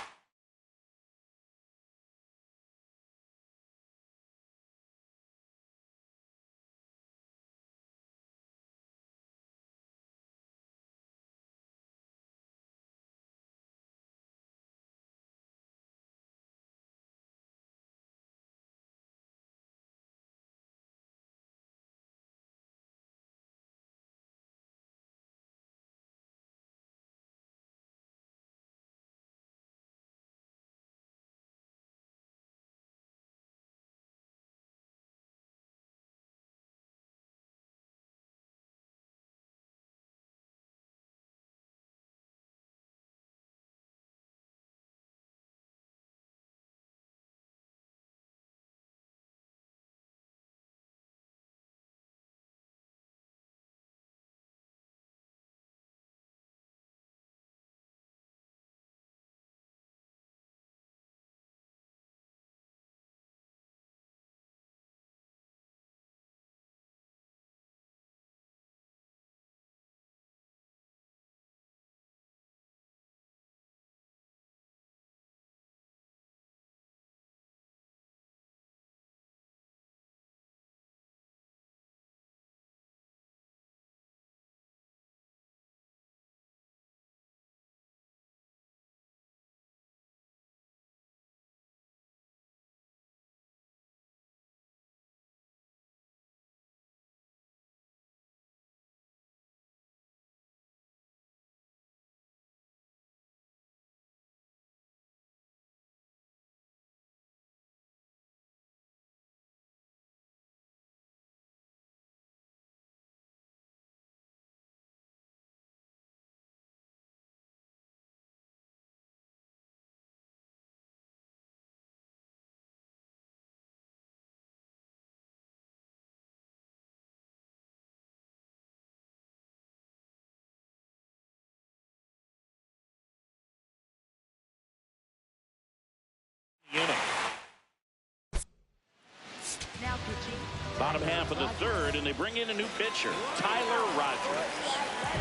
Bottom half of the third, and they bring in a new pitcher, Tyler Rogers.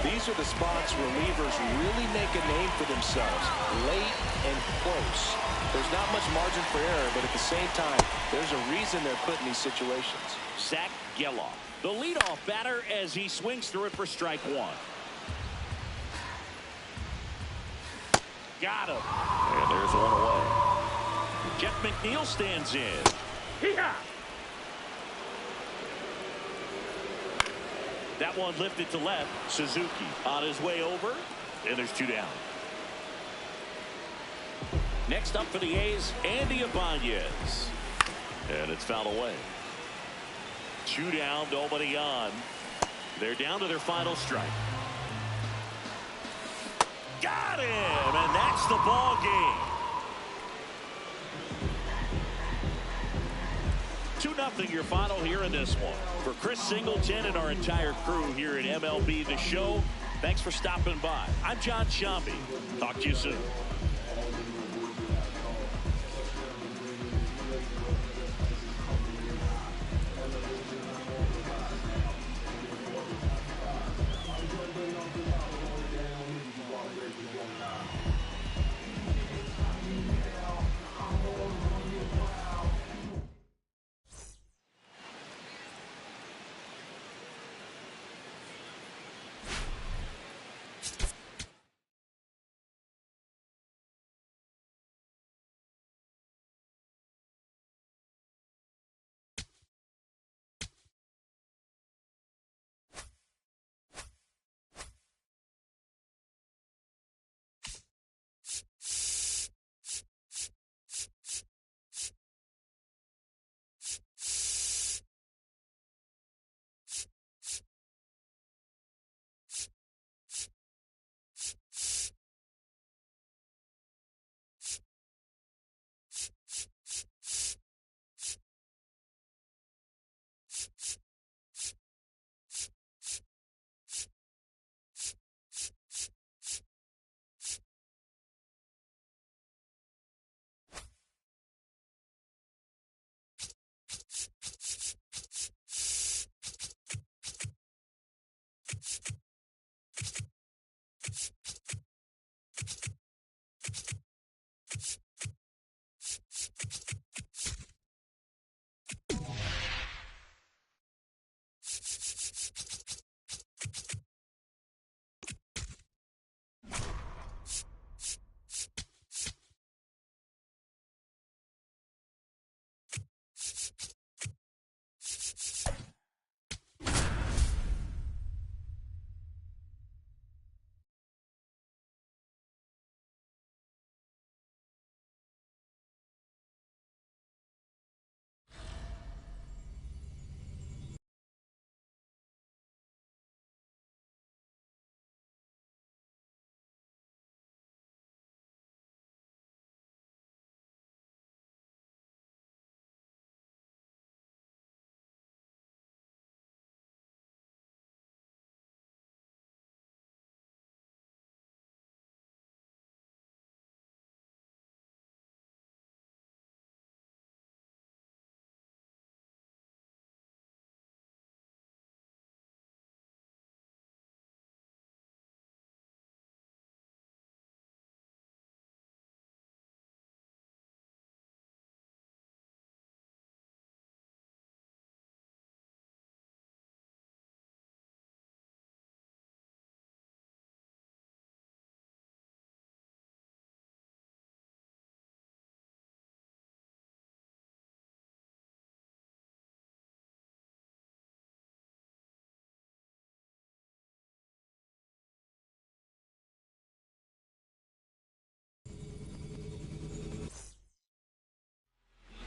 These are the spots relievers really make a name for themselves, late and close. There's not much margin for error, but at the same time, there's a reason they're put in these situations. Zach Geloff, the leadoff batter, as he swings through it for strike one. Got him. And there's one away. Jeff McNeil stands in. Hee-haw! That one lifted to left. Suzuki on his way over, and there's two down. Next up for the A's, Andy Ibanez. And it's fouled away. Two down, nobody on. They're down to their final strike. Got him, and that's the ball game. 2-0 your final here in this one. For Chris Singleton and our entire crew here at MLB The Show, thanks for stopping by. I'm John Shambi. Talk to you soon.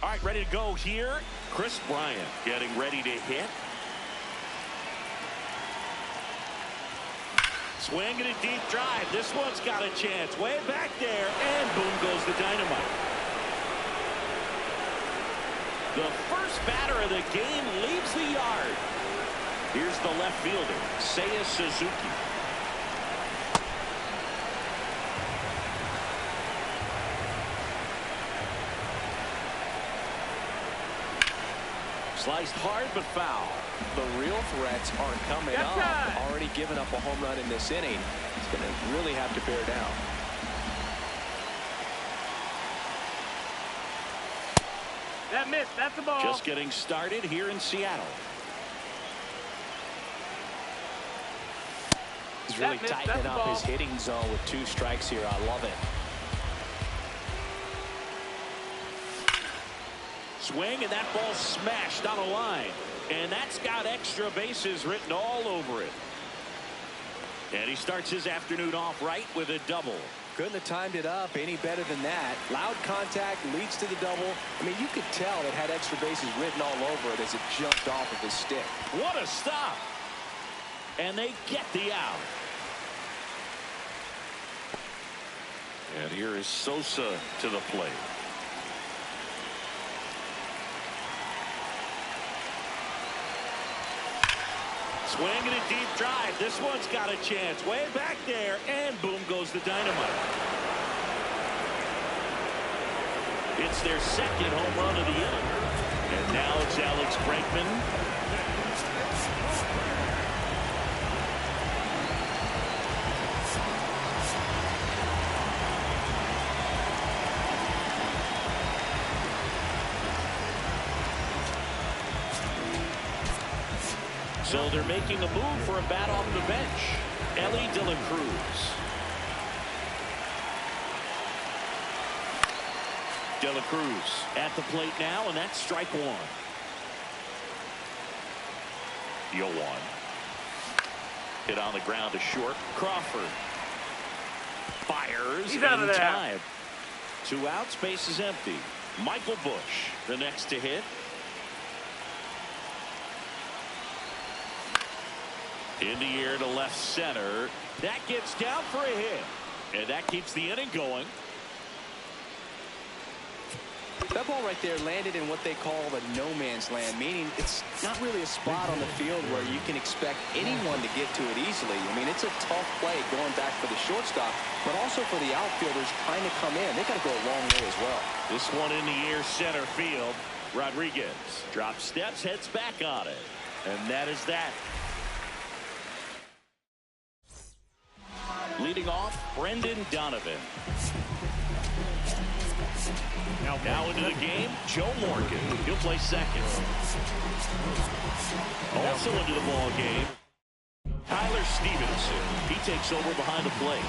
All right, ready to go here. Chris Bryant getting ready to hit. Swing and a deep drive. This one's got a chance. Way back there, and boom goes the dynamite. The first batter of the game leaves the yard. Here's the left fielder, Seiya Suzuki. Sliced hard but foul. The real threats aren't coming up. Already given up a home run in this inning. He's going to really have to bear down. That missed. That's the ball. Just getting started here in Seattle. He's really tightening up his hitting zone with 2 strikes here. I love it. Swing, and that ball smashed on a line. And that's got extra bases written all over it. And he starts his afternoon off right with a double. Couldn't have timed it up any better than that. Loud contact leads to the double. I mean, you could tell it had extra bases written all over it as it jumped off of his stick. What a stop. And they get the out. And here is Sosa to the plate. Swinging a deep drive. This one's got a chance. Way back there. And boom goes the dynamite. It's their second home run of the inning. And now it's Alex Bregman. So they're making a move for a bat off the bench. Ellie De La Cruz. De La Cruz at the plate now, and that's strike 1. 0-1. Hit on the ground to short. Crawford fires in time. 2 outs, base is empty. Michael Busch, the next to hit. In the air to left center. That gets down for a hit. And that keeps the inning going. That ball right there landed in what they call the no man's land, meaning it's not really a spot on the field where you can expect anyone to get to it easily. I mean, it's a tough play going back for the shortstop, but also for the outfielders trying to come in. They got to go a long way as well. This one in the air center field. Rodriguez drops steps, heads back on it. And that is that. Leading off, Brendan Donovan. Now into the game, Joe Morgan. He'll play second. Also into the ball game, Tyler Stevenson. He takes over behind the plate.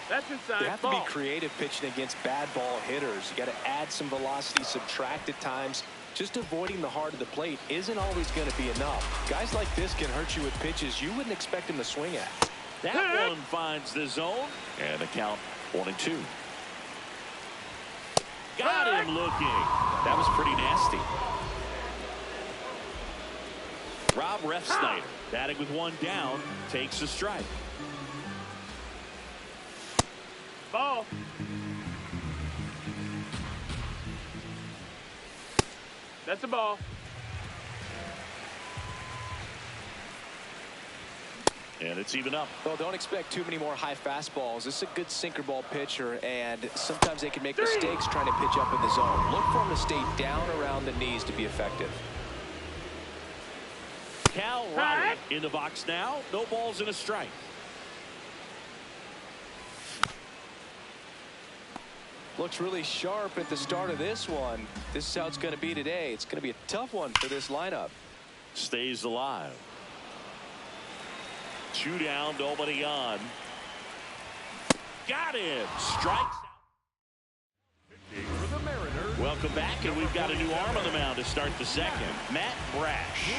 That's inside. You have to be creative pitching against bad ball hitters. You got to add some velocity, subtract at times. Just avoiding the heart of the plate isn't always going to be enough. Guys like this can hurt you with pitches you wouldn't expect him to swing at. That one finds the zone, and the count 1-2. Got him looking. That was pretty nasty. Rob Refsnyder, batting with 1 down, takes a strike. Ball. That's a ball. And it's even up. Well, don't expect too many more high fastballs. This is a good sinker ball pitcher, and sometimes they can make mistakes trying to pitch up in the zone. Look for him to stay down around the knees to be effective. Cal Raleigh in the box now. No balls and a strike. Looks really sharp at the start of this one. This is how it's going to be today. It's going to be a tough one for this lineup. Stays alive. 2 down, nobody on. Got him. Strikes. Welcome back, and we've got a new arm on the mound to start the second. Matt Brash.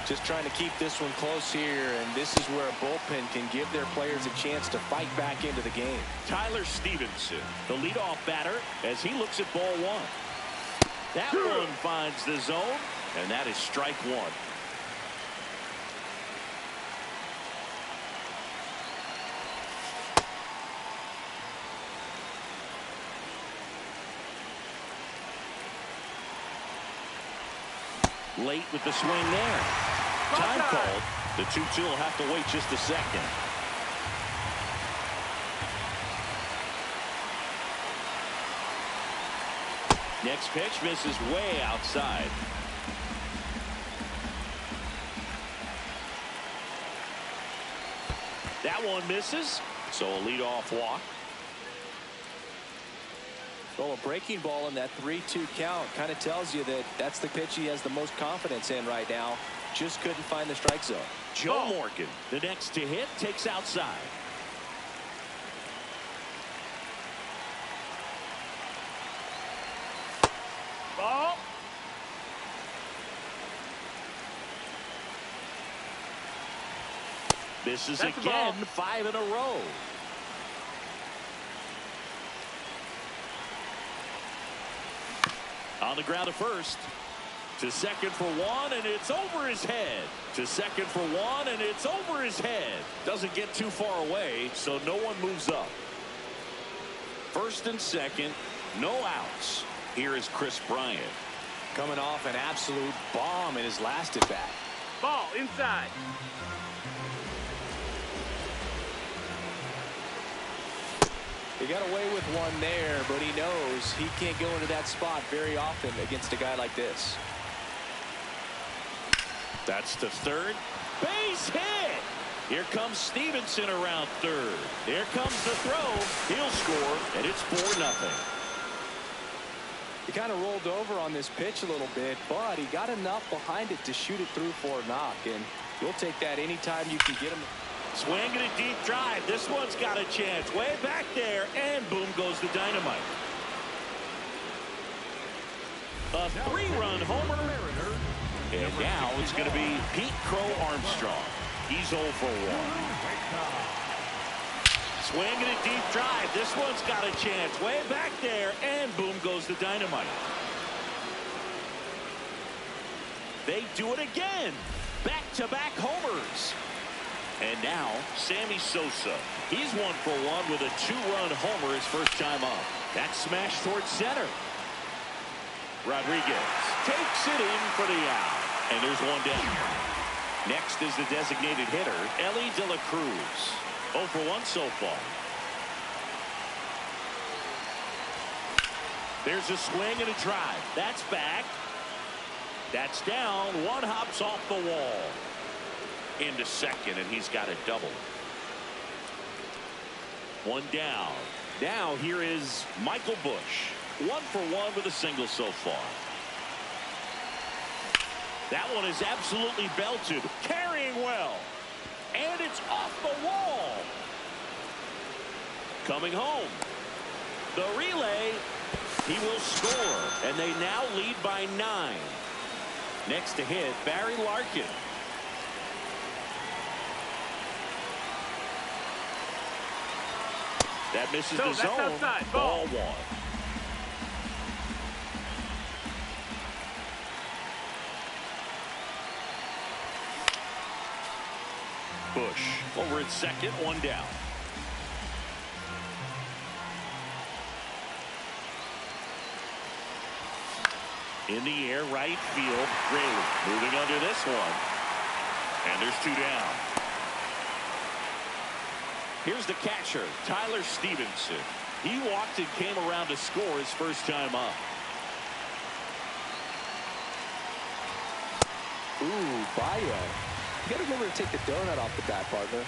Just trying to keep this one close here, and this is where a bullpen can give their players a chance to fight back into the game. Tyler Stevenson, the leadoff batter, as he looks at ball 1. That one finds the zone, and that is strike 1. Late with the swing there. Time called. The 2-2 will have to wait just a second. Next pitch misses way outside. That one misses, so a leadoff walk. Well, a breaking ball in that 3-2 count kind of tells you that that's the pitch he has the most confidence in right now. Just couldn't find the strike zone. Joe Morgan, the next to hit, takes outside. Ball. Misses That's again, 5 in a row. On the ground to first. To second for one, and it's over his head. To second for one, and it's over his head. Doesn't get too far away, so no one moves up. First and second, no outs. Here is Chris Bryant. Coming off an absolute bomb in his last at bat. Ball inside. He got away with one there, but he knows he can't go into that spot very often against a guy like this. That's to third. Base hit. Here comes Stevenson around third. Here comes the throw. He'll score, and it's 4-0. He kind of rolled over on this pitch a little bit, but he got enough behind it to shoot it through for a knock, and you'll take that anytime you can get him. Swinging a deep drive. This one's got a chance. Way back there, and boom goes the dynamite. A 3-run homer. And now it's going to be Pete Crow Armstrong. He's 0 for 1. Swinging a deep drive. This one's got a chance. Way back there, and boom goes the dynamite. They do it again. Back-to-back homers. And now, Sammy Sosa. He's 1 for 1 with a 2-run homer his first time up. That smash towards center. Rodriguez takes it in for the out. And there's one down. Next is the designated hitter, Ellie De La Cruz. 0 for 1 so far. There's a swing and a drive. That's back. That's down. One hops off the wall. Into second, and he's got a double. One down. Now here is Michael Bush. 1 for 1 with a single so far. That one is absolutely belted. Carrying well. And it's off the wall. Coming home. The relay. He will score. And they now lead by 9. Next to hit, Barry Larkin. That misses the zone. Outside. Ball 1. Bush over at second, 1 down. In the air, right field. Rayleigh moving under this one. And there's 2 down. Here's the catcher, Tyler Stevenson. He walked and came around to score his first time up. Ooh, Bayo. You got to remember to take the donut off the bat, partner.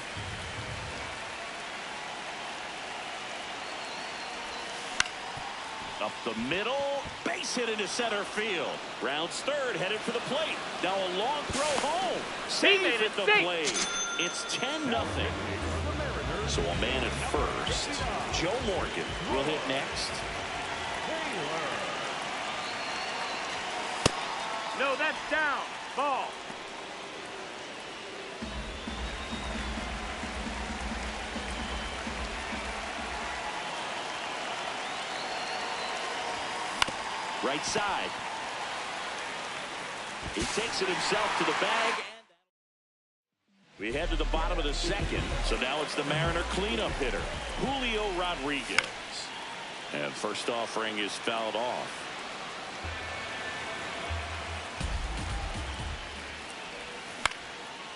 Up the middle, base hit into center field. Rounds third, headed for the plate. Now a long throw home. Safe at the plate. It's 10-0. So a man at first. Joe Morgan will hit next. No, that's down. Ball. Right side. He takes it himself to the bag. We head to the bottom of the second. So now it's the Mariner cleanup hitter, Julio Rodriguez. And first offering is fouled off.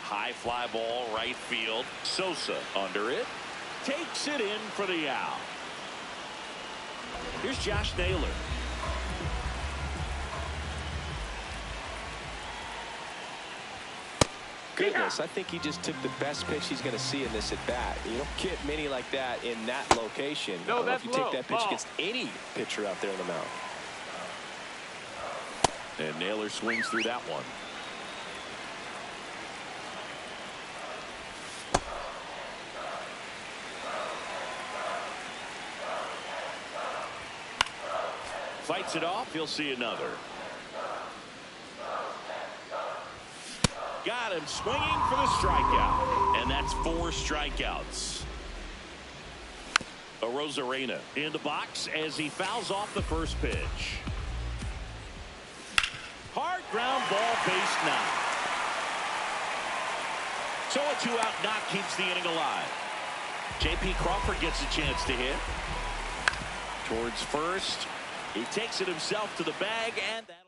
High fly ball, right field. Sosa under it. Takes it in for the out. Here's Josh Naylor. goodness, I think he just took the best pitch he's going to see in this at bat. You don't get many like that in that location. No, I don't know if that's you low. take that pitch Ball. against any pitcher out there on the mound. And Naylor swings through that one. Fights it off. He'll see another. Got him swinging for the strikeout. And that's 4 strikeouts. Arozarena in the box as he fouls off the first pitch. Hard ground ball, base 9. So a 2-out knock keeps the inning alive. J.P. Crawford gets a chance to hit. Towards first. He takes it himself to the bag, and that'll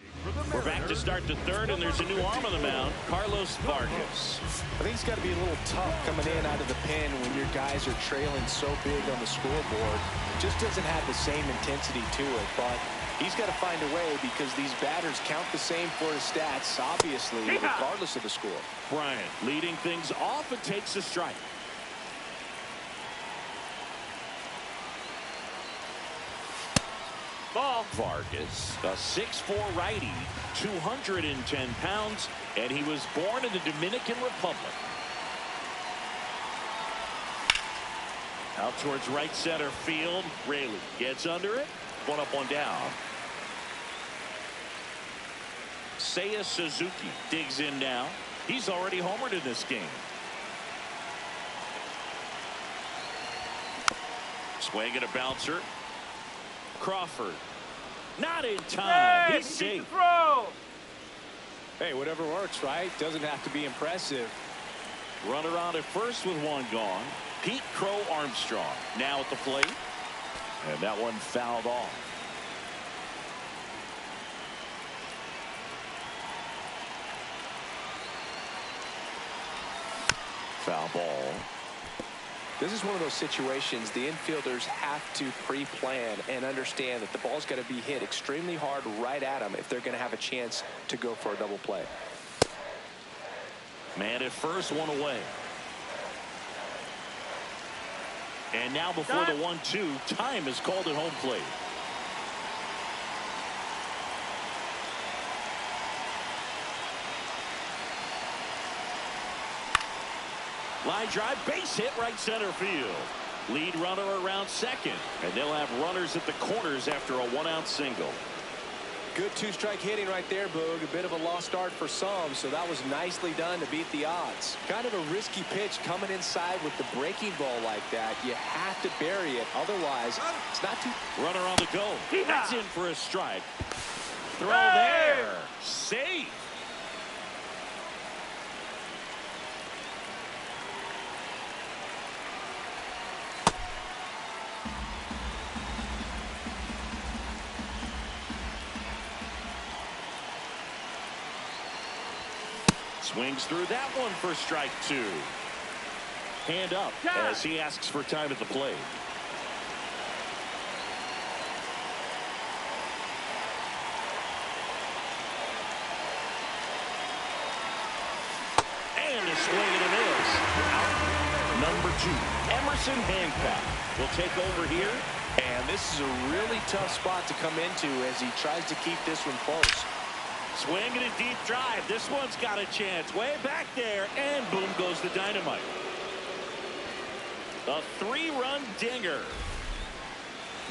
do. We're back to start the third, and there's a new arm on the mound, Carlos Vargas. I think it's got to be a little tough coming in out of the pen when your guys are trailing so big on the scoreboard. It just doesn't have the same intensity to it, but he's got to find a way because these batters count the same for his stats, obviously, regardless of the score. Bryant leading things off and takes a strike. Ball. Vargas, a 6'4" righty, 210 pounds, and he was born in the Dominican Republic. Out towards right center field. Raley gets under it. 1 up, 1 down. Seiya Suzuki digs in now. He's already homered in this game. Swing and a bouncer. Crawford. Not in time. Hey, He's safe. Throw. Hey, whatever works, right? Doesn't have to be impressive. Runner on at first with 1 gone. Pete Crow Armstrong now at the plate. And that one fouled off. Foul ball. This is one of those situations the infielders have to pre-plan and understand that the ball's got to be hit extremely hard right at them if they're going to have a chance to go for a double play. Man at first, 1 away. And now before the 1-2, time is called at home plate. Line drive, base hit, right center field. Lead runner around second, and they'll have runners at the corners after a 1-out single. Good 2-strike hitting right there, Boog. A bit of a lost start for some, so that was nicely done to beat the odds. Kind of a risky pitch coming inside with the breaking ball like that. You have to bury it, otherwise it's not too. Runner on the go. That's in for a strike. Throw there. Safe. Swings through that one for strike 2. Hand up as he asks for time at the plate. And a swing and a miss. Out. Number 2, Emerson Hancock will take over here. And this is a really tough spot to come into as he tries to keep this one close. Swing and a deep drive. This one's got a chance. Way back there. And boom goes the dynamite. A 3-run dinger.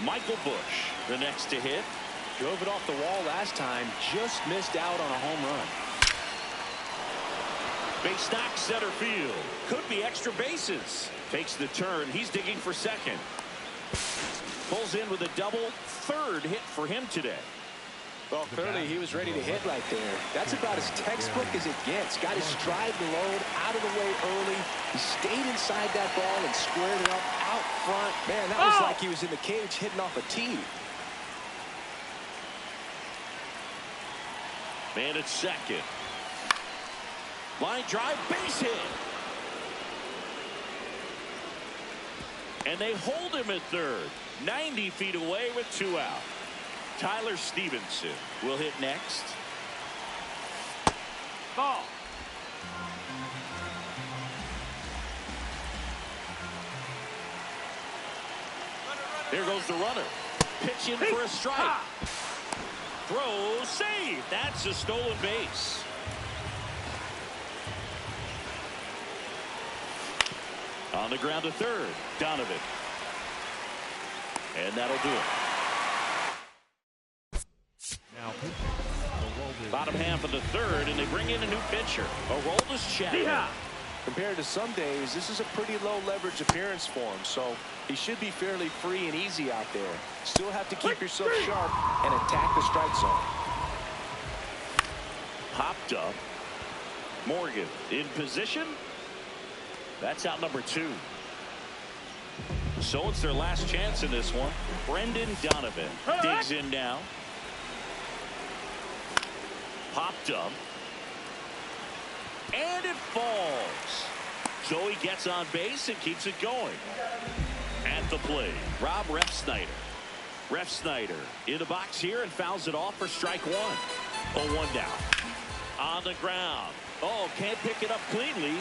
Michael Busch, the next to hit. Drove it off the wall last time. Just missed out on a home run. Base knock center field. Could be extra bases. Takes the turn. He's digging for second. Pulls in with a double. 3rd hit for him today. Well, clearly he was ready to hit right there. That's about as textbook as it gets. Got his stride load out of the way early. He stayed inside that ball and squared it up out front. Man, that was like he was in the cage hitting off a tee. Man at second. Line drive, base hit. And they hold him at 3rd. 90 feet away with 2 out. Tyler Stevenson will hit next. Ball. Here goes the runner. Pitching for a strike. Throw, save. That's a stolen base. On the ground to third, Donovan. And that'll do it. Now, Bottom half of the third, and they bring in a new pitcher. Aroldis Chapman. Compared to some days, this is a pretty low leverage appearance for him, so he should be fairly free and easy out there. Still have to keep yourself sharp and attack the strike zone. Popped up. Morgan in position. That's out number 2. So it's their last chance in this one. Brendan Donovan digs in now. Popped up. And it falls. So he gets on base and keeps it going. At the plate, Rob Refsnyder. Refsnyder in the box here and fouls it off for strike 1. 0-1 down. On the ground. Oh, can't pick it up cleanly.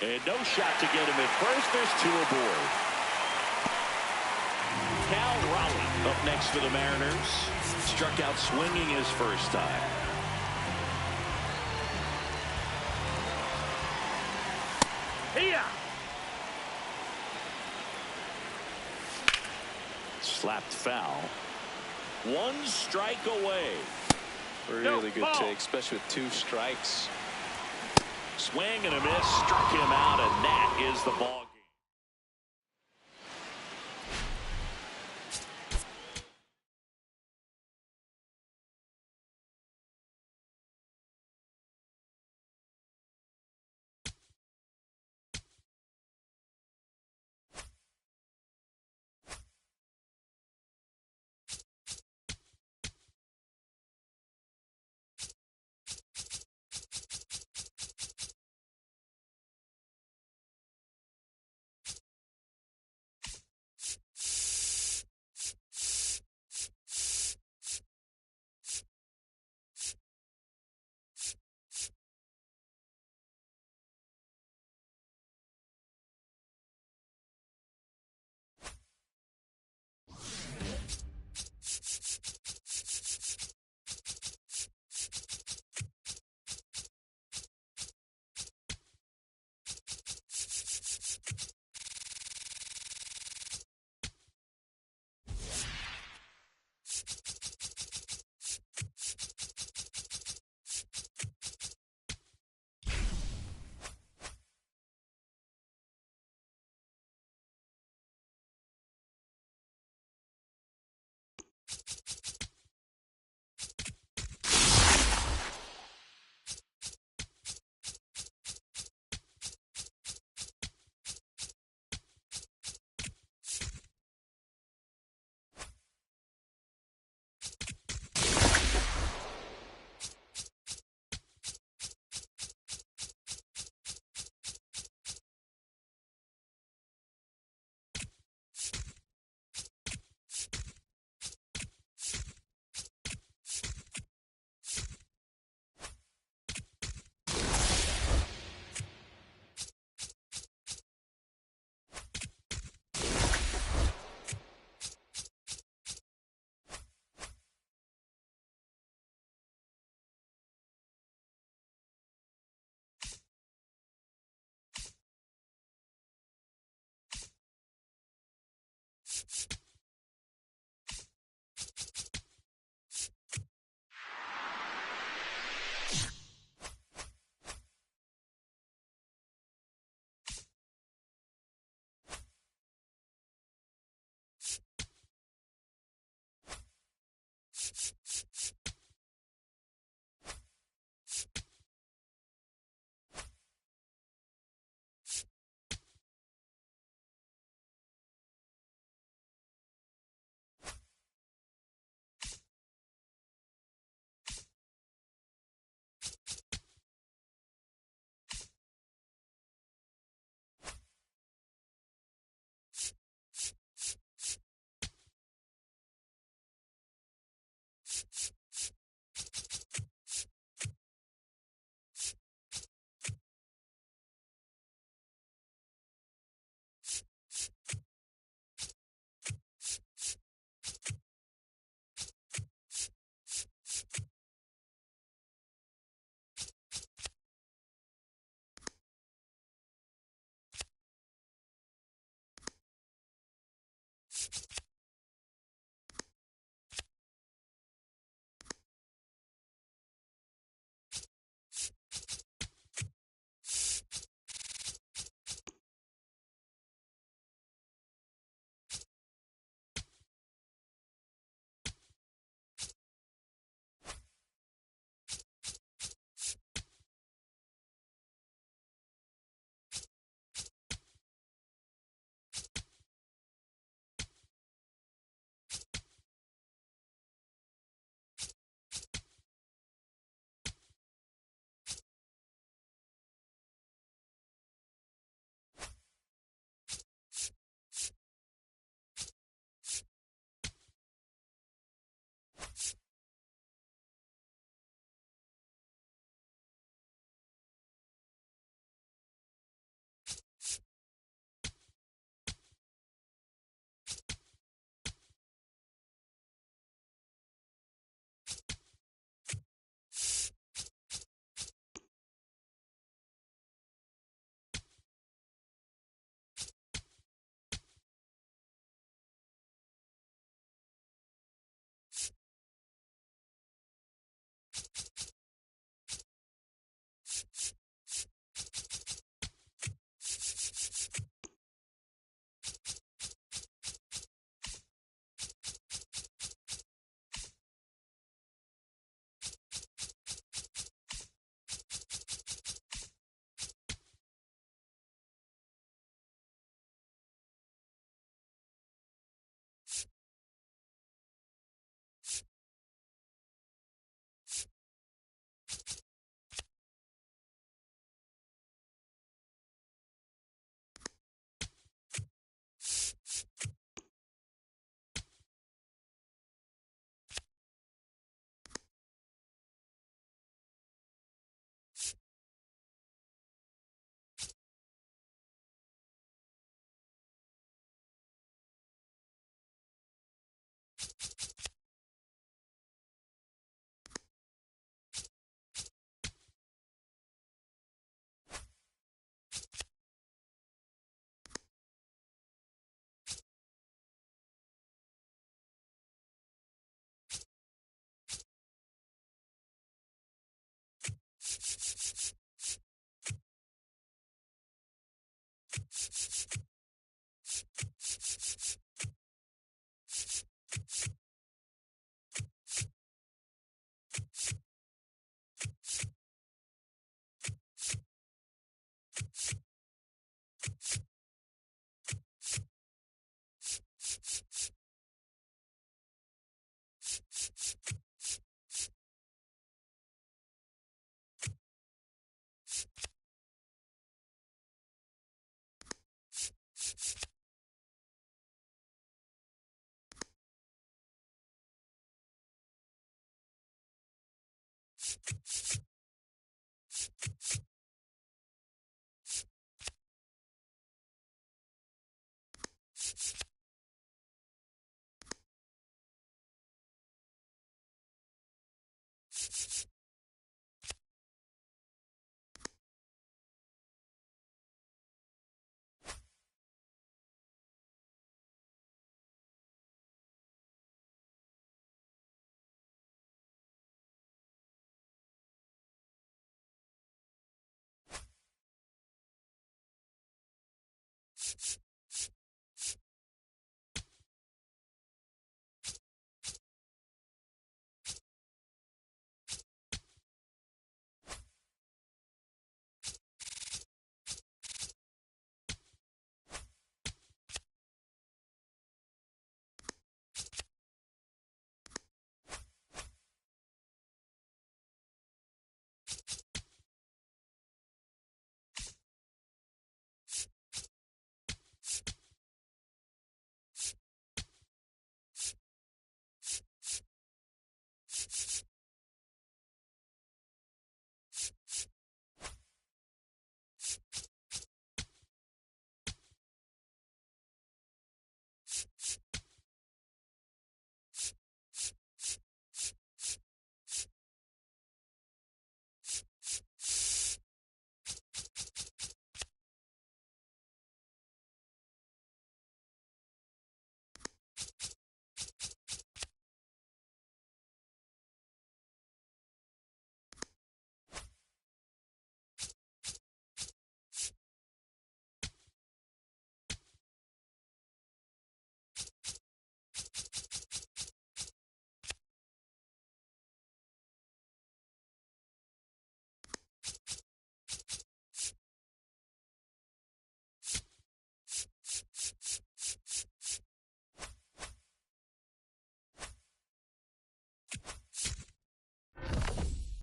And no shot to get him at first. There's 2 aboard. Cal Raleigh up next for the Mariners. Struck out swinging his first time. Here. Slapped foul. 1 strike away. Really good take, especially with 2 strikes. Swing and a miss. Struck him out, and that is the ball.